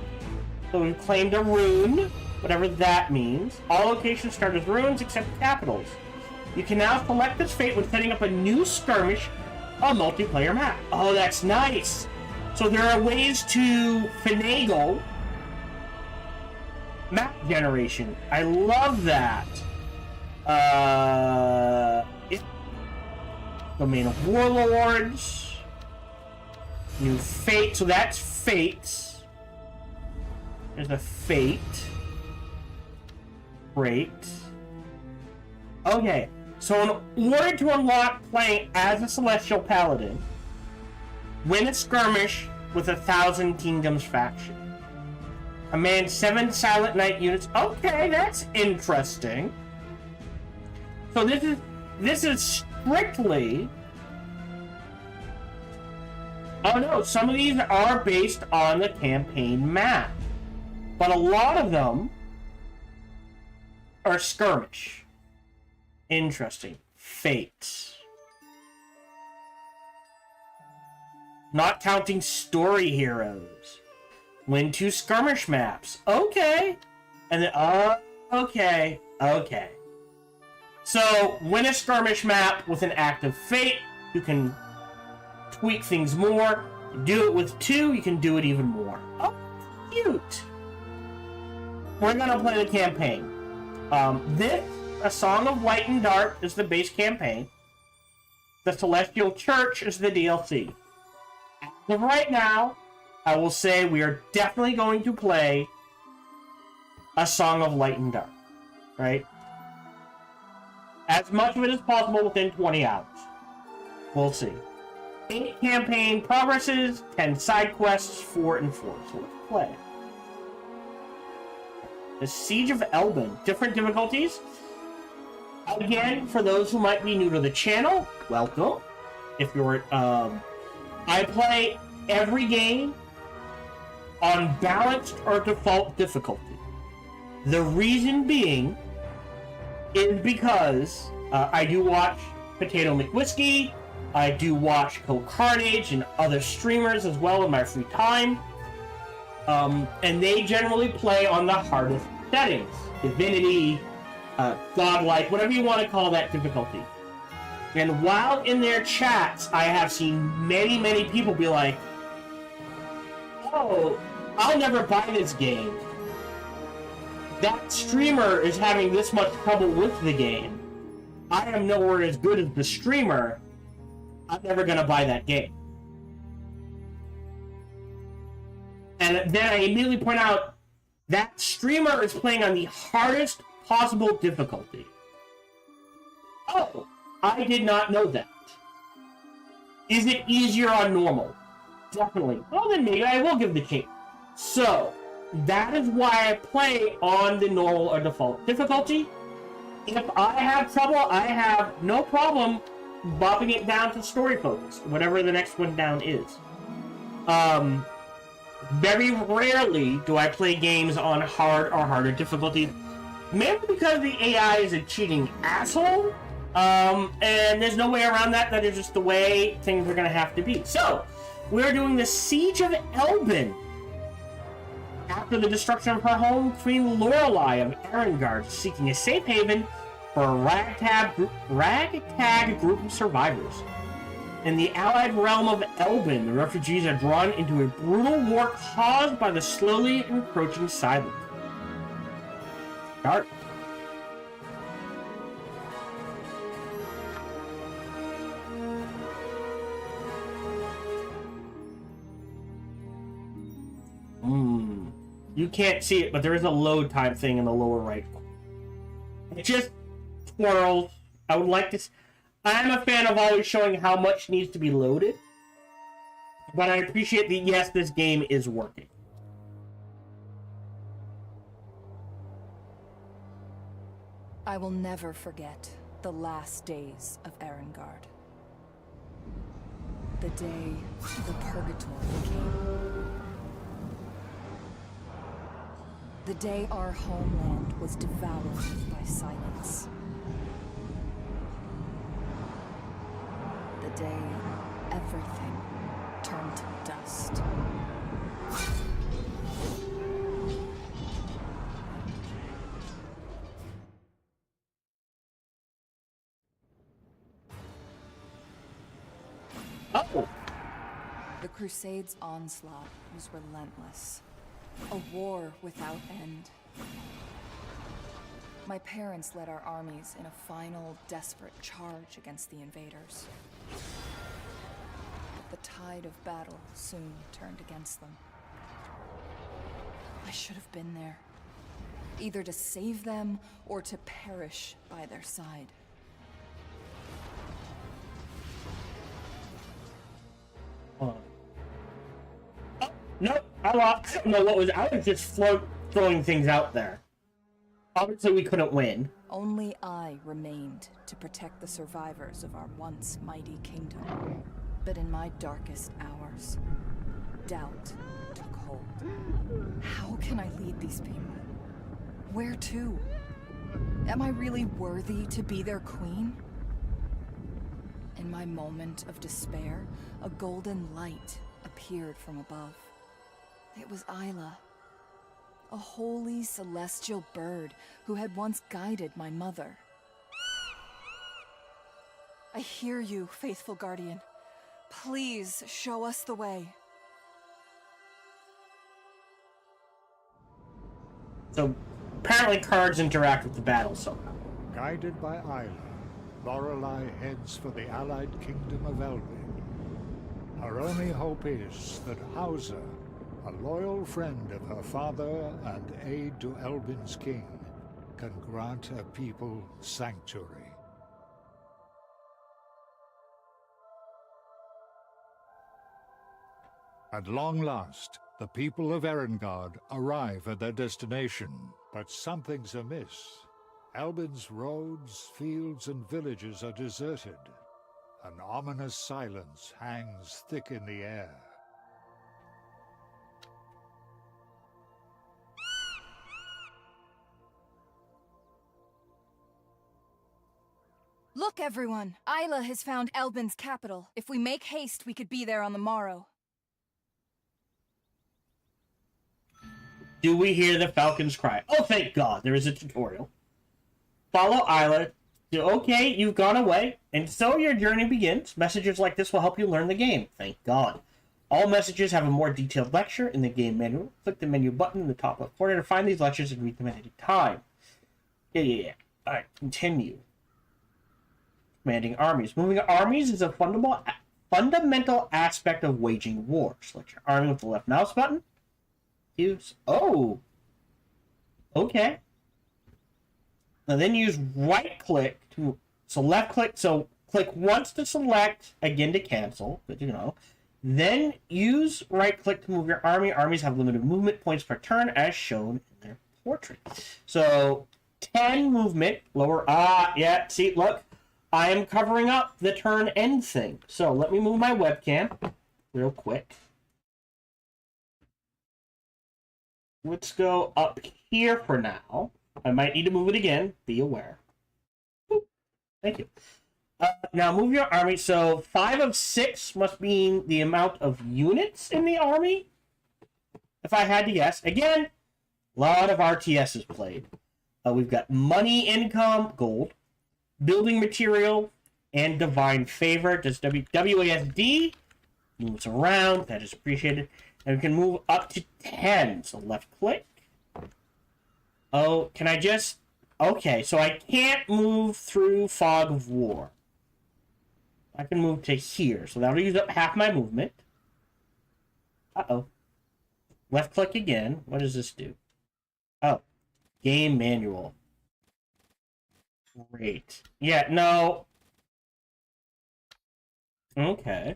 So we've claimed a rune, whatever that means. All locations start as runes except capitals. You can now select this fate when setting up a new skirmish on multiplayer map. Oh, that's nice. So there are ways to finagle map generation. I love that. Domain of Warlords. New fate. So that's fates. There's a fate. Great. Okay. So in order to unlock playing as a Celestial Paladin, win a skirmish with 1,000 Kingdoms faction. Command 7 Silent Knight units. Okay, that's interesting. So this is strictly... Oh no, some of these are based on the campaign map. But a lot of them are skirmish. Interesting. Fate. Not counting story heroes. Win 2 skirmish maps. Okay. And then, okay. So, win a skirmish map with an active fate. You can tweak things more. Do it with 2, you can do it even more. Oh, cute. We're gonna play the campaign. A Song of Light and Dark is the base campaign. The Celestial Church is the DLC. As of right now, I will say we are definitely going to play A Song of Light and Dark. Right? As much of it as possible within 20 hours. We'll see. 8 campaign progresses, 10 side quests, 4 and 4. So let's play. The Siege of Elbin. Different difficulties. Again, for those who might be new to the channel, welcome. If you're, I play every game on balanced or default difficulty. The reason being is because I do watch Potato McWhiskey, I do watch Carnage and other streamers as well in my free time, and they generally play on the hardest settings. Divinity, godlike, whatever you want to call that difficulty. And while in their chats, I have seen many people be like, oh, I'll never buy this game. That streamer is having this much trouble with the game. I am nowhere as good as the streamer. I'm never going to buy that game. And then I immediately point out, that streamer is playing on the hardest possible difficulty. Oh, I did not know that. Is it easier on normal? Definitely. Well, then maybe I will give the chance. So, that is why I play on the normal or default difficulty. If I have trouble, I have no problem bopping it down to story focus, whatever the next one down is. Very rarely do I play games on hard or harder difficulty, mainly because the AI is a cheating asshole, and there's no way around that. That is just the way things are going to have to be. So, we're doing the Siege of Elbin. After the destruction of her home, Queen Lorelei of Erengard is seeking a safe haven for a ragtag group of survivors. In the allied realm of Elbin, the refugees are drawn into a brutal war caused by the slowly encroaching silence. Start. You can't see it, but there is a load time thing in the lower right corner. It just twirls. I would like to... I'm a fan of always showing how much needs to be loaded. But I appreciate that, yes, this game is working. I will never forget the last days of Erengard. The day the Purgatory came. The day our homeland was devoured by silence. The day everything turned to dust. Oh! The Crusade's onslaught was relentless. A war without end. My parents led our armies in a final, desperate charge against the invaders. But the tide of battle soon turned against them. I should have been there. Either to save them, or to perish by their side. No, I don't know what was. I was just throwing things out there. Obviously, we couldn't win. Only I remained to protect the survivors of our once mighty kingdom. But in my darkest hours, doubt took hold. How can I lead these people? Where to? Am I really worthy to be their queen? In my moment of despair, a golden light appeared from above. It was Isla, a holy celestial bird who had once guided my mother. I hear you, faithful guardian. Please show us the way. So, apparently cards interact with the battle somehow. Guided by Isla, Lorelei heads for the allied kingdom of Elvin. Her only hope is that Hauser, a loyal friend of her father and aide to Elbin's king, can grant her people sanctuary. At long last, the people of Erengard arrive at their destination, but something's amiss. Elbin's roads, fields, and villages are deserted. An ominous silence hangs thick in the air. Look, everyone! Isla has found Elbin's capital. If we make haste, we could be there on the morrow. Do we hear the falcons cry? Oh, thank God, there is a tutorial. Follow Isla. Okay, you've gone away, and so your journey begins. Messages like this will help you learn the game. Thank God. All messages have a more detailed lecture in the game menu. Click the menu button in the top left corner to find these lectures and read them at any time. Yeah. Alright, continue. Commanding armies. Moving armies is a fundamental aspect of waging war. Select your army with the left mouse button. Use. Oh! Okay. Now then use right click to. So left click. So click once to select, again to cancel. Good to know. Then use right click to move your army. Armies have limited movement points per turn as shown in their portrait. So 10 movement. Lower. Yeah. See, look. I am covering up the turn end thing. So let me move my webcam real quick. Let's go up here for now. I might need to move it again. Be aware. Boop. Thank you. Now move your army. So 5 of 6 must be the amount of units in the army. If I had to guess. Again, a lot of RTS is played. We've got money, income, gold, building material, and divine favor. Does WASD moves around. That is appreciated. And we can move up to 10. So left click. Oh, can I just... Okay, so I can't move through Fog of War. I can move to here. So that'll use up half my movement. Uh-oh. Left click again. What does this do? Oh. Game manual. Great. Yeah, no. Okay.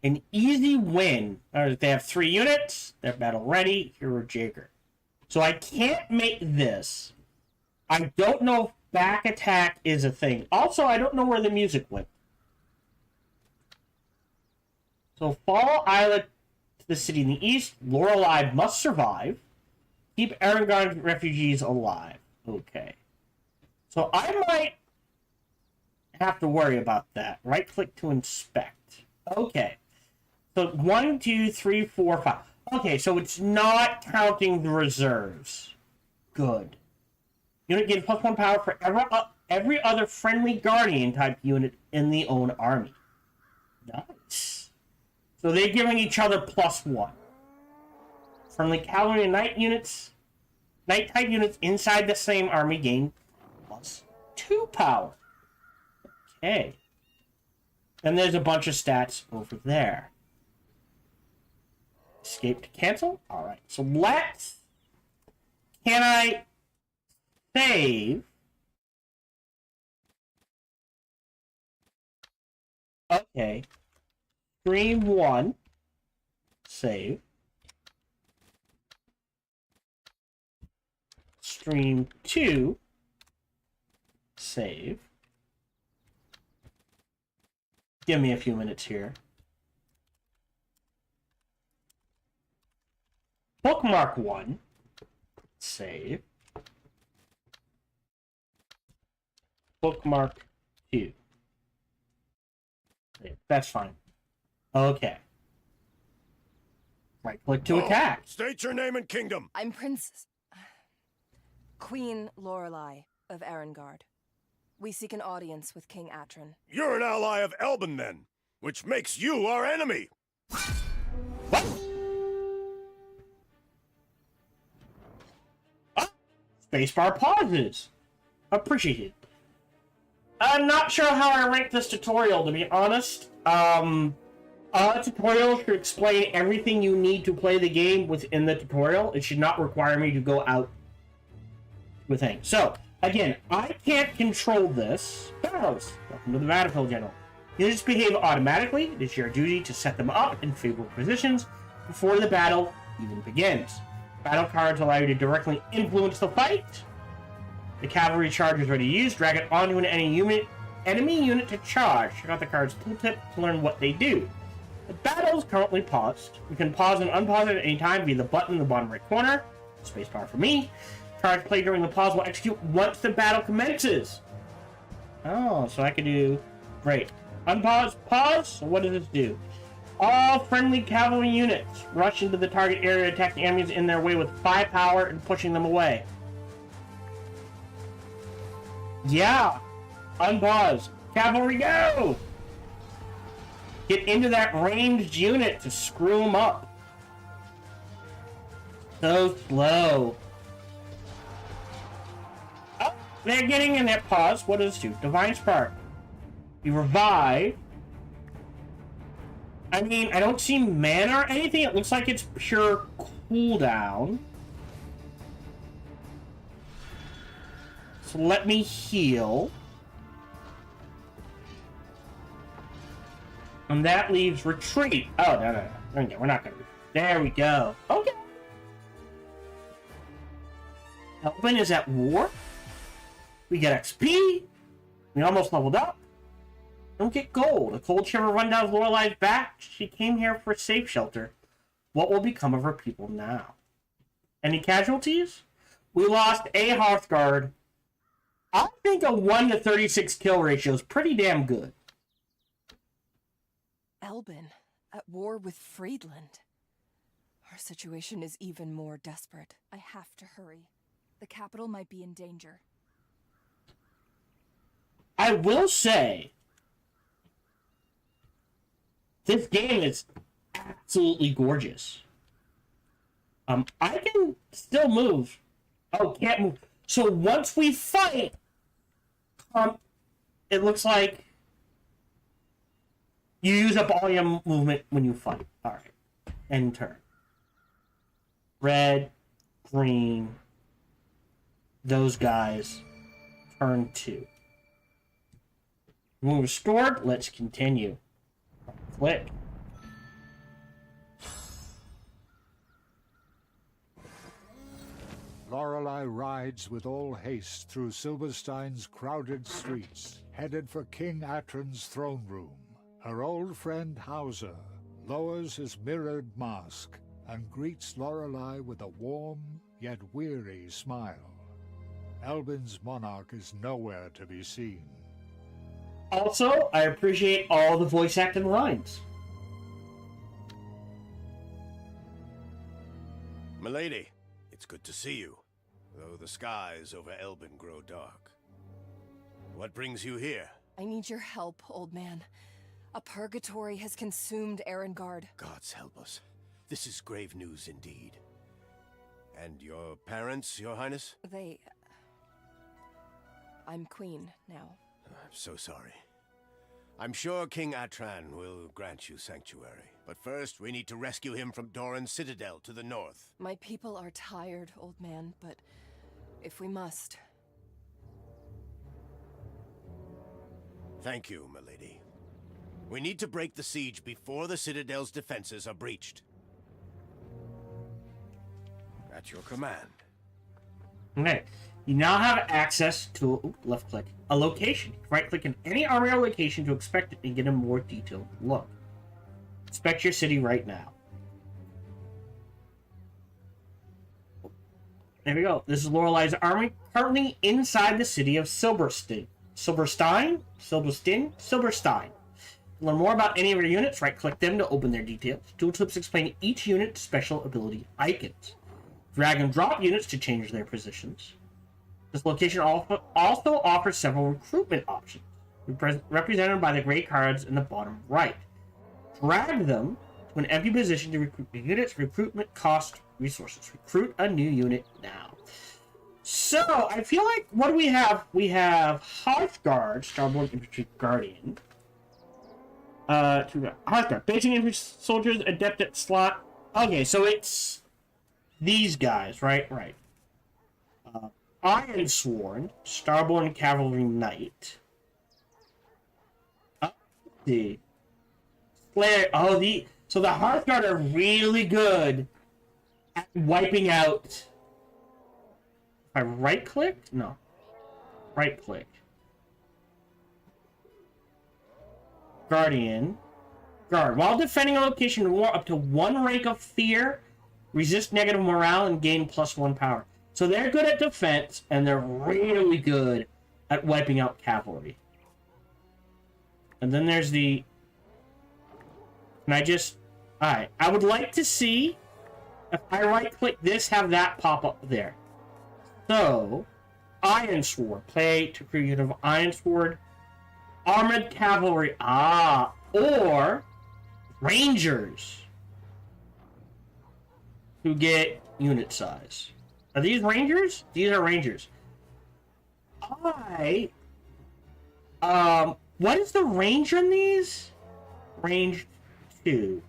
An easy win. Alright, they have 3 units. They're battle ready. Hero Jaeger. So I can't make this. I don't know if back attack is a thing. Also, I don't know where the music went. So follow Isla to the city in the east. Lorelei must survive. Keep Erengard refugees alive. Okay. So I might have to worry about that. Right-click to inspect. Okay. So 1, 2, 3, 4, 5. Okay, so it's not counting the reserves. Good. Unit gains +1 power for every other friendly guardian type unit in the own army. Nice. So they're giving each other +1. Friendly cavalry and night type units inside the same army gain +2 power. Okay. Then there's a bunch of stats over there. Escape to cancel. All right. So let's. Can I save? Okay. Stream 1. Save. Stream 2. Save. Give me a few minutes here. Bookmark 1. Save. Bookmark 2. Save. That's fine. Okay. Right click to attack. State your name and kingdom. I'm Princess... Queen Lorelei of Erengard. We seek an audience with King Atron. You're an ally of Elben, then, which makes you our enemy. What? Spacebar pauses. Appreciated. I'm not sure how I rank this tutorial, to be honest. A tutorial should explain everything you need to play the game within the tutorial. It should not require me to go out with things. So, again, I can't control this. Battles. Welcome to the battlefield, General. Units behave automatically. It is your duty to set them up in favorable positions before the battle even begins. Battle cards allow you to directly influence the fight. The cavalry charge is ready to use. Drag it onto an enemy unit to charge. Check out the card's tooltip to learn what they do. The battle is currently paused. You can pause and unpause it at any time via the button in the bottom right corner. Spacebar for me. Cards played during the pause will execute once the battle commences. Oh, so I can do... Great. Unpause, pause. So what does this do? All friendly cavalry units rush into the target area, attacking enemies in their way with 5 power and pushing them away. Yeah. Unpause. Cavalry, go! Get into that ranged unit to screw them up. So slow. Oh, they're getting in that pause. What does it do? Divine Spark. You revive. I mean, I don't see mana or anything. It looks like it's pure cooldown. So let me heal. And that leaves retreat. Oh, no. Okay, we're not gonna... There we go. Okay. Elben is at war. We get XP. We almost leveled up. Don't get gold. A cold shiver run down Lorelei's back. She came here for safe shelter. What will become of her people now? Any casualties? We lost a Hearthguard. I think a 1 to 36 kill ratio is pretty damn good. Elben, at war with Friedland. Our situation is even more desperate. I have to hurry. The capital might be in danger. I will say, this game is absolutely gorgeous. I can still move. Oh, can't move. So once we fight, it looks like you use up all your movement when you fight. Alright. End turn. Red, green, those guys. Turn 2. When restored, let's continue. Click. Lorelei rides with all haste through Silverstein's crowded streets, headed for King Atron's throne room. Her old friend Hauser lowers his mirrored mask and greets Lorelei with a warm yet weary smile. Albin's monarch is nowhere to be seen. Also, I appreciate all the voice acting lines. Milady, it's good to see you, though the skies over Elbin grow dark. What brings you here? I need your help, old man. A purgatory has consumed Erengard. Gods help us. This is grave news indeed. And your parents, your highness? I'm queen now. I'm so sorry. I'm sure King Atran will grant you sanctuary. But first, we need to rescue him from Doran's citadel to the north. My people are tired, old man, but if we must... Thank you, milady. We need to break the siege before the citadel's defenses are breached. At your command. Okay. You now have access to, left click, a location. Right click on any area location to inspect it and get a more detailed look. Inspect your city right now. There we go. This is Lorelei's army currently inside the city of Silberstein. To learn more about any of your units, right-click them to open their details. Tooltips explain each unit's special ability icons. Drag and drop units to change their positions. This location also offers several recruitment options, represented by the gray cards in the bottom right. Drag them to an empty position to recruit the units. Recruitment cost resources. Recruit a new unit now. So, I feel like, what do we have? We have Hearthguard, Starborn Infantry Guardian. Hearthguard, basic infantry soldiers, adept at slot. Okay, so it's these guys, right? Right. Ironsworn, Starborn Cavalry Knight. The Slayer. Oh, so the Hearthguard are really good at wiping out. If I right click? No. Right click. Guardian. Guard. While defending a location in war, up to 1 rank of fear, resist negative morale, and gain +1 power. So they're good at defense, and they're really good at wiping out cavalry. And then there's the... Can I just... Alright, I would like to see, if I right-click this, have that pop up there. So, Ironsword. Play to create a unit of Ironsword. Armored Cavalry. Or Rangers. Who get unit size. Are these Rangers? These are Rangers. What is the range on these? Range 2.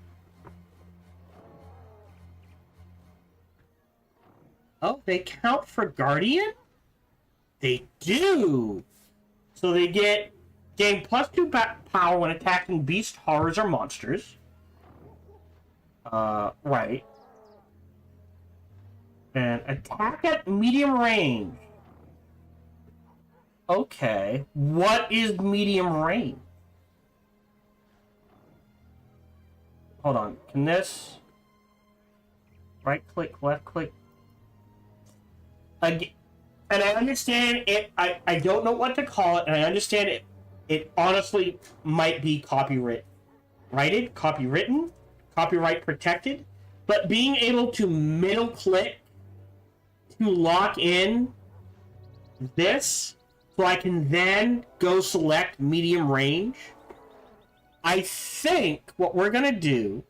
Oh, they count for Guardian? They do! So they gain +2 power when attacking beast, horrors, or monsters. Right. And attack at medium range. Okay. What is medium range? Hold on. Can this... Right click, left click. Again, and I understand it. I don't know what to call it, and I understand it. It honestly might be copyrighted, copyright protected. But being able to middle click to lock in this, so I can then go select medium range. I think what we're gonna do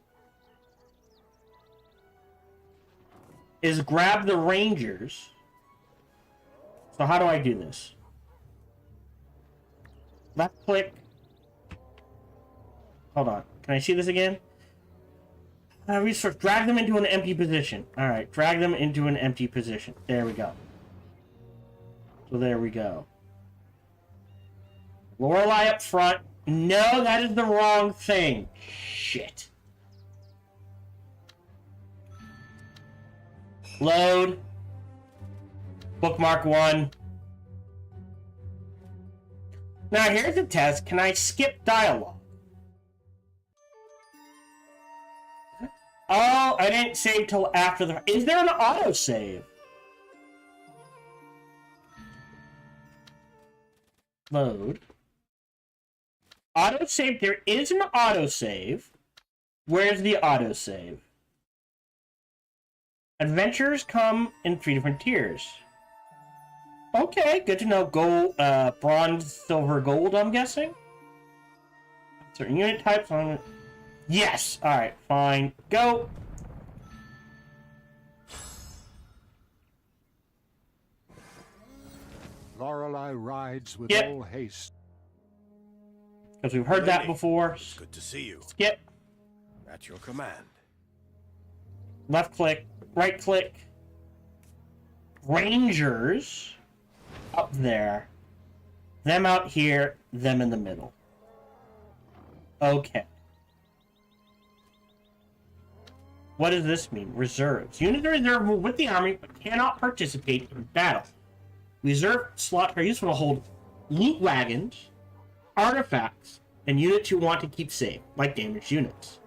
is grab the Rangers. So how do I do this? Left click. Hold on. Can I see this again? Resource. Drag them into an empty position. Alright, drag them into an empty position. There we go. So there we go. Lorelei up front. No, that is the wrong thing. Shit. Load. Bookmark 1. Now here's the test. Can I skip dialogue? Oh, I didn't save till after the... Is there an autosave? Load. Autosave. There is an autosave. Where's the autosave? Adventures come in 3 different tiers. Okay, good to know. Gold, bronze, silver, gold, I'm guessing? Certain unit types on... Yes! Alright, fine. Go! Lorelei rides with Yep. all haste. Because we've heard that Lady, before. it's good to see you. Skip. At your command. Left click. Right click. Rangers. Up there. Them out here. Them in the middle. Okay. What does this mean? Reserves. Units are reservable with the army, but cannot participate in battle. Reserve slots are useful to hold loot wagons, artifacts, and units you want to keep safe, like damaged units.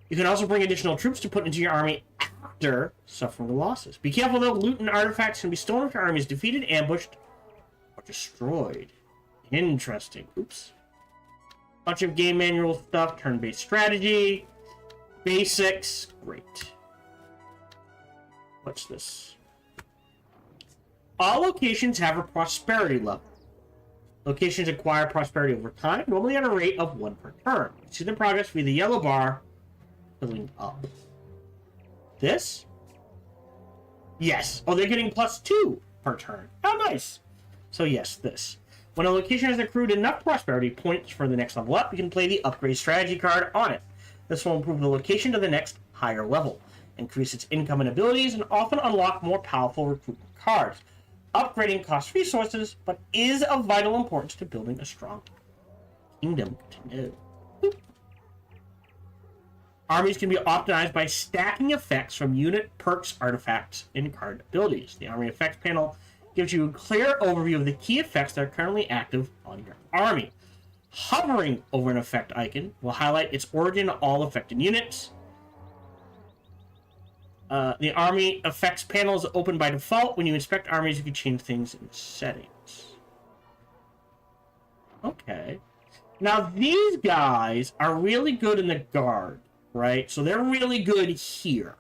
You can also bring additional troops to put into your army after suffering losses. Be careful though, loot and artifacts can be stolen if your army is defeated, ambushed, or destroyed. Interesting. Oops. Bunch of game manual stuff, turn-based strategy, basics. Great. What's this? All locations have a prosperity level. Locations acquire prosperity over time, normally at a rate of 1 per turn. You see the progress via the yellow bar filling up. This? Yes. Oh, they're getting +2 per turn. How nice. So yes, this. When a location has accrued enough prosperity points for the next level up, you can play the upgrade strategy card on it. This will improve the location to the next higher level, increase its income and abilities, and often unlock more powerful recruitment cards. Upgrading costs resources, but is of vital importance to building a strong kingdom. To know. Boop. Armies can be optimized by stacking effects from unit, perks, artifacts, and card abilities. The Army Effects panel gives you a clear overview of the key effects that are currently active on your army. Hovering over an effect icon will highlight its origin to all affected units. The Army Effects panel is open by default. When you inspect armies, you can change things in the settings. Okay. Now, these guys are really good in the guard, right? So they're really good here.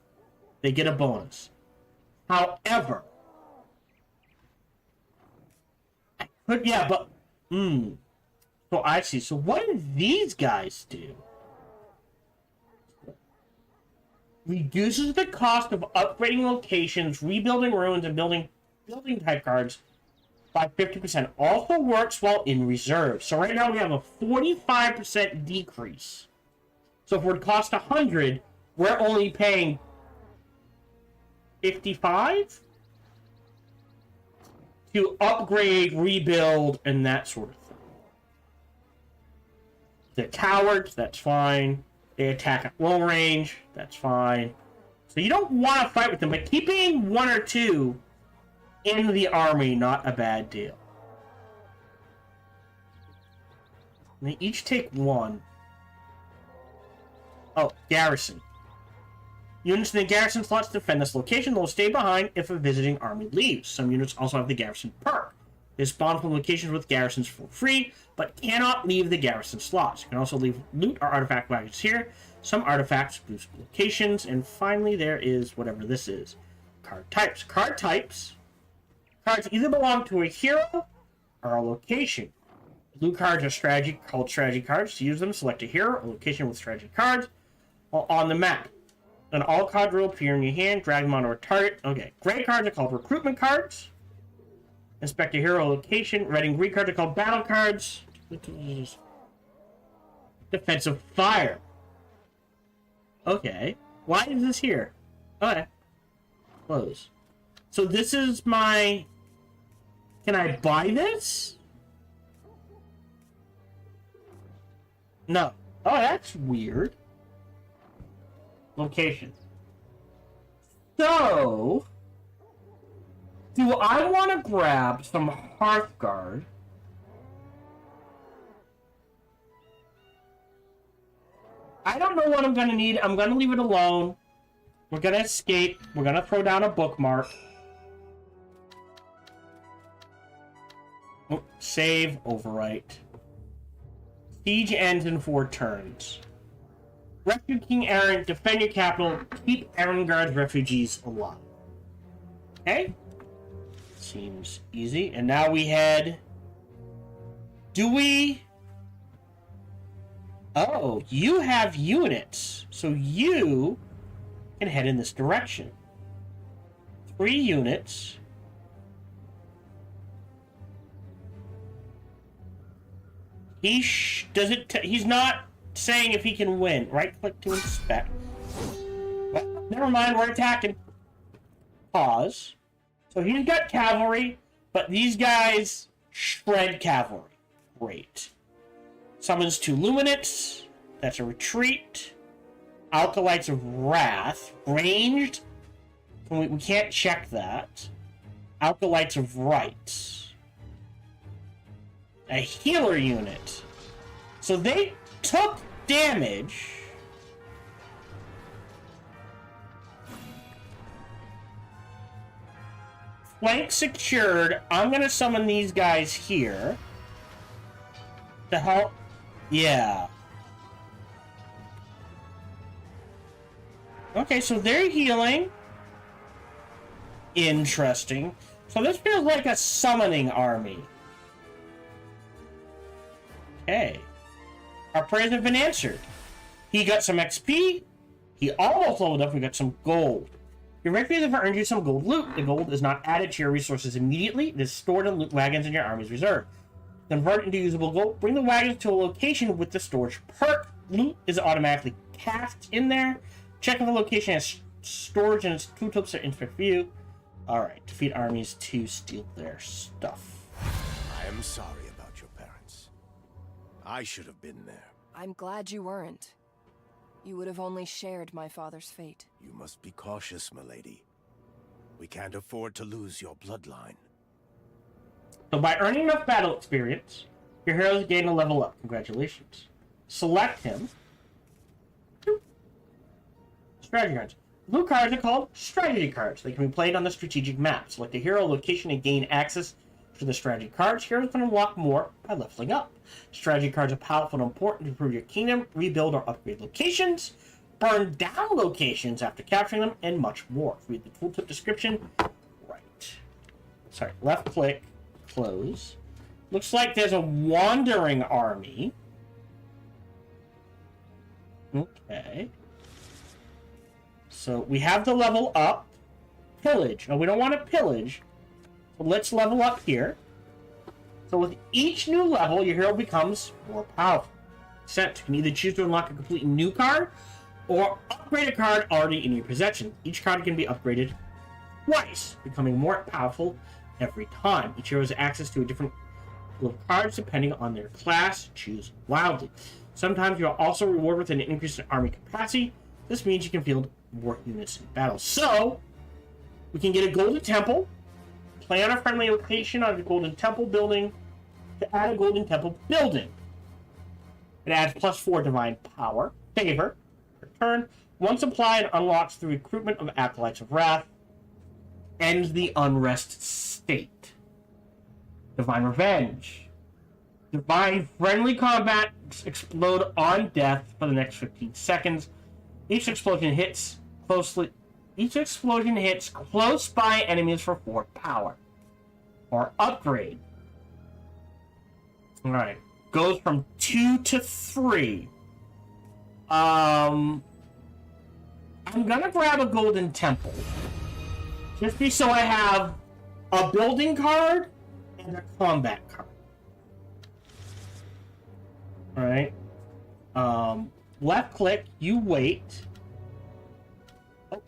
They get a bonus. However... yeah, but... So I see. So what do these guys do? Reduces the cost of upgrading locations, rebuilding ruins, and building type cards by 50%. Also works while in reserve. So right now we have a 45% decrease. So if it would cost 100, we're only paying 55 to upgrade, rebuild, and that sort of thing. They're cowards, that's fine. They attack at low range, that's fine. So you don't want to fight with them, but keeping 1 or 2 in the army, not a bad deal. And they each take 1. Oh, garrison. Units in the garrison slots defend this location. They'll stay behind if a visiting army leaves. Some units also have the garrison perk. They spawn from locations with garrisons for free, but cannot leave the garrison slots. You can also leave loot or artifact wagons here. Some artifacts boost locations. And finally, there is whatever this is. Card types. Card types. Cards either belong to a hero or a location. Blue cards are strategy called strategy cards. To use them, select a hero or location with strategy cards while on the map. And all cards will appear in your hand. Drag them onto a target. Okay. Gray cards are called recruitment cards. Inspect a hero location. Red and green cards are called battle cards. Defensive fire. Okay. Why is this here? Okay. Close. So this is my... Can I buy this? No. Oh, that's weird. Location. So... Do I want to grab some Hearthguard? I don't know what I'm going to need. I'm going to leave it alone. We're gonna escape. We're gonna throw down a bookmark. Oh, save, overwrite. Siege ends in 4 turns. Rescue King Aaron, defend your capital, keep Erengard's refugees alive. Okay? Seems easy. And now we head... Do we... Oh, you have units. So you can head in this direction. 3 units. He's not saying if he can win. Right click to inspect. Well, never mind, we're attacking. Pause. So he's got cavalry, but these guys shred cavalry. Great. Summons 2 Luminants. That's a retreat. Alkalites of Wrath. Ranged. We can't check that. Alkalites of Rights. A healer unit. So they took damage. Flank secured. I'm gonna summon these guys here to help. Yeah. Okay, so they're healing. Interesting. So this feels like a summoning army. Okay. Our prayers have been answered. He got some XP. He almost leveled up. We got some gold. Your refugees have earned you some gold loot. The gold is not added to your resources immediately. It is stored in loot wagons in your army's reserve. Convert into usable gold. Bring the wagons to a location with the storage perk. Loot is automatically cast in there. Check if the location has storage and its tooltips are inspect view. Alright. Defeat armies to steal their stuff. I am sorry about your parents. I should have been there. I'm glad you weren't. You would have only shared my father's fate. You must be cautious, milady. We can't afford to lose your bloodline. So by earning enough battle experience, your heroes gain a level up. Congratulations. Select him. Strategy cards. Blue cards are called strategy cards. They can be played on the strategic map. Select a hero location and gain access to the strategy cards. Heroes can unlock more by leveling up. Strategy cards are powerful and important to improve your kingdom, rebuild or upgrade locations, burn down locations after capturing them, and much more. Read the tooltip description. Right. Sorry, left click, close. Looks like there's a wandering army. Okay. So we have the level up. Pillage. No, we don't want to pillage. So let's level up here. So with each new level, your hero becomes more powerful. Set. You can either choose to unlock a completely new card or upgrade a card already in your possession. Each card can be upgraded twice, becoming more powerful every time. Each hero has access to a different pool of cards depending on their class. Choose wildly. Sometimes you are also rewarded with an increase in army capacity. This means you can field more units in battle. So, we can get a golden temple, play on a friendly location on a golden temple building to add a golden temple building. It adds +4 divine power, favor, per turn. Once applied, unlocks the recruitment of Acolytes of Wrath, ends the unrest state. Divine Revenge. Divine friendly combat explode on death for the next 15 seconds. Each explosion hits close by enemies for 4 power. Or upgrade. Alright. Goes from 2 to 3. I'm gonna grab a golden temple. Just so I have a building card and a combat card. Alright. Left click, you wait. Oh.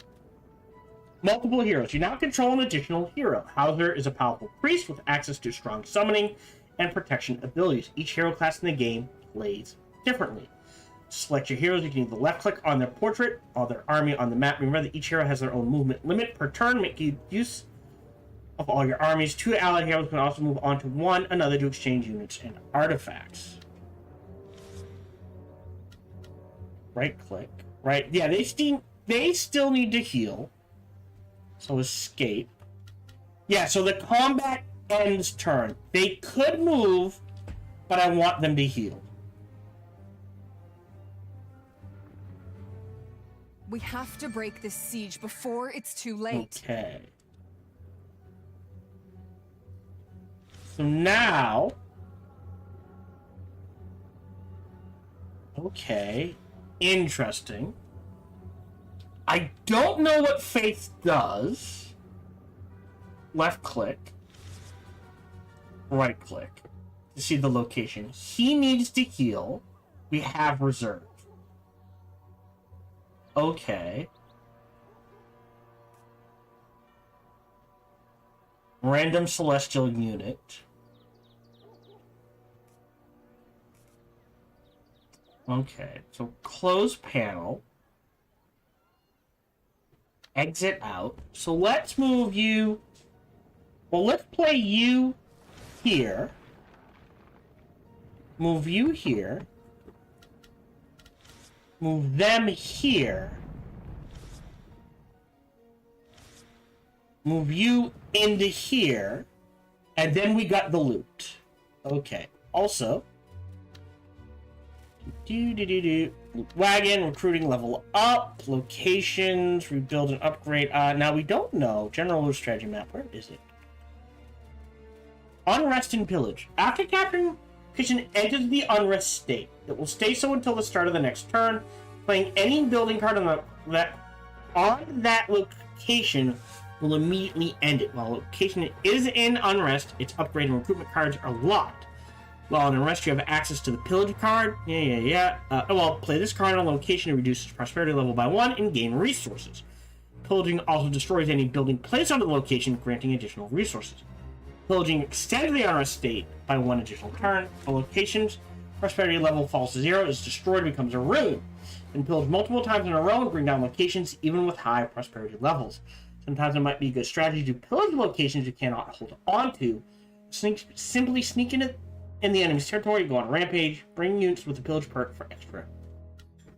Multiple heroes. You now control an additional hero. Hauser is a powerful priest with access to strong summoning and protection abilities. Each hero class in the game plays differently. Select your heroes. You can either left click on their portrait or their army on the map. Remember that each hero has their own movement limit per turn. Make use of all your armies. 2 allied heroes can also move on to one another to exchange units and artifacts. Right click. Right. Yeah, they seem they still need to heal. So escape. Yeah, so the combat ends turn. They could move, but I want them to heal. We have to break this siege before it's too late. Okay. So now... Okay. Interesting. I don't know what Faith does. Left click. Right click. To see the location. He needs to heal. We have reserve. Okay. Random celestial unit. Okay, so close panel. Exit out. So let's move you. Well, let's play you here. Move you here. Move them here. Move you into here. And then we got the loot. Okay. Also. Wagon, recruiting level up. Locations, rebuild and upgrade. Now we don't know. General loot strategy map. Where is it? Unrest and pillage. After capturing, Kitchen enters the unrest state. It will stay so until the start of the next turn. Playing any building card on that location will immediately end it. While the location is in unrest, its upgrade and recruitment cards are locked. While in unrest, you have access to the pillage card. Play this card on a location to reduce its prosperity level by 1 and gain resources. Pillaging also destroys any building placed on the location, granting additional resources. Pillaging extends the unrest state by 1 additional turn. A location's prosperity level falls to 0, is destroyed, and becomes a ruin. And pillage multiple times in a row and bring down locations even with high prosperity levels. Sometimes it might be a good strategy to pillage locations you cannot hold on to. Simply sneak in the enemy's territory, go on a rampage, bring units with the pillage perk for extra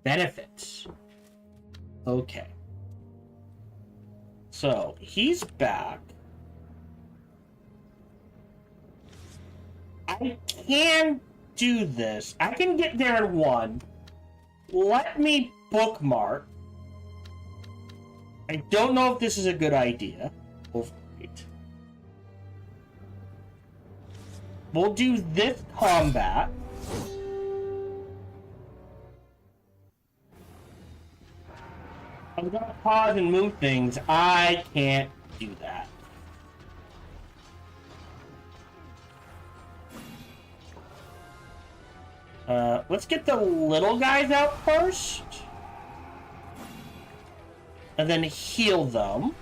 benefits. Okay. So, he's back. I can do this. I can get there in 1. Let me bookmark. I don't know if this is a good idea. Overweight. We'll do this combat. I'm gonna pause and move things. I can't do that. Let's get the little guys out first. And then heal them.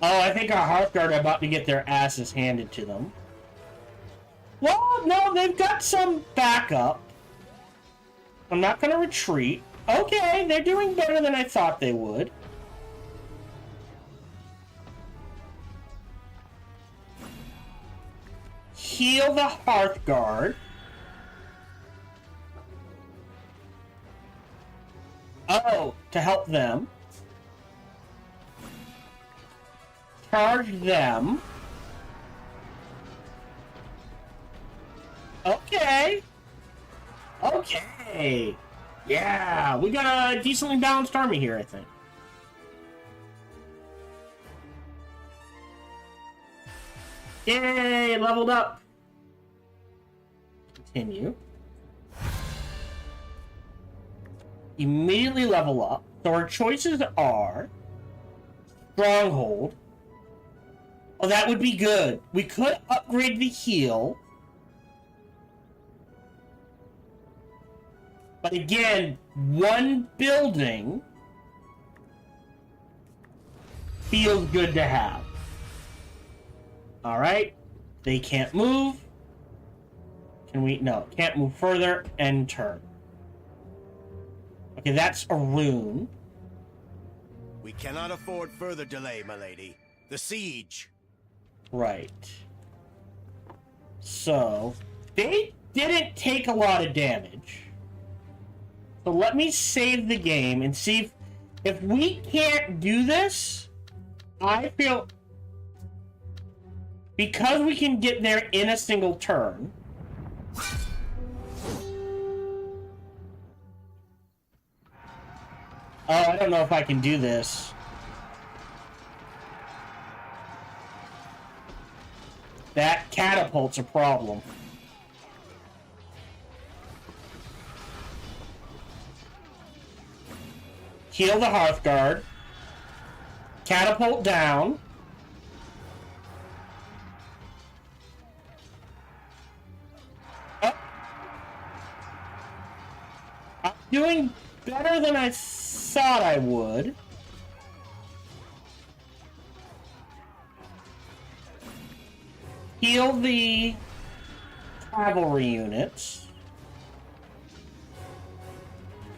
Oh, I think our Hearthguard are about to get their asses handed to them. Well, no, they've got some backup. I'm not going to retreat. Okay, they're doing better than I thought they would. Heal the Hearthguard. Oh, to help them. Charge them. Okay. Okay. Yeah, we got a decently balanced army here, I think. Yay, leveled up. Continue. Immediately level up. So our choices are Stronghold. Oh, that would be good. We could upgrade the heal. But again, 1 building feels good to have. Alright. They can't move. Can we? No, can't move further. End turn. Okay, that's a rune. We cannot afford further delay, my lady. The siege. Right. So, they didn't take a lot of damage. So let me save the game and see if we can't do this. I feel because we can get there in a single turn. Oh, I don't know if I can do this. That catapult's a problem. Heal the Hearthguard. Catapult down. Oh. I'm doing better than I thought I would. Heal the cavalry units.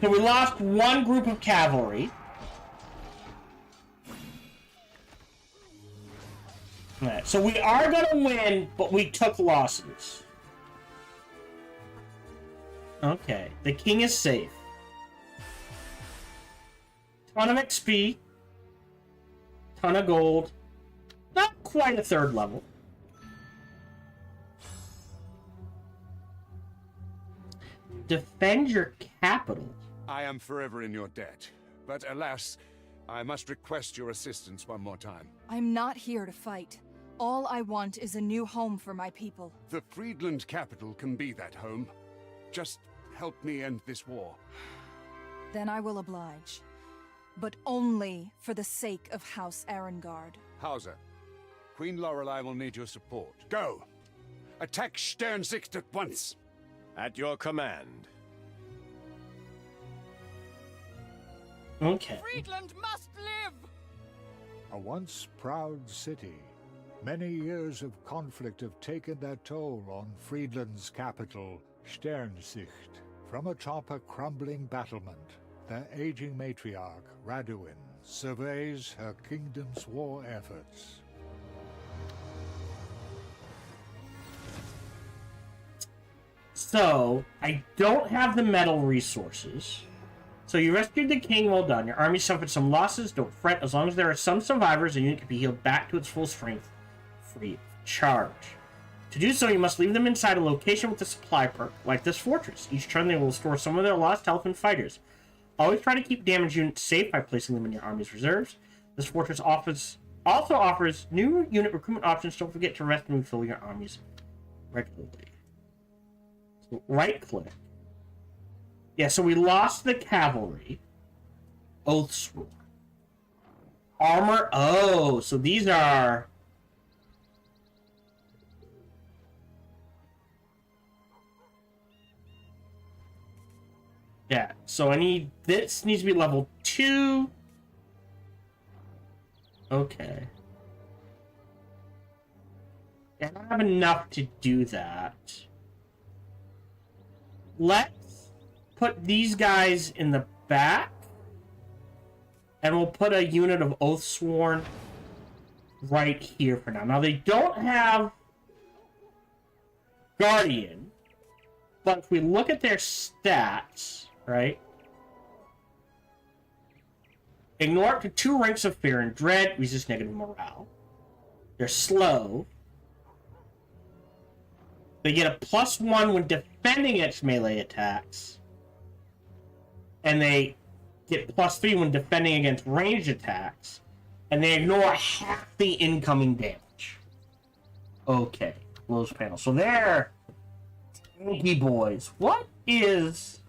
So we lost one group of cavalry. Alright, so we are gonna win, but we took losses. Okay, the king is safe. Ton of XP. Ton of gold. Not quite a third level. Defend your capital. I am forever in your debt, but alas, I must request your assistance one more time. I'm not here to fight. All I want is a new home for my people. The Friedland capital can be that home. Just help me end this war. Then I will oblige. But only for the sake of House Arengard. Hauser, Queen Lorelei will need your support. Go! Attack Sternsicht at once! At your command. Okay. Friedland must live! A once proud city, many years of conflict have taken their toll on Friedland's capital, Sternsicht. From atop a crumbling battlement, their aging matriarch, Raduin, surveys her kingdom's war efforts. So, I don't have the metal resources. So you rescued the king, well done. Your army suffered some losses, don't fret. As long as there are some survivors, the unit can be healed back to its full strength, free of charge. To do so, you must leave them inside a location with a supply perk, like this fortress. Each turn they will restore some of their lost health and fighters. Always try to keep damaged units safe by placing them in your army's reserves. This fortress also offers new unit recruitment options. Don't forget to rest and refill your armies regularly. So right-click. Yeah, so we lost the cavalry. Oathsworn. Armor. Oh, so these are... Yeah, so I need... This needs to be level 2. Okay. Yeah, I don't have enough to do that. Let's put these guys in the back. And we'll put a unit of Oathsworn right here for now. Now, they don't have Guardian. But if we look at their stats, right? Ignore up to 2 ranks of fear and dread, resist negative morale. They're slow. They get a +1 when defending against melee attacks. And they get +3 when defending against ranged attacks. And they ignore half the incoming damage. Okay, close panel. So they're tanky boys. What is...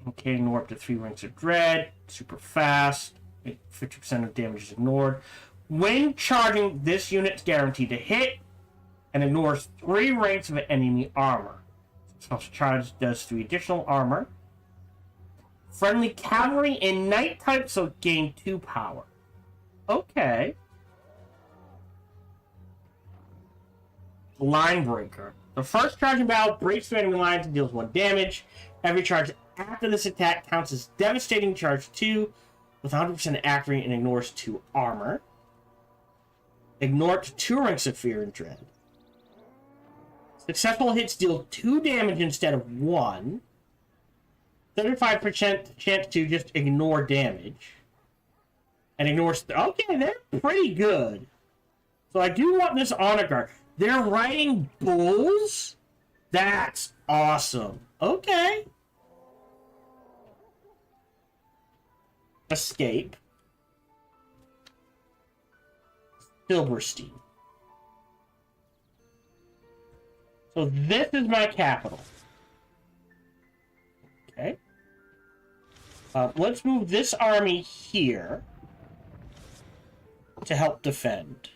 Okay, ignore up to 3 ranks of dread. Super fast. 50% of damage is ignored. When charging, this unit's guaranteed to hit and ignores 3 ranks of enemy armor. Special charge does 3 additional armor. Friendly cavalry and knight type, so gain 2 power. Okay. Line breaker. The first charge in battle breaks through enemy lines and deals 1 damage. Every charge after this attack counts as devastating charge 2 with 100% accuracy and ignores 2 armor. Ignore it to 2 ranks of fear and dread. Successful hits deal 2 damage instead of 1. 35% chance to just ignore damage. And ignore... Okay, they're pretty good. So I do want this honor guard. They're riding bulls? That's awesome. Okay. Escape. Silverstein. So this is my capital. Okay. Let's move this army here to help defend.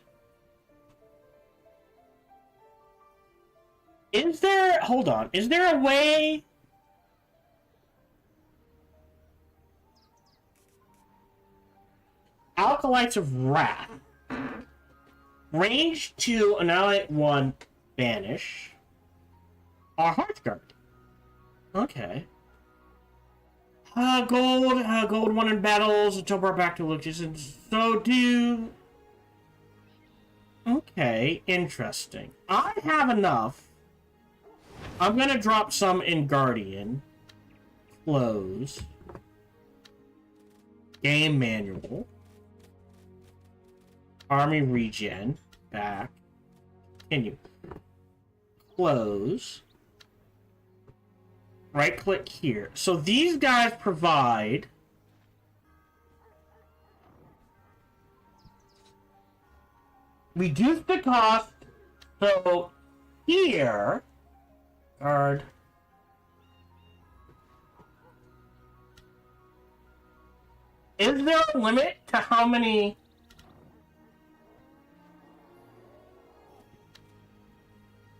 Is there... Hold on. Is there a way... Alkalites of Wrath. Range 2, Annihilate 1, Banish. Our Hearthguard. Okay. Gold 1 in battles, and jump back to locations. So do... Okay, interesting. I have enough. I'm gonna drop some in Guardian. Close. Game Manual. Army Regen. Back. Continue. Close. Right click here. So these guys provide... Reduce the cost. So here... Guard. Is there a limit to how many...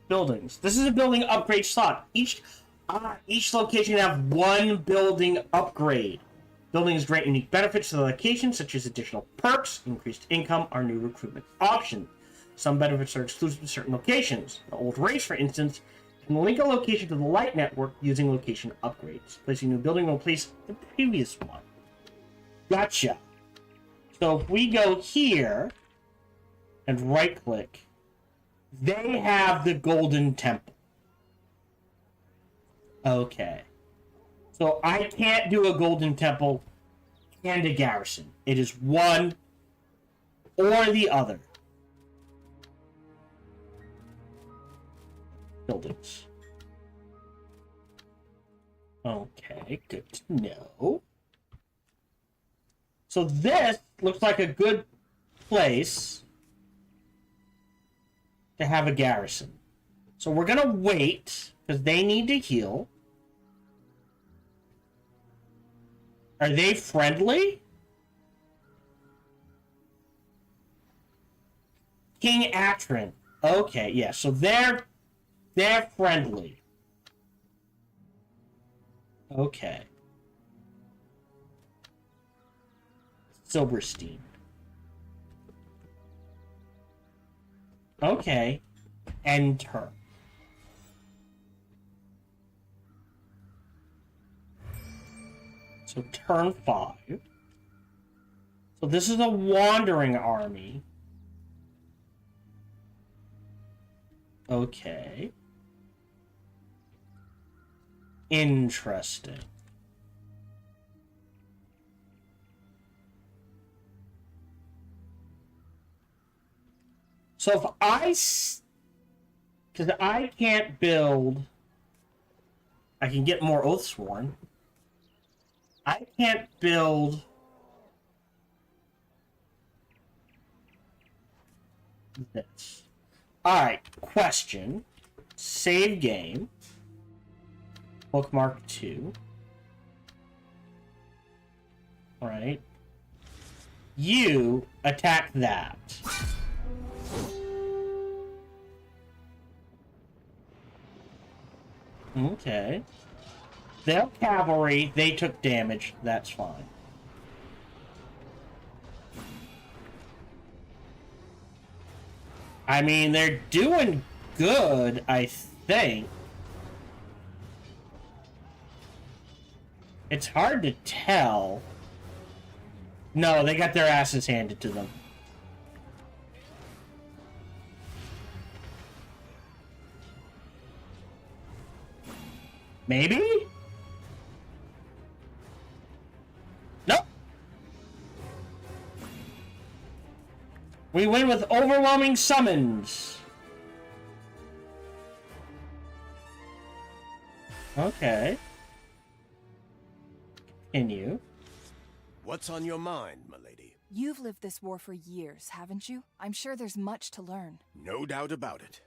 buildings? This is a building upgrade slot. Each location can have 1 building upgrade. Buildings grant unique benefits to the location, such as additional perks, increased income, or new recruitment options. Some benefits are exclusive to certain locations. The old race, for instance, can link a location to the light network using location upgrades. Placing a new building will replace the previous one. Gotcha. So if we go here and right click, they have the Golden Temple. Okay. So I can't do a Golden Temple and a garrison. It is one or the other. Buildings. Okay, good to know. So this looks like a good place to have a garrison. So we're gonna wait, because they need to heal. Are they friendly? King Atron. Okay, yeah, so they're friendly. Okay. Silverstein. Okay. Enter. So turn 5. So this is a wandering army. Okay. Interesting. So if because I can't build, I can get more Oathsworn. I can't build this. Alright, question. Save game. Bookmark 2. Alright. You attack that. Okay. They're cavalry. They took damage. That's fine. I mean, they're doing good, I think. It's hard to tell. No, they got their asses handed to them. Maybe? Nope. We win with overwhelming summons. Okay. Continue. What's on your mind, milady? You've lived this war for years, haven't you? I'm sure there's much to learn. No doubt about it.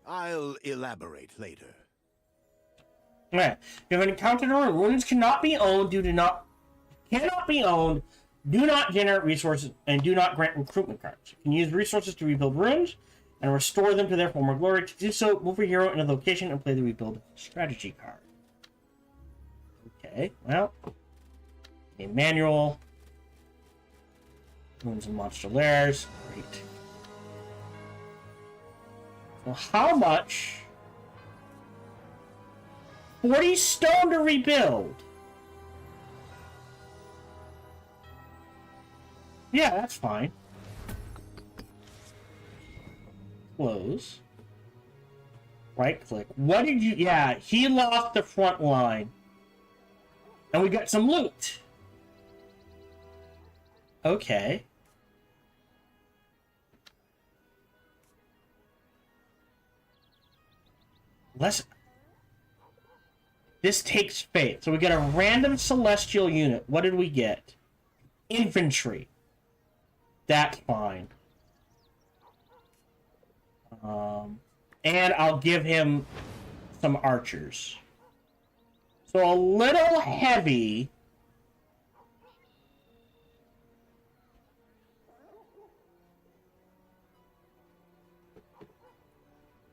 I'll elaborate later. Okay. You have encountered runes cannot be owned do not generate resources, and do not grant recruitment cards. You can use resources to rebuild runes and restore them to their former glory. To do so, move your hero into the location and play the rebuild strategy card. Okay, well, a manual. Runes and monster lairs. Great. So how much? 40 stone to rebuild. Yeah, that's fine. Close. Right click. What did you... Yeah, he lost the front line. And we got some loot. Okay. This takes faith. So we get a random celestial unit. What did we get? Infantry. That's fine. And I'll give him some archers. So a little heavy.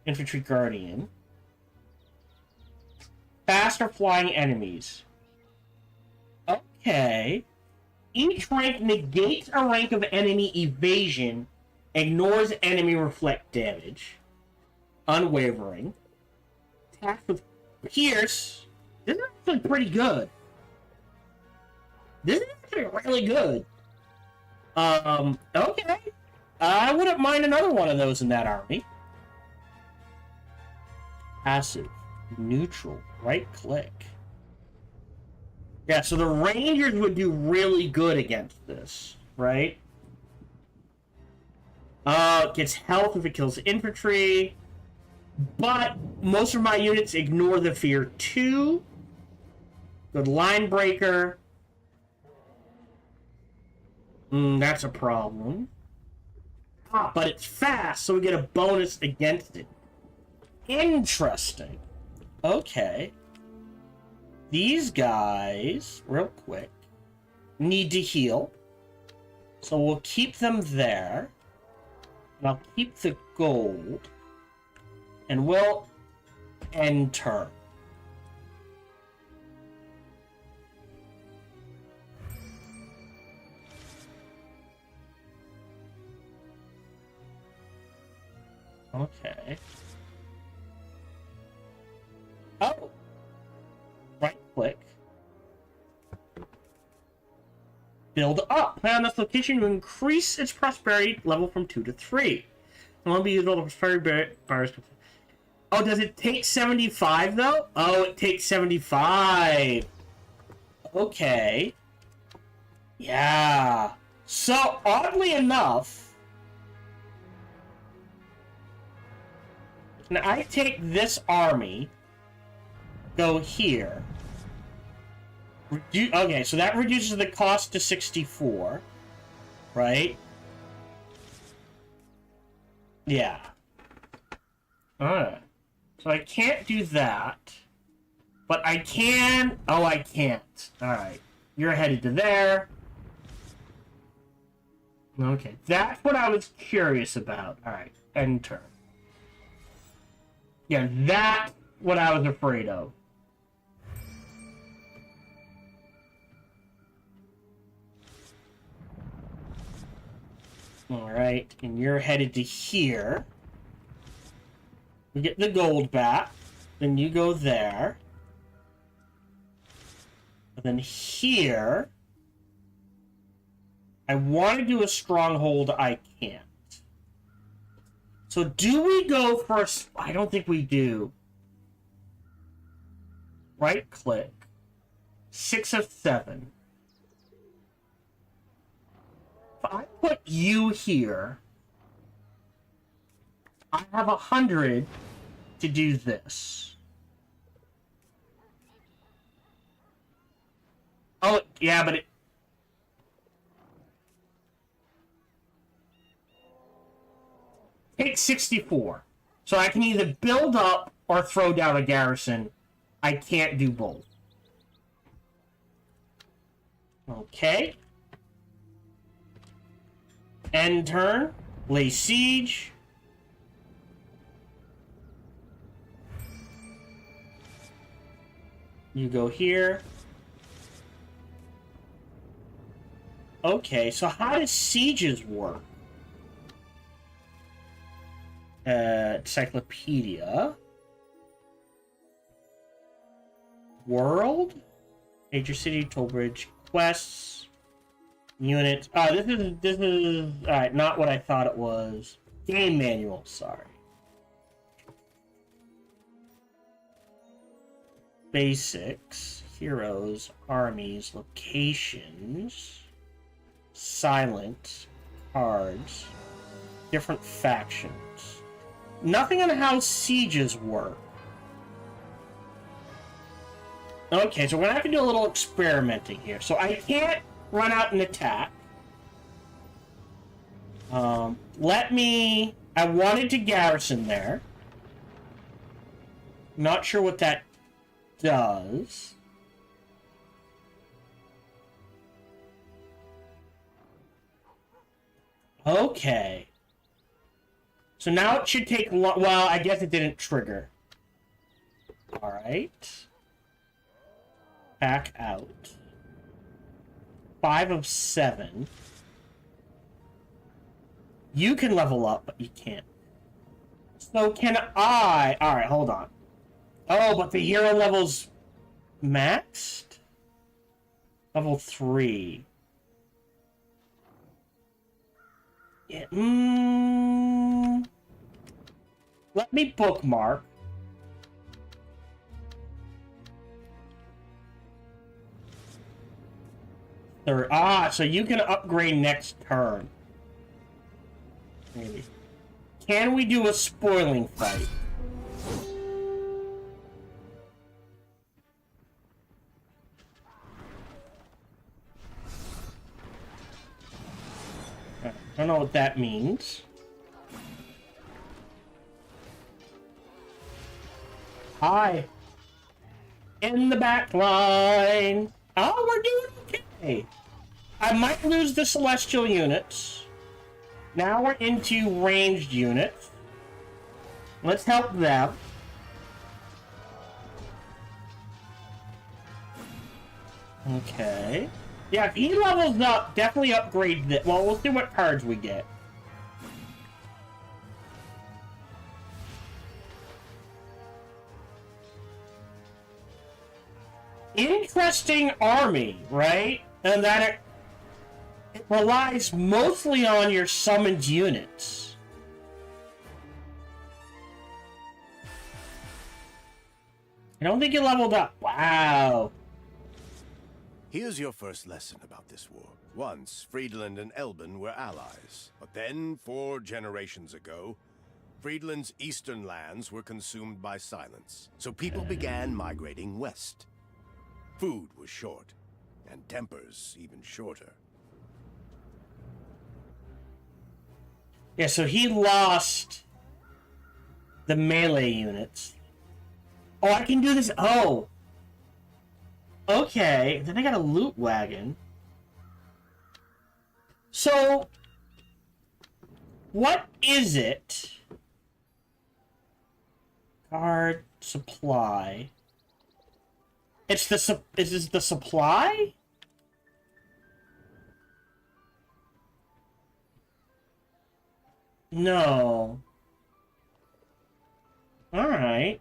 Infantry Guardian. Faster flying enemies. Okay. Each rank negates a rank of enemy evasion, ignores enemy reflect damage. Unwavering. Attack with Pierce. This is actually pretty good. This is actually really good. Okay. I wouldn't mind another one of those in that army. Passive. Neutral. Right click. Yeah, so the Rangers would do really good against this, right? Gets health if it kills infantry. But most of my units ignore the fear 2. Good line breaker. That's a problem. But it's fast, so we get a bonus against it. Interesting. Okay. These guys, real quick, need to heal. So we'll keep them there. And I'll keep the gold. And we'll end turn. Okay. Oh! Right click. Build up. Play on this location to increase its prosperity level from 2 to 3. And won't be used all the prosperity bars. Oh, does it take 75 though? Oh, it takes 75. Okay. Yeah. So, oddly enough, now I take this army, go here. Okay, so that reduces the cost to 64, right? Yeah. Alright. So I can't do that. But I can... Oh, I can't. Alright. You're headed to there. Okay, that's what I was curious about. Alright, end turn. Yeah, that's what I was afraid of. Alright, and you're headed to here. We get the gold back. Then you go there. And then here... I want to do a stronghold, I can't. So do we go for a... I don't think we do. right click, 6 of 7. If I put you here, I have 100 to do this. Oh, yeah, but it... Take 64. So I can either build up or throw down a garrison. I can't do both. Okay. End turn. Lay siege. You go here. Okay, so how does sieges work? Encyclopedia. World. Major city, Tollbridge. Quests. Units. Oh, this is alright, not what I thought it was. Game manual, sorry. Basics. Heroes. Armies. Locations. Silent. Cards. Different factions. Nothing on how sieges work. Okay, so we're gonna have to do a little experimenting here. So I can't run out and attack. I wanted to garrison there. Not sure what that does. Okay. So now it should take well, I guess it didn't trigger. Alright. Back out. 5 of 7. You can level up, but you can't. So can I... Alright, hold on. Oh, but the hero level's maxed? Level 3. Yeah, let me bookmark. So you can upgrade next turn. Maybe. Can we do a spoiling fight? I don't know what that means. Hi. In the back line. Oh, we're doing okay. I might lose the celestial units. Now we're into ranged units. Let's help them. Okay. Yeah, if he levels up, definitely upgrade this. Well, we'll see what cards we get. Interesting army, right? And that it relies mostly on your summoned units. I don't think you leveled up. Wow. Here's your first lesson about this war. Once, Friedland and Elben were allies. But then, 4 generations ago, Friedland's eastern lands were consumed by silence. So people began migrating west. Food was short, and tempers even shorter. Yeah, so he lost the melee units. Oh, I can do this. Oh. Okay, then I got a loot wagon. So, what is it? Card supply. It's the is this the supply? No. All right.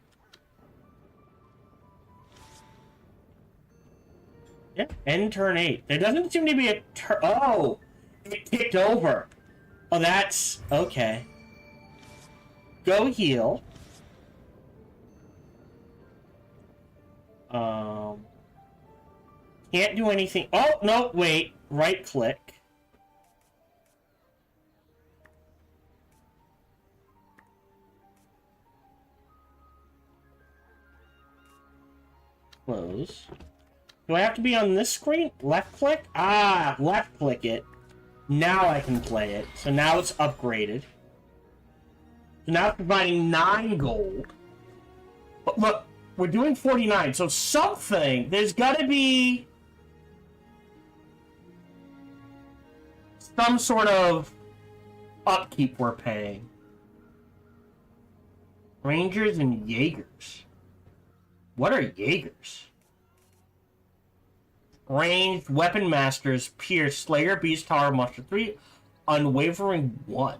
Yeah, end turn 8. There doesn't seem to be a turn. Oh, it kicked over. Oh, that's okay. Go heal. Can't do anything. Oh, no, wait. Right click. Close. Do I have to be on this screen? Left click? Ah, left click it. Now I can play it. So now it's upgraded. So now it's providing 9 gold. But look, we're doing 49. So something, there's got to be some sort of upkeep we're paying. Rangers and Jaegers. What are Jaegers? Ranged, Weapon Masters, Pierce, Slayer, Beast Tower, Monster 3, Unwavering 1.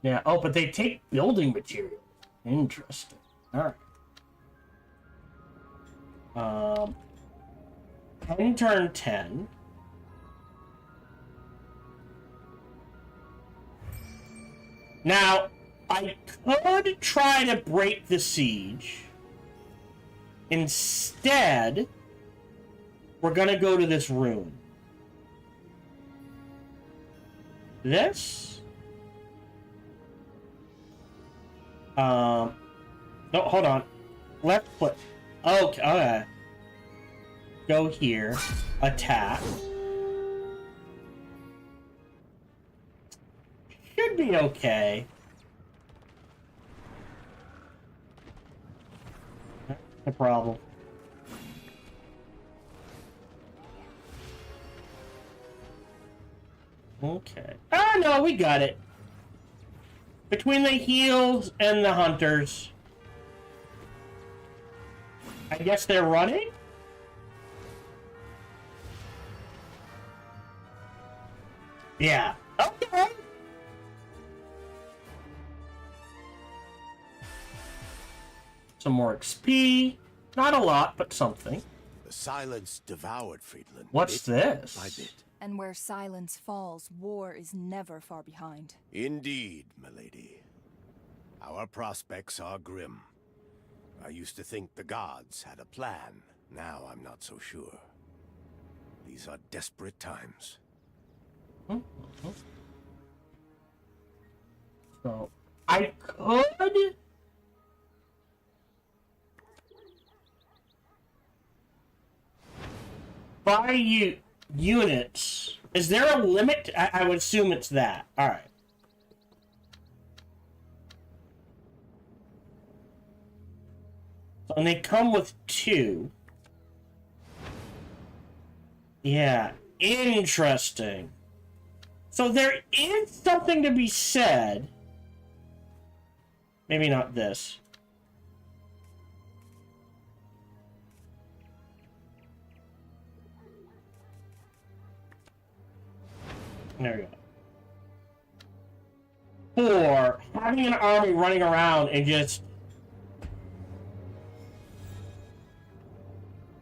Yeah, oh, but they take building material. Interesting. Alright. End turn 10. Now, I could try to break the siege. Instead, we're gonna go to this room. This? No, hold on. Left click. Okay, okay. Go here. Attack. Should be okay. No problem. Okay. Ah, no, we got it. Between the heals and the hunters. I guess they're running? Yeah. Okay. Some more XP. Not a lot, but something. The silence devoured Friedland. What's bit this? by bit. And where silence falls, war is never far behind. Indeed, milady. Our prospects are grim. I used to think the gods had a plan. Now I'm not so sure. These are desperate times. So, I could... buy you units. Is there a limit? I would assume it's that. Alright. So, and they come with 2. Yeah. Interesting. So there is something to be said. Maybe not this. There we go. For having an army running around and just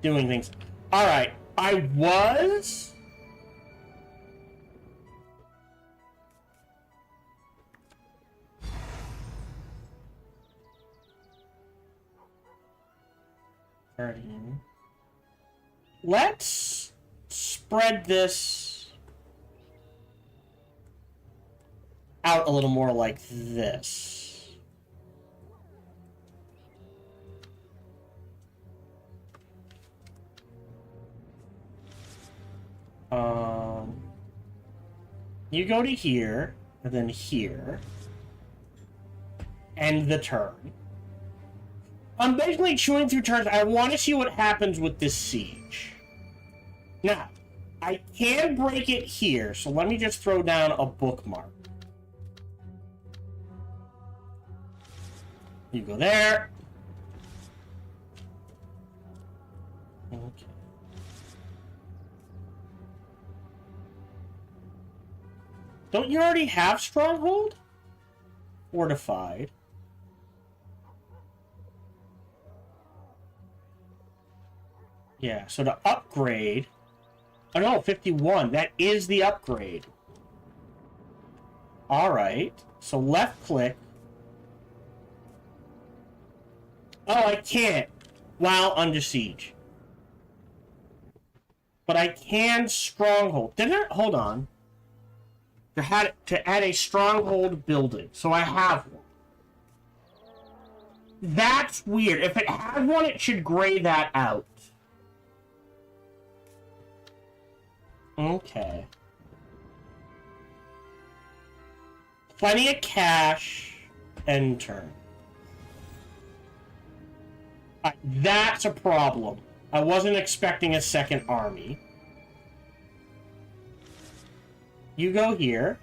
doing things. Alright, I was... Let's spread this out a little more like this. You go to here, and then here, end the turn. I'm basically chewing through turns. I want to see what happens with this siege. Now, I can break it here, so let me just throw down a bookmark. You go there. Okay. Don't you already have Stronghold? Fortified. Yeah, so to upgrade... Oh no, 51. That is the upgrade. Alright. So left click. Oh, I can't while under siege. But I can stronghold. Did it? Hold on. To add a stronghold building. So I have one. That's weird. If it had one, it should gray that out. Okay. Plenty of cash. End turn. That's a problem. I wasn't expecting a second army. You go here.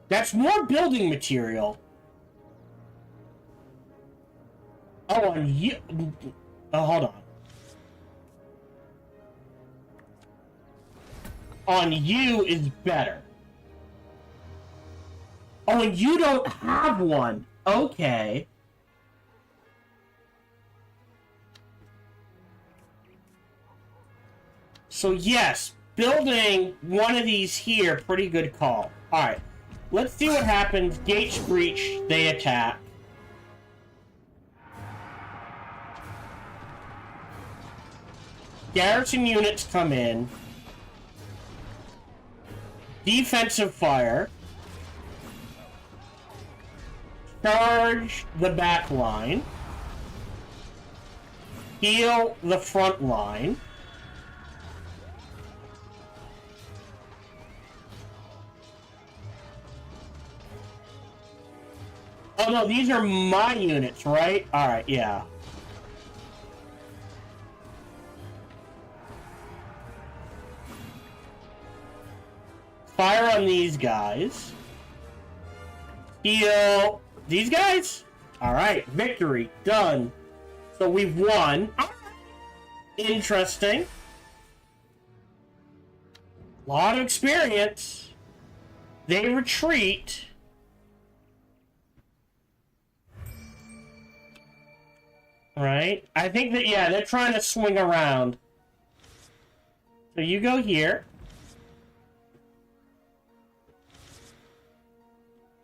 That's more building material. Oh, and you... Oh, hold on. On you is better. Oh, and you don't have one. Okay. So yes, building one of these here, pretty good call. Alright, let's see what happens. Gates breach, they attack. Garrison units come in. Defensive fire. Charge the back line. Heal the front line. Oh no, these are my units, right? Alright, yeah. Fire on these guys. Heal these guys? Alright, victory. Done. So we've won. Interesting. Lot of experience. They retreat. Right? I think that, yeah, they're trying to swing around. So you go here.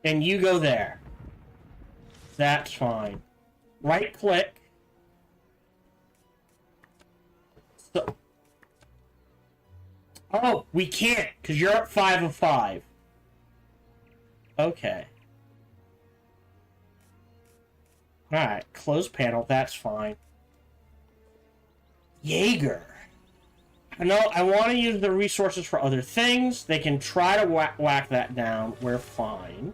And you go there. That's fine. Right click. So. Oh, we can't, because you're at 5 of 5. Okay. Alright, close panel, that's fine. Jaeger. I know, I want to use the resources for other things. They can try to whack that down. We're fine.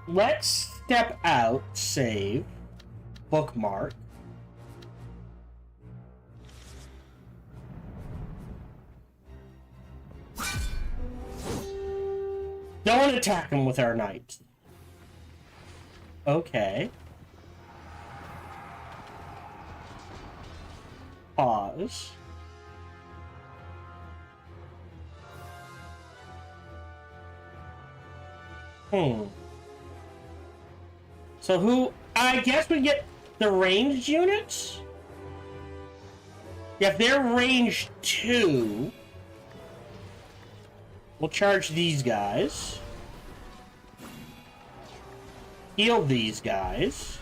Let's step out, save, bookmark. Don't attack him with our knights. Okay. Pause. So who... I guess we get the ranged units? Yeah, if they're range 2... We'll charge these guys. Heal these guys.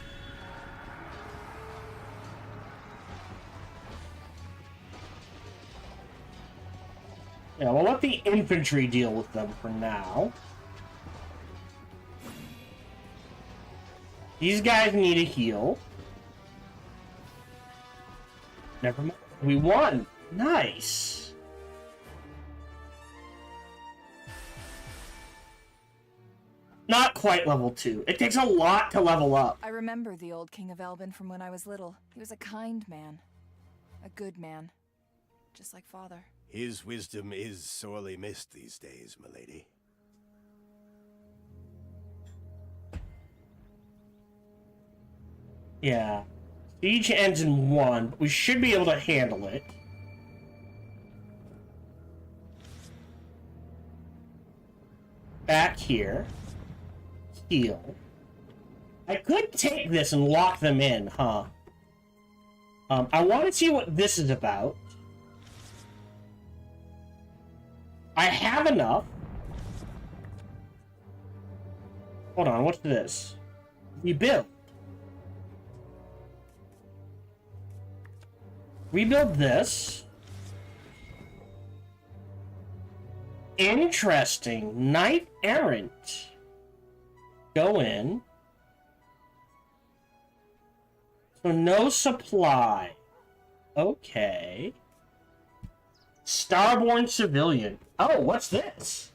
Yeah, we'll let the infantry deal with them for now. These guys need a heal. Never mind. We won. Nice. Not quite level 2. It takes a lot to level up. I remember the old King of Elbin from when I was little. He was a kind man. A good man. Just like father. His wisdom is sorely missed these days, milady. Yeah. Siege ends in 1. We should be able to handle it. Back here. Heal. I could take this and lock them in, huh? I want to see what this is about. I have enough. Hold on, what's this? Rebuild. Rebuild this. Interesting. Knight Errant. Go in. So no supply. Okay. Starborn Civilian. Oh, what's this?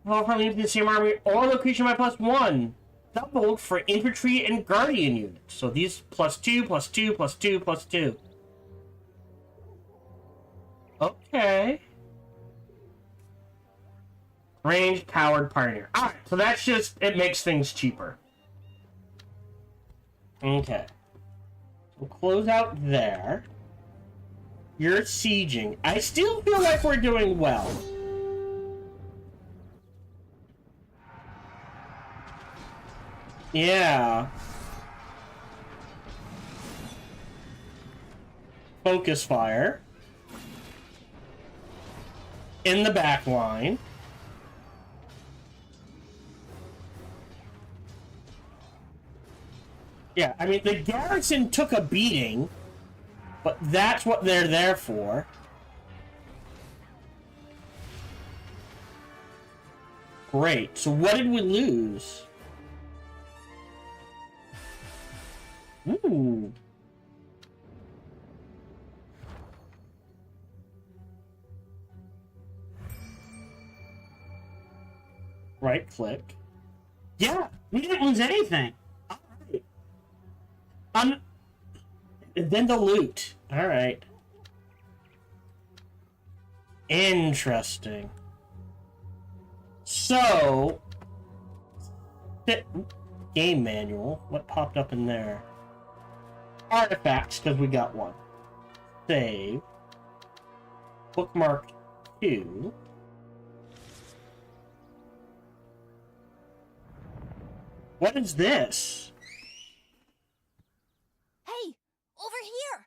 Well, from the same army or location by +1. Doubled for infantry and guardian units. So these +2, +2, +2, +2. Okay. Ranged powered pioneer. Alright, so that's just, it makes things cheaper. Okay. We'll close out there. You're sieging. I still feel like we're doing well. Yeah. Focus fire. In the back line. Yeah, I mean, the garrison took a beating, but that's what they're there for. Great. So what did we lose? Ooh. Right click. Yeah, we didn't lose anything. Alright. And then the loot. Alright. Interesting. So... Game manual. What popped up in there? Artifacts, because we got one. Save. Bookmark 2. What is this? Hey, over here!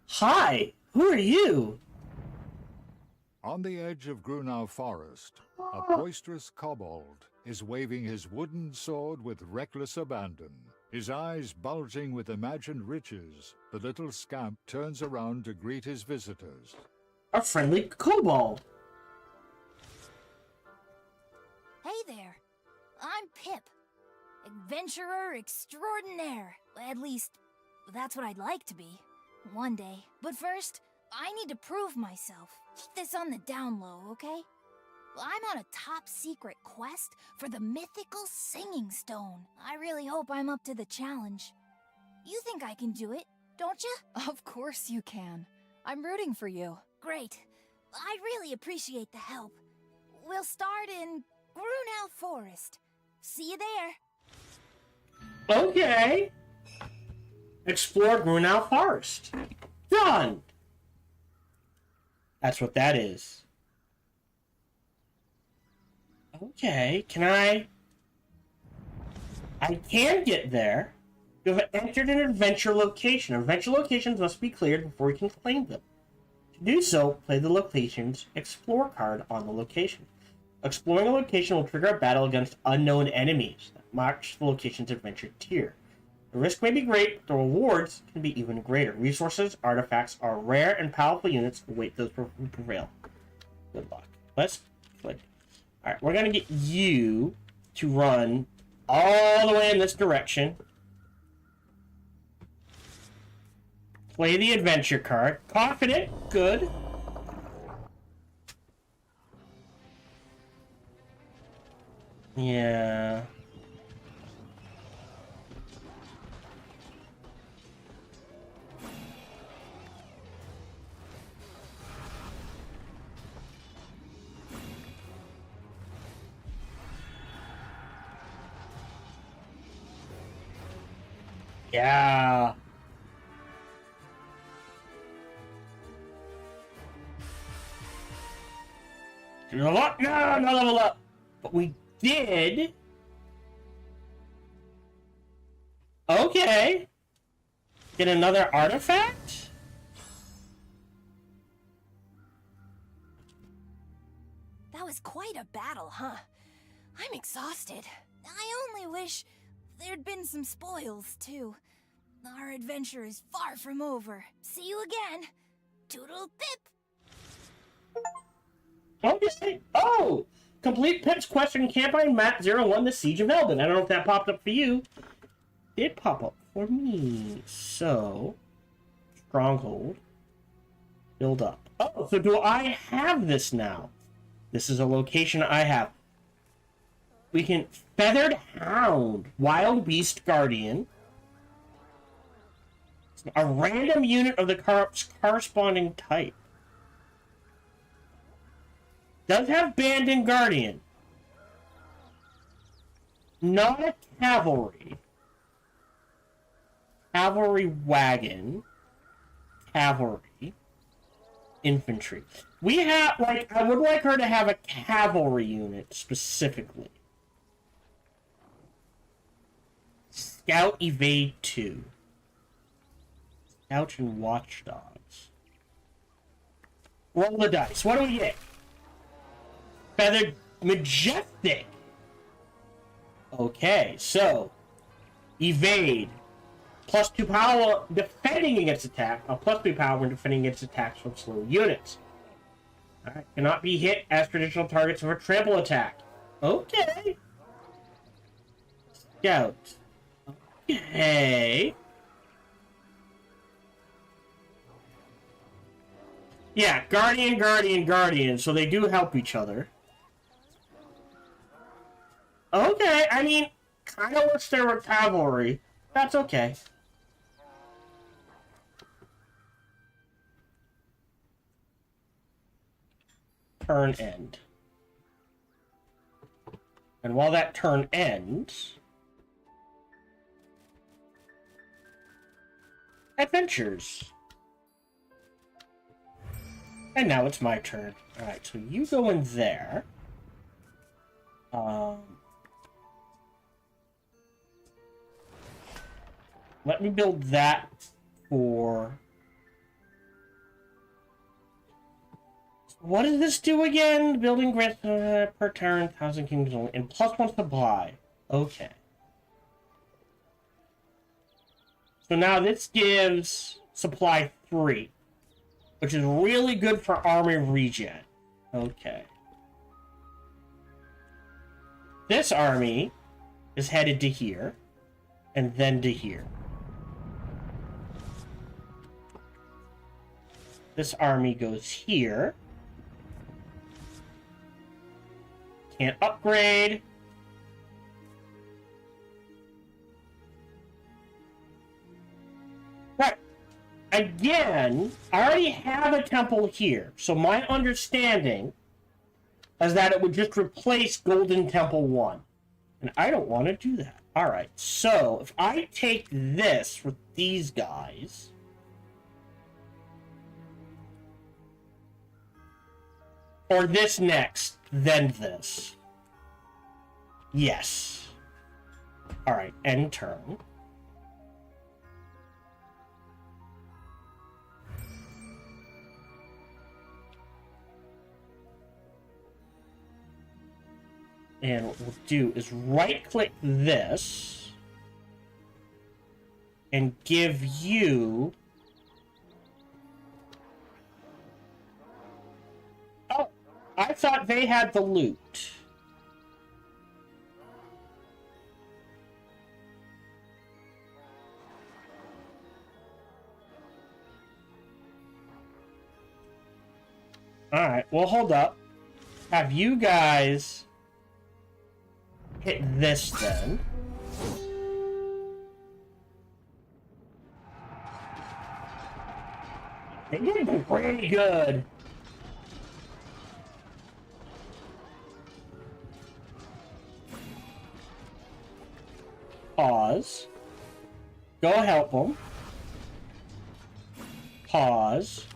Hi, who are you? On the edge of Grunau Forest, a boisterous kobold is waving his wooden sword with reckless abandon. His eyes bulging with imagined riches, the little scamp turns around to greet his visitors. A friendly kobold. Hey there. I'm Pip. Adventurer extraordinaire. At least, that's what I'd like to be. One day. But first, I need to prove myself. Keep this on the down low, okay? I'm on a top secret quest for the mythical Singing Stone. I really hope I'm up to the challenge. You think I can do it, don't you? Of course you can. I'm rooting for you. Great. I really appreciate the help. We'll start in Grunau Forest. See you there. Okay. Explore Grunau Forest. Done. That's what that is. Okay, can I can get there. You have entered an adventure location. Adventure locations must be cleared before you can claim them. To do so, play the location's Explore card on the location. Exploring a location will trigger a battle against unknown enemies that match the location's adventure tier. The risk may be great, but the rewards can be even greater. Resources, artifacts are rare, and powerful units await those who prevail. Good luck. Let's click. Alright, we're going to get you to run all the way in this direction. Play the adventure card. Confident. Good. Yeah. Yeah. Level up? No, not level up. But we did Okay. Get another artifact? That was quite a battle, huh? I'm exhausted. I only wish there'd been some spoils, too. Our adventure is far from over. See you again. Toodle pip! Okay. Oh! Complete Pip's quest in Campaign Map 01, The Siege of Eldon. I don't know if that popped up for you. It did pop up for me. So, Stronghold. Build up. Oh, so do I have this now? This is a location I have. We can Feathered Hound, Wild Beast Guardian. A random unit of the corresponding type. Does have Band and Guardian. Not a cavalry. Cavalry wagon. Cavalry. Infantry. We have, like, I would like her to have a cavalry unit specifically. Scout Evade 2. Scout and Watchdogs. Roll the dice. What do we get? Feathered Majestic. Okay, so evade. +2 power defending against attack. +3 power when defending against attacks from slow units. Alright, cannot be hit as traditional targets of a trample attack. Okay. Scout. Okay. Yeah, Guardian, Guardian, Guardian, so they do help each other. Okay, I mean, kind of wish there were cavalry. That's okay. Turn end. And while that turn ends... Adventures. And now it's my turn. Alright, so you go in there. Let me build that for... What does this do again? Building grants per turn, 1,000 kingdoms only, and +1 supply. Okay. So now this gives supply 3. Which is really good for army regen. Okay. This army is headed to here. And then to here. This army goes here. Can't upgrade. Right. Again, I already have a temple here, so my understanding is that it would just replace Golden Temple 1. And I don't want to do that. Alright, so if I take this with these guys... Or this next, then this. Yes. Alright, end turn. And what we'll do is right-click this and give you... Oh, I thought they had the loot. Alright, well, hold up. Have you guys... hit this then. They did pretty good. Pause. Go help them. Pause.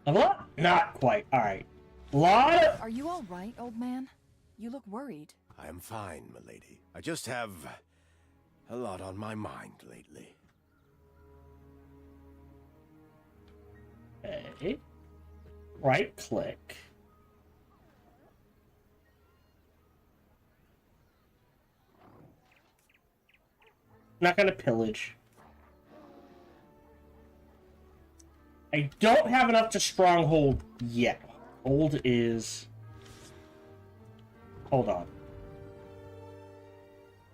Level up? Not quite. Alright. Lot of... Are you all right, old man? You look worried. I am fine, milady. I just have a lot on my mind lately. Okay. Right click. Not gonna pillage. I don't have enough to stronghold yet. Hold is... Hold on.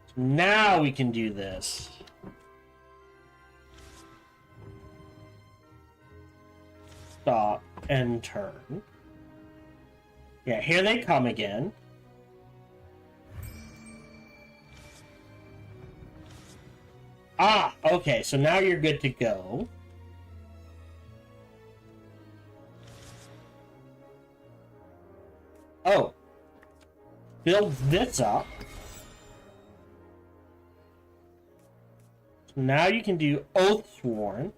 So now we can do this. Stop and turn. Yeah, here they come again. Ah, okay, so now you're good to go. Oh. Build this up. So now you can do Oathsworn.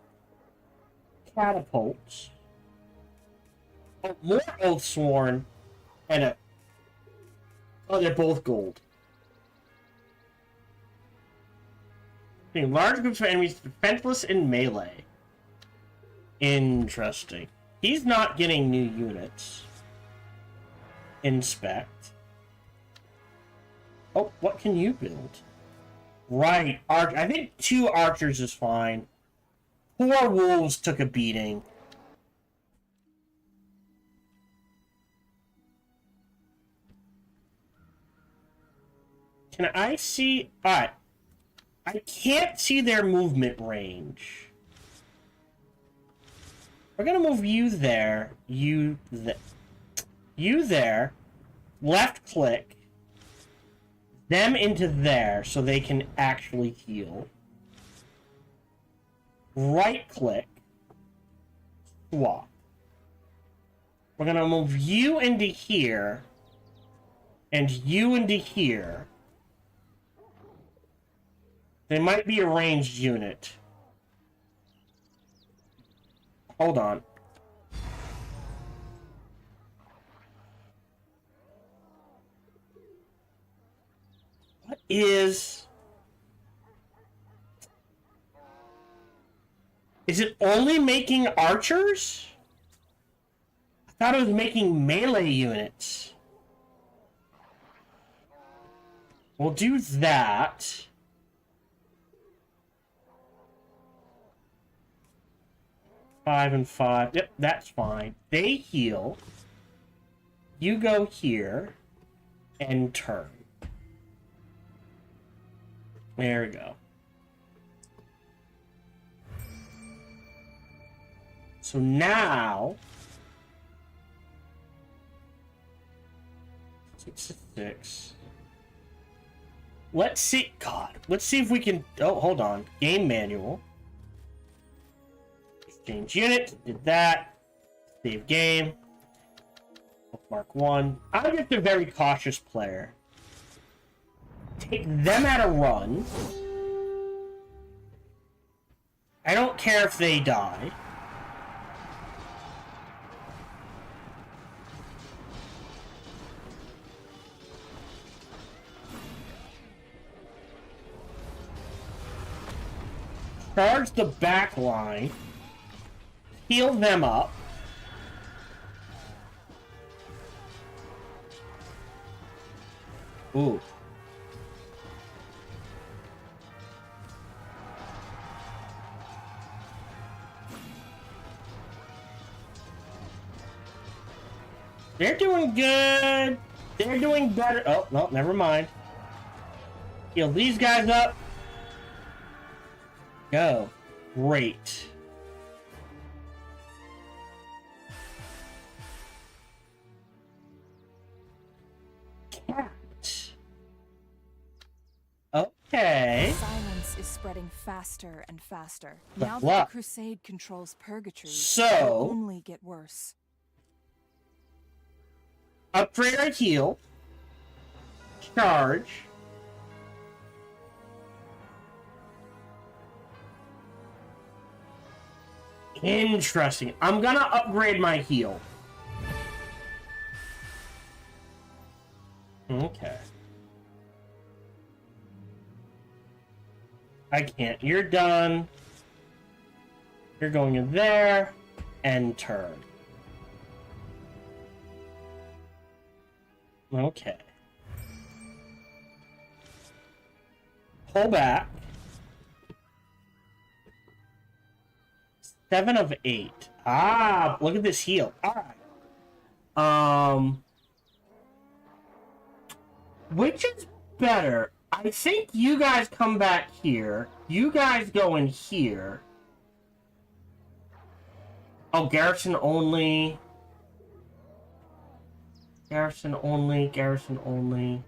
Catapults. Oh, more Oathsworn. And a... Oh, they're both gold. Large groups of enemies defenseless in melee. Interesting. He's not getting new units. Inspect. Oh, what can you build? Right, I think 2 archers is fine. 4 wolves took a beating. Can I see... Alright. I can't see their movement range. We're gonna move you there. You there. Left click. Them into there so they can actually heal. Right click. Swap. We're gonna move you into here. And you into here. They might be a ranged unit. Hold on. What is... Is it only making archers? I thought it was making melee units. We'll do that. Five and 5. Yep, that's fine. They heal. You go here and turn. There we go. So now 6 to 6. Let's see. God, let's see if we can. Oh, hold on. Game manual. Change unit, did that. Save game. Bookmark 1. I'm just a very cautious player. Take them at a run. I don't care if they die. Charge the back line. Heal them up. Ooh. They're doing good. They're doing better. Oh, no, never mind. Heal these guys up. Go. Great. Okay. Silence is spreading faster and faster. But Now what? that the Crusade controls Purgatory, So- it'll only get worse. Upgrade our heal. Charge. Interesting. I'm gonna upgrade my heal. Okay. I can't. You're done. You're going in there. End turn. Okay. Pull back. 7 of 8. Ah, look at this heal. Alright. Which is better? I think you guys come back here. You guys go in here. Oh, garrison only. Garrison only. Garrison only.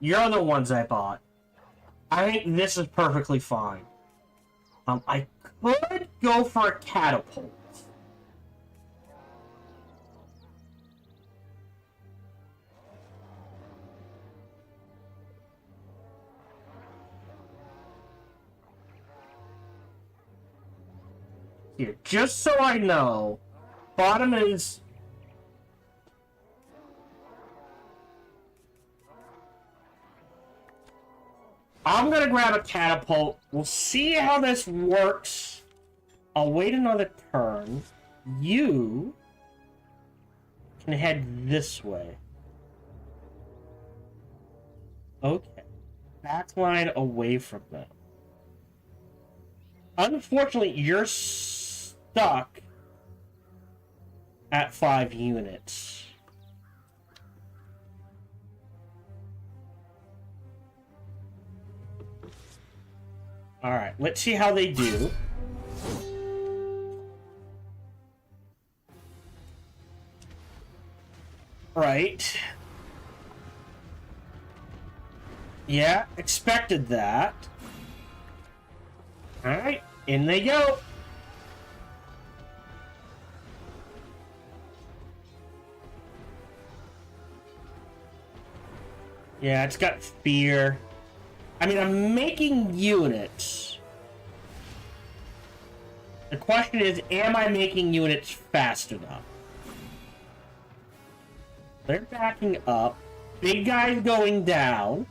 You're the ones I bought. I think this is perfectly fine. I could go for a catapult. Here, just so I know, bottom is... I'm gonna grab a catapult. We'll see how this works. I'll wait another turn. You can head this way. Okay. Backline away from them. Unfortunately, you're stuck at 5 units. Alright, let's see how they do. Right. Yeah, expected that. Alright, in they go. Yeah, it's got fear. I mean, I'm making units. The question is, am I making units fast enough? They're backing up. Big guy's going down.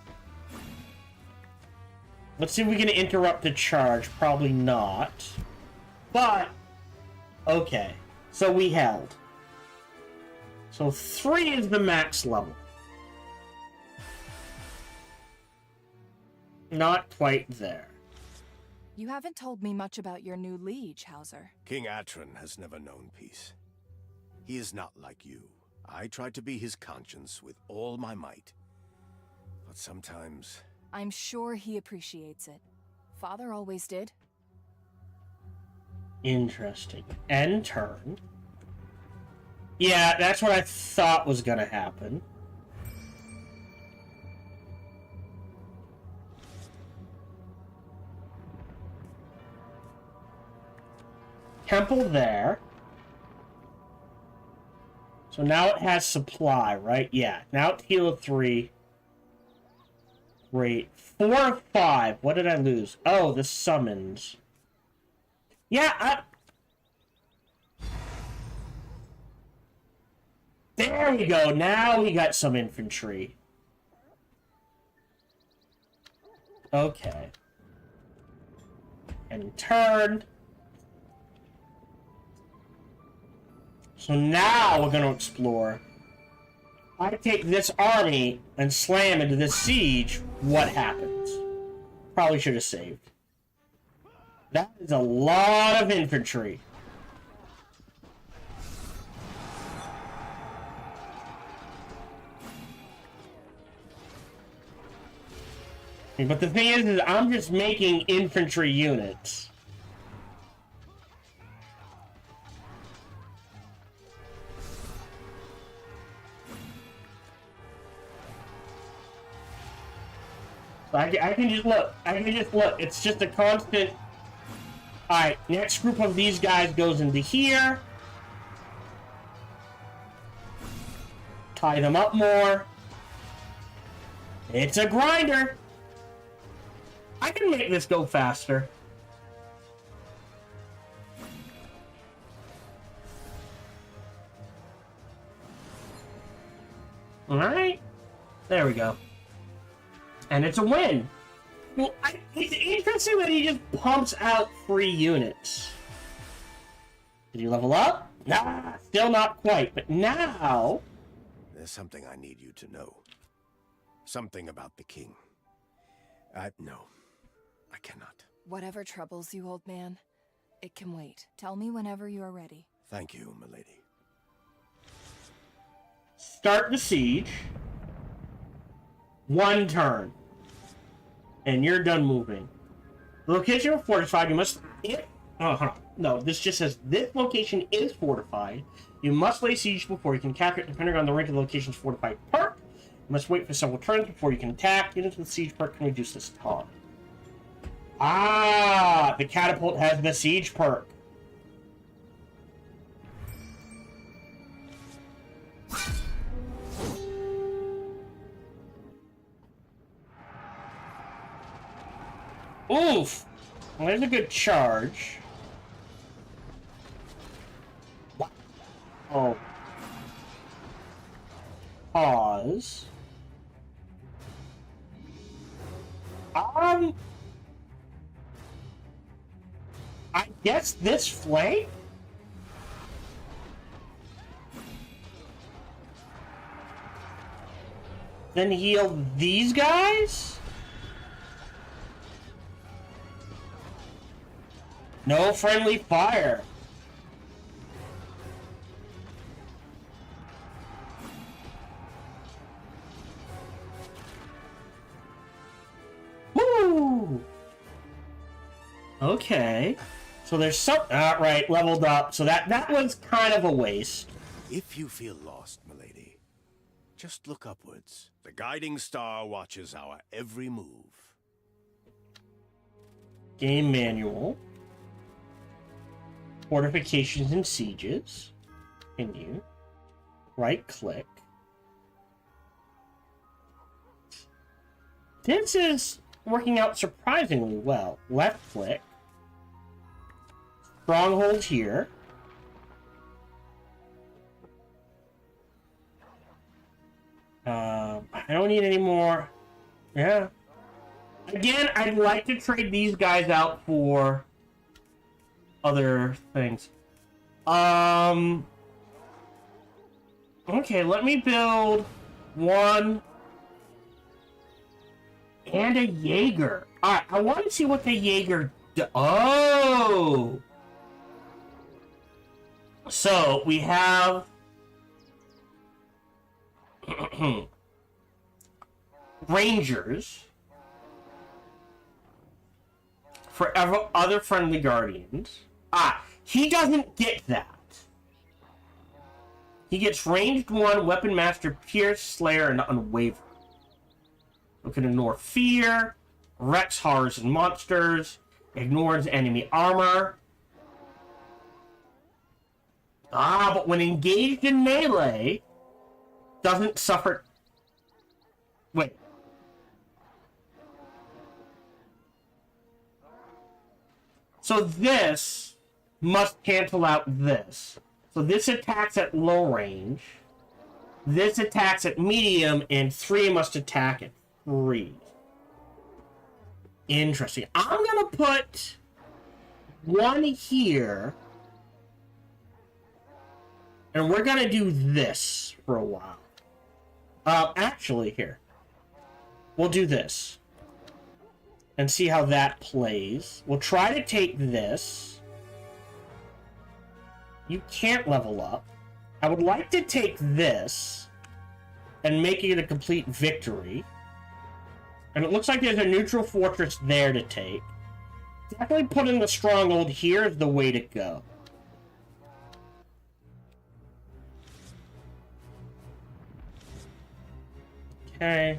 Let's see if we can interrupt the charge. Probably not. But, okay. So we held. So 3 is the max level. Not quite there. You haven't told me much about your new liege, Hauser. King Atron has never known peace. He is not like you. I try to be his conscience with all my might. But sometimes... I'm sure he appreciates it. Father always did. Interesting. End turn. Yeah, that's what I thought was gonna happen. Temple there. So now it has supply, right? Yeah. Now it's heal of 3. Great. 4 of 5. What did I lose? Oh, the summons. Yeah, there we go. Now we got some infantry. Okay. And turn. So now we're going to explore. I take this army and slam into this siege. What happens? Probably should have saved. That is a lot of infantry. But the thing is I'm just making infantry units. I can just look. It's just a constant. Alright, next group of these guys goes into here. Tie them up more. It's a grinder. I can make this go faster. Alright. There we go. And it's a win. Well, it's interesting that he just pumps out free units. Did you level up? Nah, still not quite. But now... There's something I need you to know. Something about the king. No. I cannot. Whatever troubles you, old man, it can wait. Tell me whenever you are ready. Thank you, milady. Start the siege. 1 turn. And you're done moving. The location of fortified, you must... No, this just says this location is fortified. You must lay siege before you can capture it, depending on the rank of the location's fortified perk. You must wait for several turns before you can attack. Units with siege perk can reduce this taunt. Ah, the catapult has the siege perk. Oof! Well, there's a good charge. Oh. Pause. I guess this flank? Then heal these guys? No friendly fire. Woo! Okay. So there's some... right, leveled up. So that was kind of a waste. If you feel lost, milady, just look upwards. The guiding star watches our every move. Game manual. Fortifications and sieges. Continue. Right click. This is working out surprisingly well. Left click. Stronghold here. I don't need any more. Yeah. Again, I'd like to trade these guys out for other things. Okay, let me build one and a Jaeger. Alright, I want to see what the Jaeger does. Oh! So, we have... Rangers. For other friendly guardians. Ah, he doesn't get that. He gets ranged 1, Weapon Master, Pierce, Slayer, and Unwavering. We can ignore fear, wrecks horrors and monsters, ignores enemy armor. Ah, but when engaged in melee, doesn't suffer... Wait. So this must cancel out this. So this attacks at low range. This attacks at medium, and 3 must attack at 3. Interesting. I'm gonna put 1 here. And we're gonna do this for a while. Actually, here. We'll do this. And see how that plays. We'll try to take this. You can't level up. I would like to take this and make it a complete victory. And it looks like there's a neutral fortress there to take. Definitely putting the stronghold here is the way to go. Okay.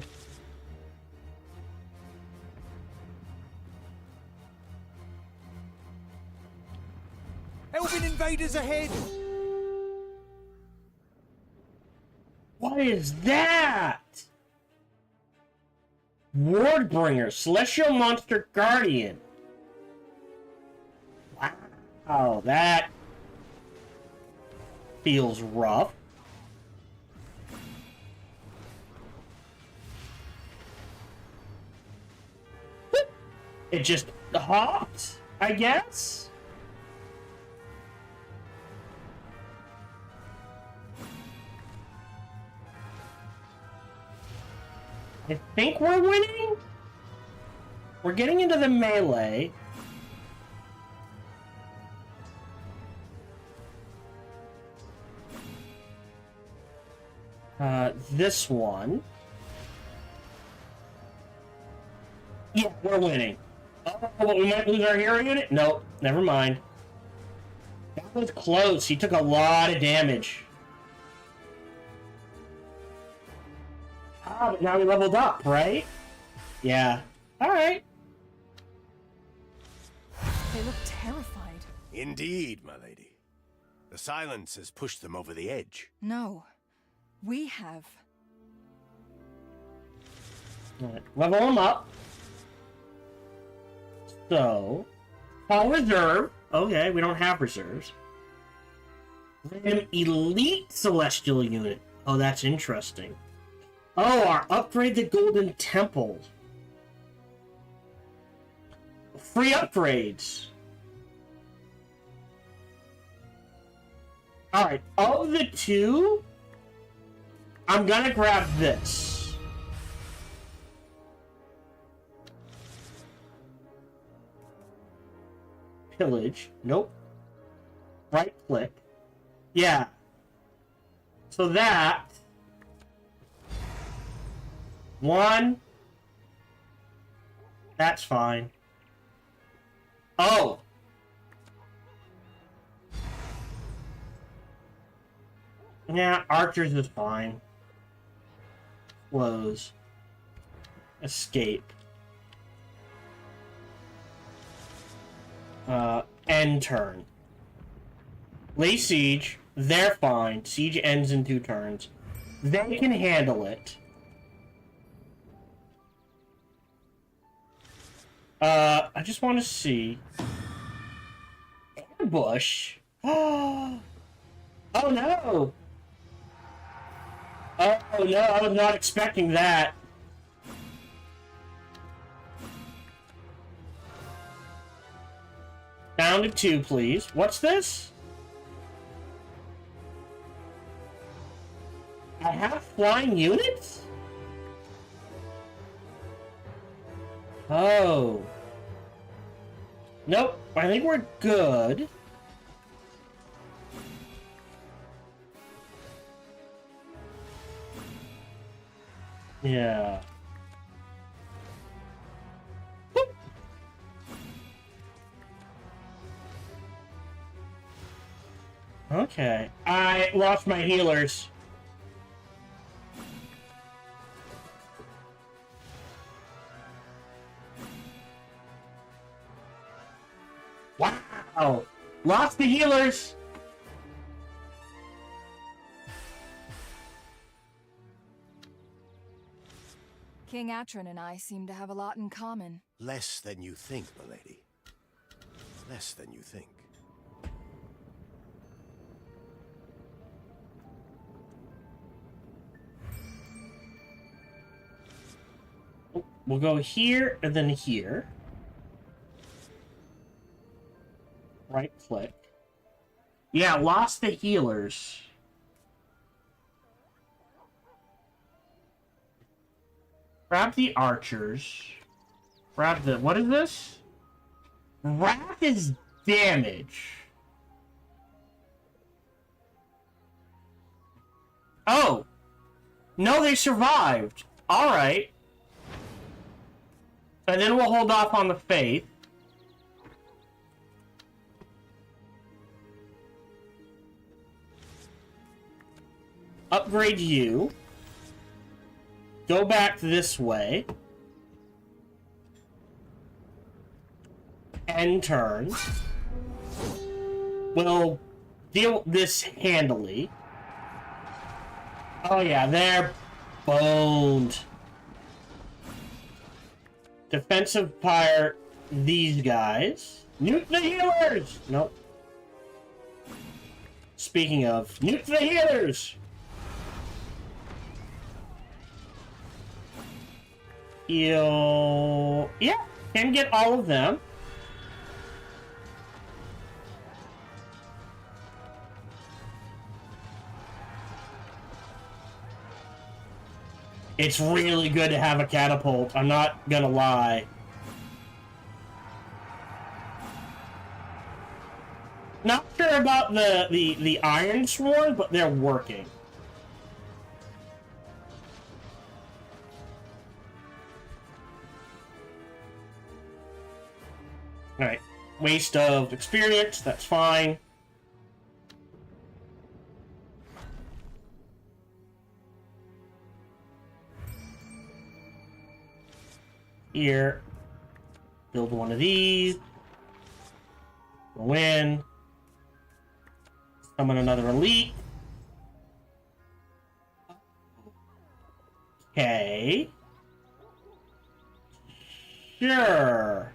Elven invaders ahead! What is that? Wardbringer, Celestial Monster Guardian. Wow, that feels rough. It just hopped, I guess? I think we're winning? We're getting into the melee. This one. Yeah, we're winning. Oh, but we might lose our hero unit? Nope, never mind. That was close. He took a lot of damage. Ah, but now we leveled up, right? Yeah. Alright. They look terrified. Indeed, my lady. The silence has pushed them over the edge. No. We have. Right, level them up. So, all reserve. Okay, we don't have reserves. An elite celestial unit. Oh, that's interesting. Oh, our upgrade the Golden Temple. Free upgrades. Alright, of the two, I'm gonna grab this. Pillage. Nope. Right click. Yeah. So that. One. That's fine. Oh! Yeah, archers is fine. Close. Escape. End turn. Lay siege. They're fine. Siege ends in 2 turns. They can handle it. I just want to see. Ambush? Oh no! Oh no, I was not expecting that. Down to 2, please. What's this? I have flying units? Oh. Nope, I think we're good. Yeah. Whoop. Okay. I lost my healers. Wow! Lost the healers! King Atron and I seem to have a lot in common. Less than you think, my lady. Less than you think. We'll go here and then here. Right click. Yeah, lost the healers. Grab the archers. Grab the... What is this? Wrath is damage. Oh! No, they survived. Alright. And then we'll hold off on the faith. Upgrade you. Go back this way. End turn. We'll deal with this handily. Oh yeah, they're boned. Defensive fire these guys. Nuke the healers! Nope. Speaking of, nuke the healers! Heal... Yeah, Can get all of them. It's really good to have a catapult, I'm not gonna lie. Not sure about the Iron Sworn, but they're working. Alright. Waste of experience, that's fine. Here. Build one of these. Go in. Summon another elite. Okay. Sure.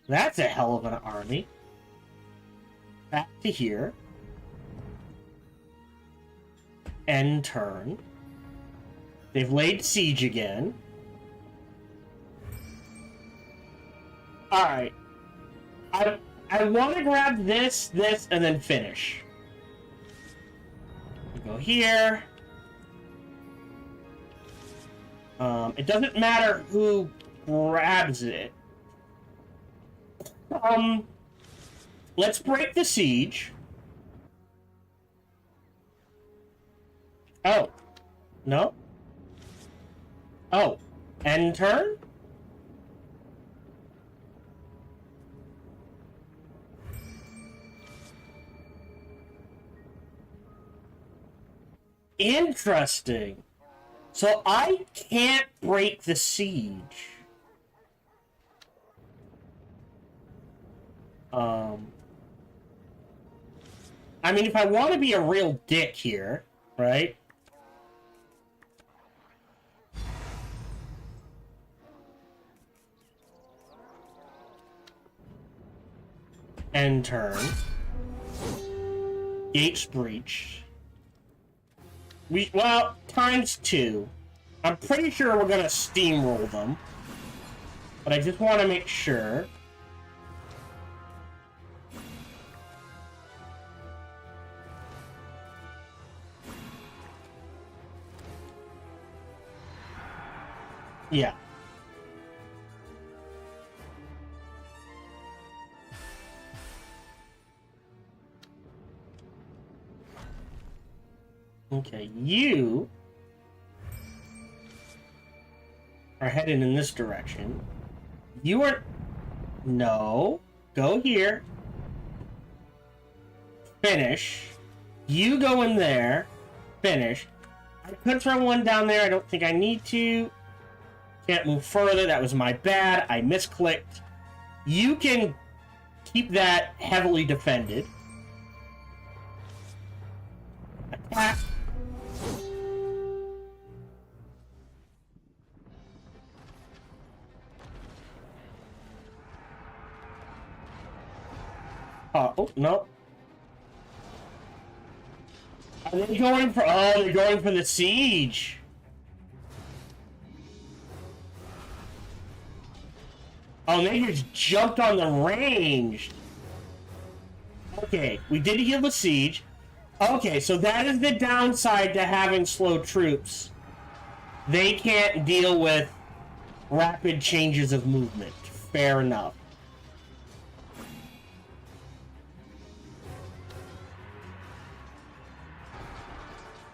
That's a hell of an army. Back to here. End turn. They've laid siege again. Alright. I want to grab this, and then finish. Go here. It doesn't matter who grabs it. Let's break the siege. Oh. No? Oh. End turn? Interesting. So I can't break the siege. I mean, if I want to be a real dick here, right? End turn. Gates breached. Well, ×2. I'm pretty sure we're gonna steamroll them. But I just want to make sure. Yeah. Okay, you are headed in this direction. You are... No. Go here. Finish. You go in there. Finish. I could throw one down there. I don't think I need to. Can't move further. That was my bad. I misclicked. You can keep that heavily defended. Attack. Oh, no. Are they going for... Oh, they're going for the siege. Oh, they just jumped on the range. Okay, we did heal the siege. Okay, so that is the downside to having slow troops. They can't deal with rapid changes of movement. Fair enough.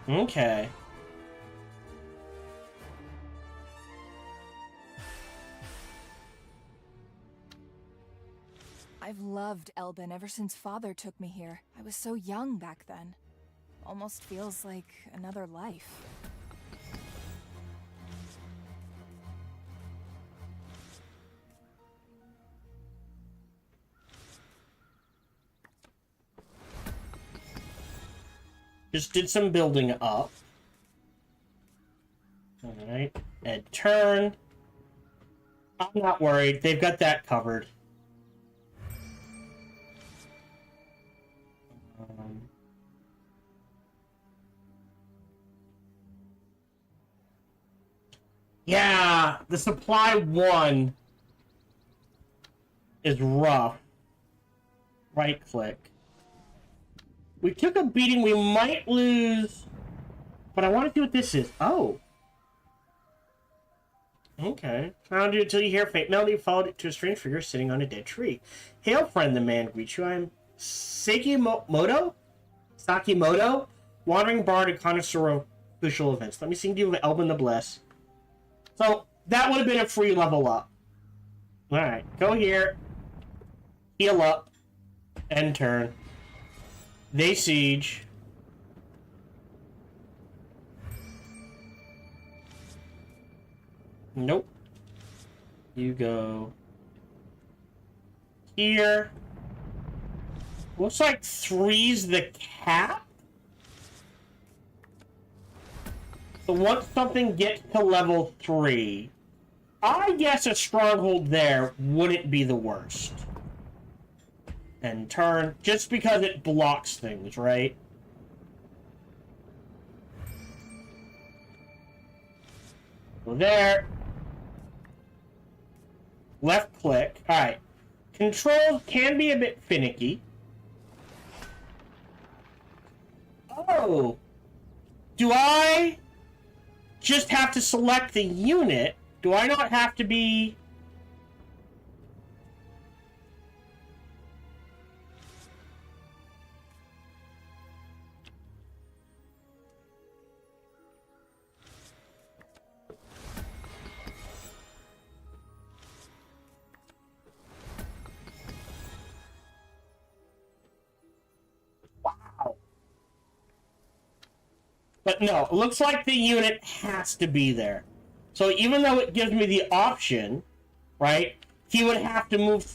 Okay. I've loved Elbin ever since Father took me here. I was so young back then. Almost feels like another life. Just did some building up. Alright. And turn. I'm not worried. They've got that covered. Yeah, the supply one is rough. Right click. We took a beating, we might lose, but I want to see what this is. Oh. Okay. Found you until you hear fate melody, followed it to a strange figure sitting on a dead tree. Hail, friend, the man greets you. I'm Sakimoto? Sakimoto? Wandering bard and connoisseur of official events. Let me sing to you of Elbin the Bless. So, that would have been a free level up. Alright, go here. Heal up. End turn. They siege. Nope. You go here. Looks like 3's the cap. So once something gets to level 3, I guess a stronghold there wouldn't be the worst. And turn, just because it blocks things, right? Go there. Left click. Alright. Controls can be a bit finicky. Oh! Do I just have to select the unit? Do I not have to be... Wow. But no, it looks like the unit has to be there. So even though it gives me the option, right, he would have to move...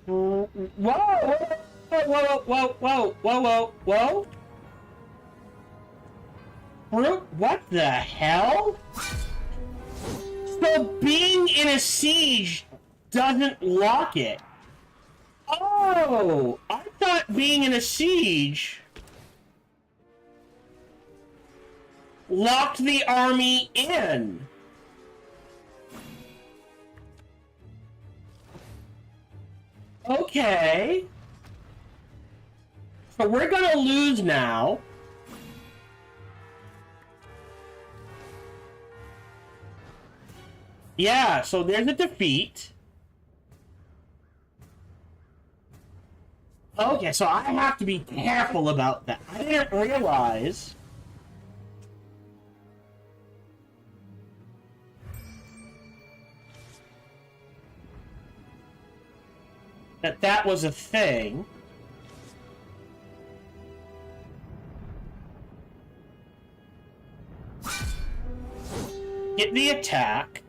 Whoa! Whoa! Whoa! Whoa! Whoa! Whoa! Whoa! Brute, what the hell? So being in a siege doesn't lock it. Oh! I thought being in a siege locked the army in. Okay. So we're gonna lose now. Yeah, so there's a defeat. Okay, so I have to be careful about that. I didn't realize... that was a thing. Get the attack.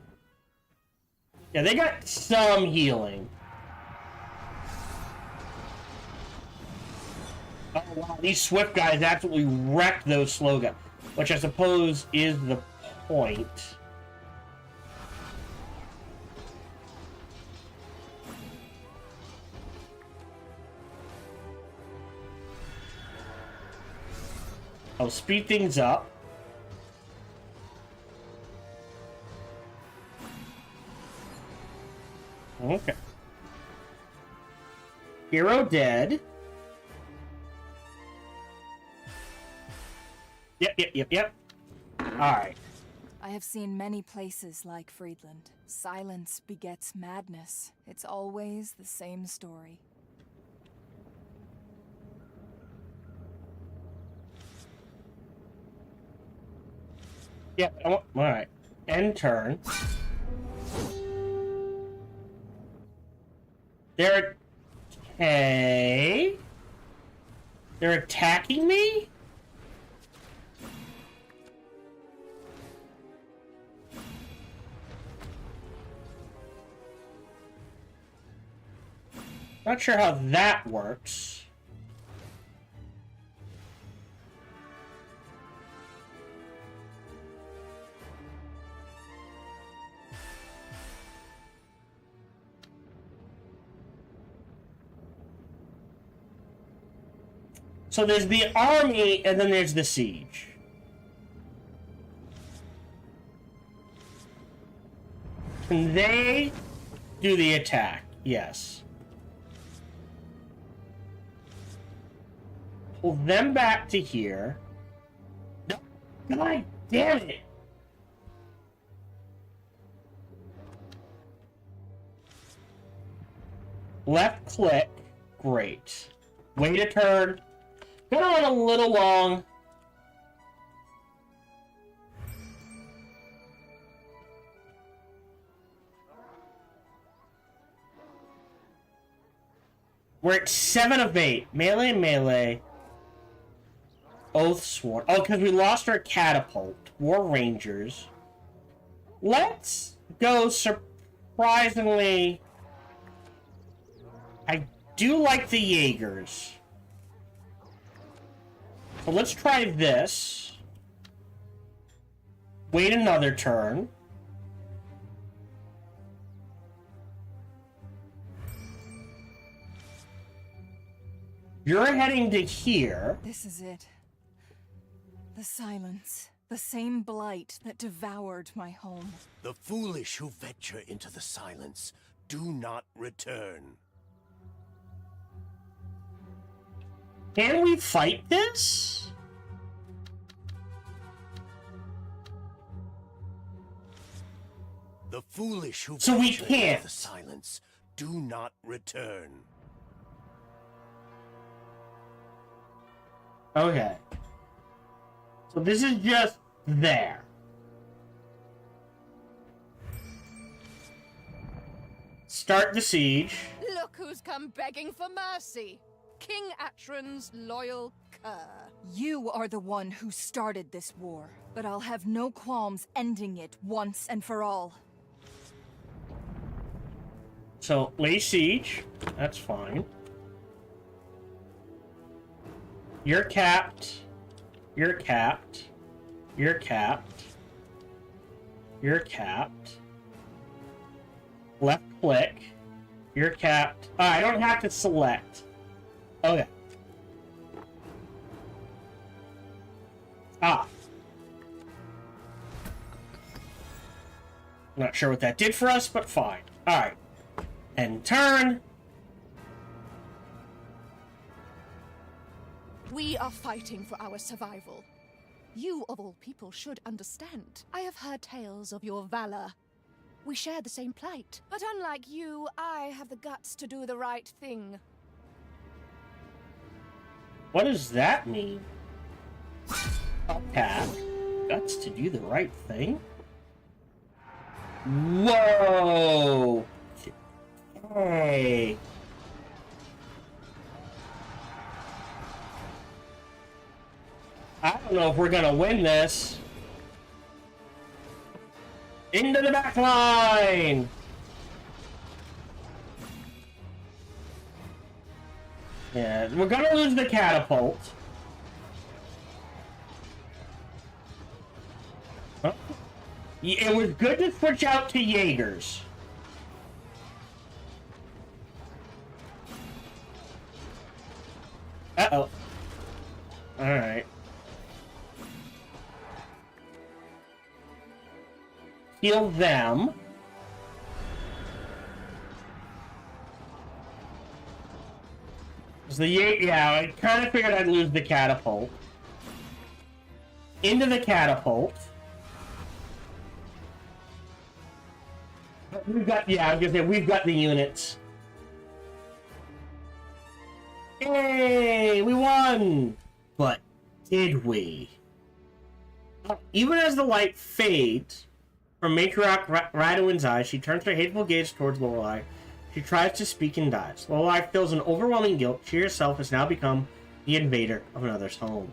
Yeah, they got some healing. Oh wow, these swift guys absolutely wrecked those slow guys, which I suppose is the point. I'll speed things up. Okay. Hero dead. Yep. Alright. I have seen many places like Friedland. Silence begets madness. It's always the same story. Yep, alright. End turn. They're... Okay... They're attacking me? Not sure how that works. So there's the army, and then there's the siege. Can they do the attack? Yes. Pull them back to here. No. God damn it! Left click. Great. Wait a turn. Gonna run a little long. We're at 7 of 8. Melee and melee. Oath sworn. Oh, because we lost our catapult. War Rangers. Let's go surprisingly. I do like the Jaegers. So let's try this. Wait another turn. You're heading to here. This is it. The silence. The same blight that devoured my home. The foolish who venture into the silence do not return. Can we fight this? The foolish who So we venture can't. into the silence do not return. Okay. So this is just there. Start the siege. Look who's come begging for mercy. King Atron's loyal cur. You are the one who started this war, but I'll have no qualms ending it once and for all. So, lay siege. That's fine. You're capped. You're capped. You're capped. You're capped. Left click. You're capped. I don't have to select. Okay. Ah. Not sure what that did for us, but fine. Alright. And turn. We are fighting for our survival. You, of all people, should understand. I have heard tales of your valor. We share the same plight. But unlike you, I have the guts to do the right thing. What does that mean? Tap. Guts to do the right thing? Whoa! Hey. I don't know if we're gonna win this. Into the back line! Yeah, we're gonna lose the catapult. Huh? It was good to switch out to Jaegers. Uh-oh. Alright. Heal them. Yeah, I kind of figured I'd lose the catapult. Into the catapult. But we've got, yeah, I was gonna say, we've got the units. Yay! We won! But did we? Even as the light fades from Matriarch Radowin's eyes, she turns her hateful gaze towards Lorelei. She tries to speak and dies. Lorelei feels an overwhelming guilt. She herself has now become the invader of another's home.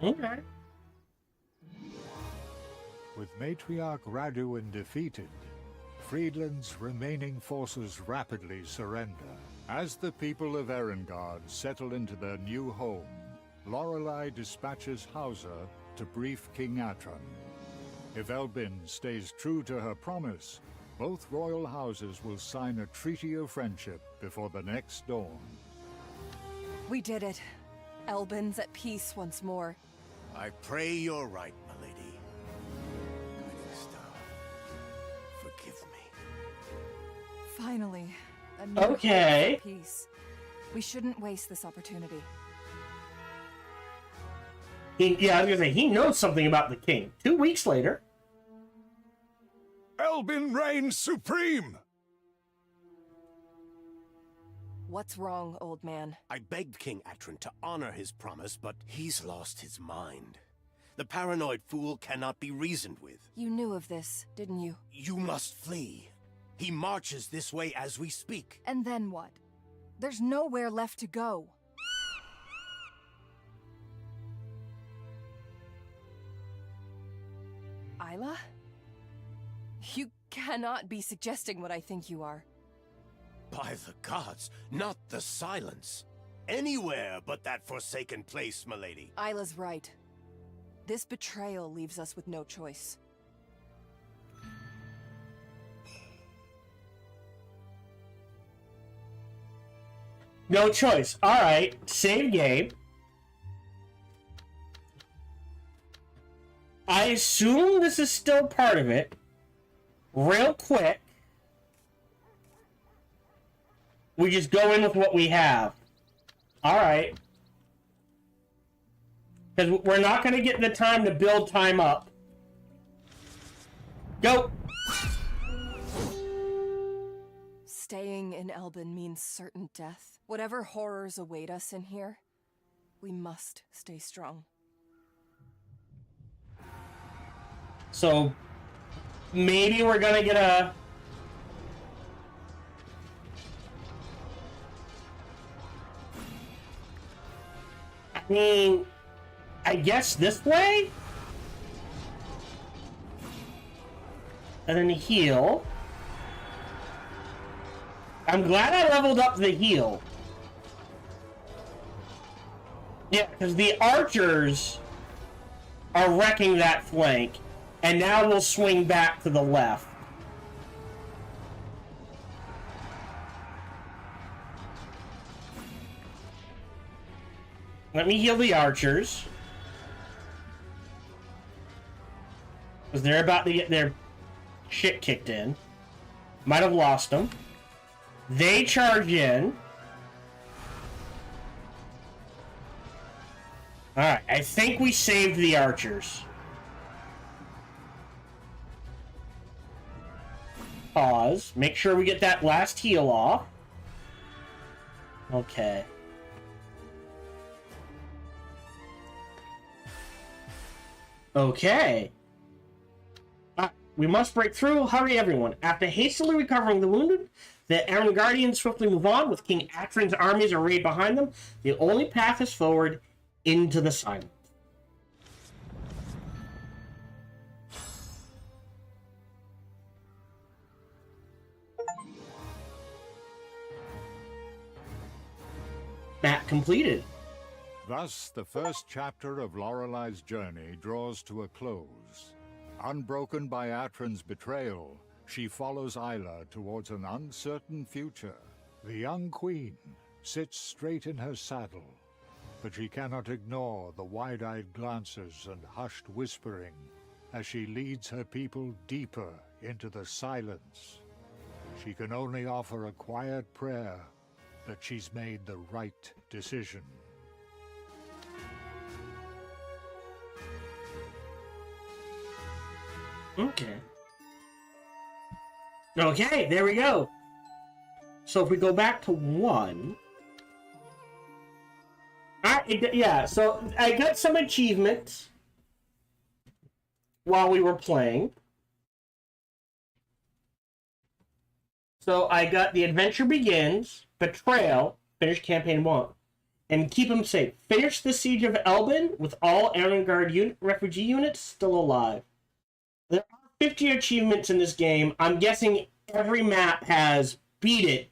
Okay. With Matriarch Radowin defeated, Friedland's remaining forces rapidly surrender. As the people of Erengard settle into their new home, Lorelei dispatches Hauser to brief King Atron. If Elbin stays true to her promise, both royal houses will sign a treaty of friendship before the next dawn. We did it. Elbin's at peace once more. I pray you're right, my lady. Guiding star, forgive me. Finally, a new Okay. hope for peace. We shouldn't waste this opportunity. Yeah, I was gonna say, he knows something about the king. 2 weeks later. Elbin reigns supreme! What's wrong, old man? I begged King Atron to honor his promise, but he's lost his mind. The paranoid fool cannot be reasoned with. You knew of this, didn't you? You must flee. He marches this way as we speak. And then what? There's nowhere left to go. Isla? You cannot be suggesting what I think you are. By the gods, not the silence. Anywhere but that forsaken place, milady. Isla's right. This betrayal leaves us with no choice. No choice. Alright, save game. I assume this is still part of it. Real quick. We just go in with what we have. Alright. Because we're not going to get the time to build time up. Go! Staying in Elbin means certain death. Whatever horrors await us in here, we must stay strong. So, maybe we're gonna get a... I mean, I guess this way? And then heal. I'm glad I leveled up the heal. Yeah, because the archers are wrecking that flank. And now we'll swing back to the left. Let me heal the archers. Because they're about to get their shit kicked in. Might have lost them. They charge in. Alright, I think we saved the archers. Pause. Make sure we get that last heal off. Okay. Okay. We must break through. Hurry, everyone. After hastily recovering the wounded, the Errand Guardians swiftly move on, with King Atron's armies arrayed behind them. The only path is forward into the silence. Map completed. Thus, the first chapter of Lorelei's journey draws to a close. Unbroken by Atron's betrayal, she follows Isla towards an uncertain future. The young queen sits straight in her saddle, but she cannot ignore the wide-eyed glances and hushed whispering as she leads her people deeper into the silence. She can only offer a quiet prayer that she's made the right decision. Okay. Okay, there we go. So if we go back to 1... yeah, so I got some achievements while we were playing. So I got the Adventure Begins, Betrayal, finish Campaign 1, and Keep 'em Safe. Finish the Siege of Elbin with all Errand Guard refugee units still alive. There are 50 achievements in this game. I'm guessing every map has beat it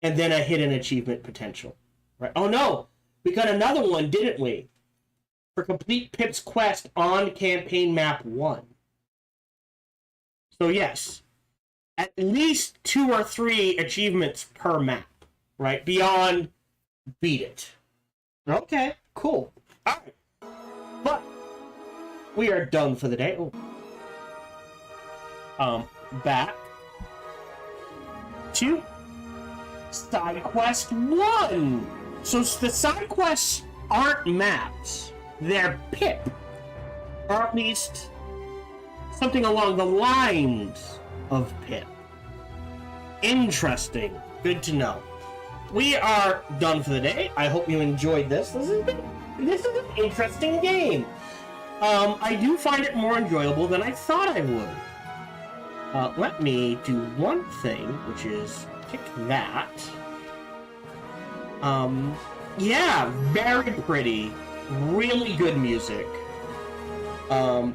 and then a hidden achievement potential. Right? Oh no! We got another one, didn't we? For complete Pip's quest on campaign map 1. So yes, at least 2 or 3 achievements per map, right? Beyond beat it. Okay, cool. Alright. But we are done for the day. Back to side quest 1. So the side quests aren't maps, they're Pip, or at least something along the lines of Pip. Interesting. Good to know. We are done for the day. I hope you enjoyed this. This is an interesting game. I do find it more enjoyable than I thought I would. Let me do one thing, which is pick that. Yeah, very pretty. Really good music.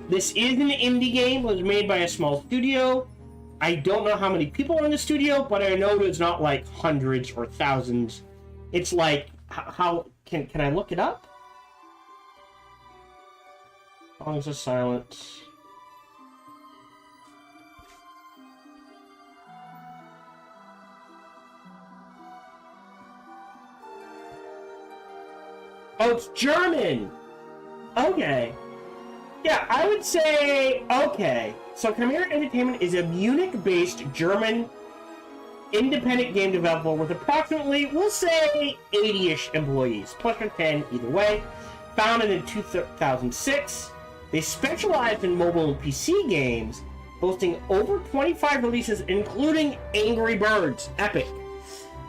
This is an indie game. It was made by a small studio. I don't know how many people are in the studio, but I know it's not like hundreds or thousands. It's like, how can I look it up? Songs of Silence. Oh, it's German! Okay. Yeah, I would say, okay. So Chimera Entertainment is a Munich-based German independent game developer with approximately, we'll say, 80-ish employees, plus or 10 either way. Founded in 2006, they specialize in mobile and PC games, boasting over 25 releases, including Angry Birds Epic,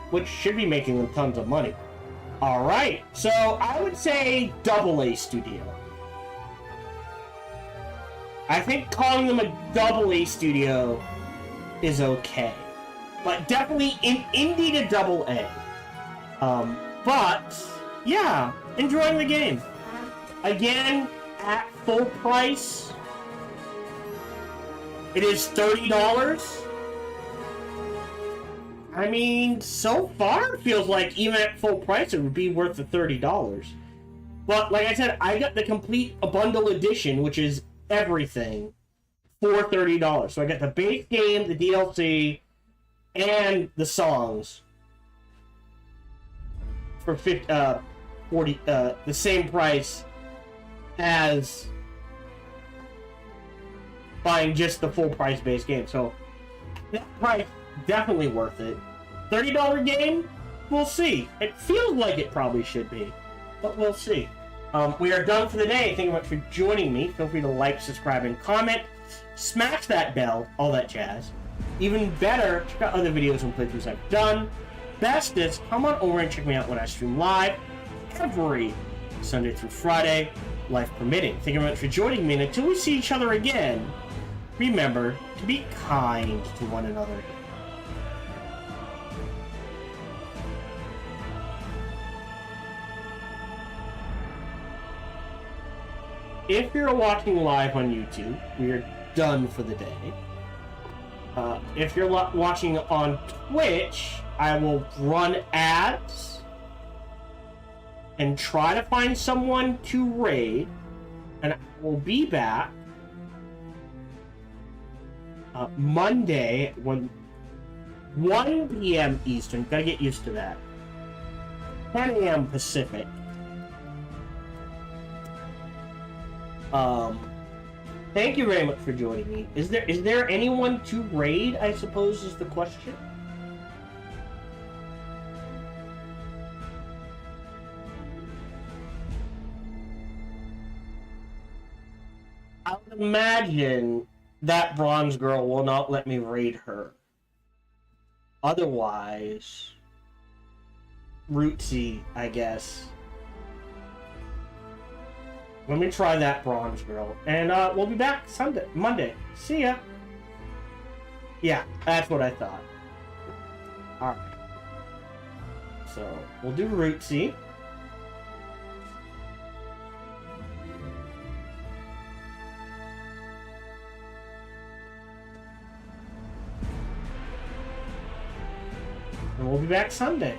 which should be making them tons of money. Alright, so I would say AA studio. I think calling them a AA studio is okay. But definitely in indie to AA. But, yeah, enjoying the game. Again, at full price, it is $30. I mean, so far it feels like even at full price it would be worth the $30. But like I said, I got the complete bundle edition, which is everything, for $30. So I got the base game, the DLC, and the songs for the same price as buying just the full price base game. So that price, definitely worth it. $30 game? We'll see. It feels like it probably should be, but we'll see. We are done for the day. Thank you much for joining me. Feel free to like, subscribe, and comment. Smash that bell, all that jazz. Even better, check out other videos and playthroughs I've done. Bestest, come on over and check me out when I stream live every Sunday through Friday, life permitting. Thank you very much for joining me, and until we see each other again, remember to be kind to one another. If you're watching live on YouTube, we are done for the day. If you're watching on Twitch, I will run ads and try to find someone to raid, and I will be back Monday when 1 p.m. Eastern. Gotta get used to that. 10 a.m. Pacific. Thank you very much for joining me. Is there anyone to raid, I suppose, is the question? I would imagine that bronze girl will not let me raid her. Otherwise, Rootsy, I guess. Let me try that bronze girl. And we'll be back Monday. See ya. Yeah, that's what I thought. Alright. So, we'll do Rootsy. And we'll be back Sunday.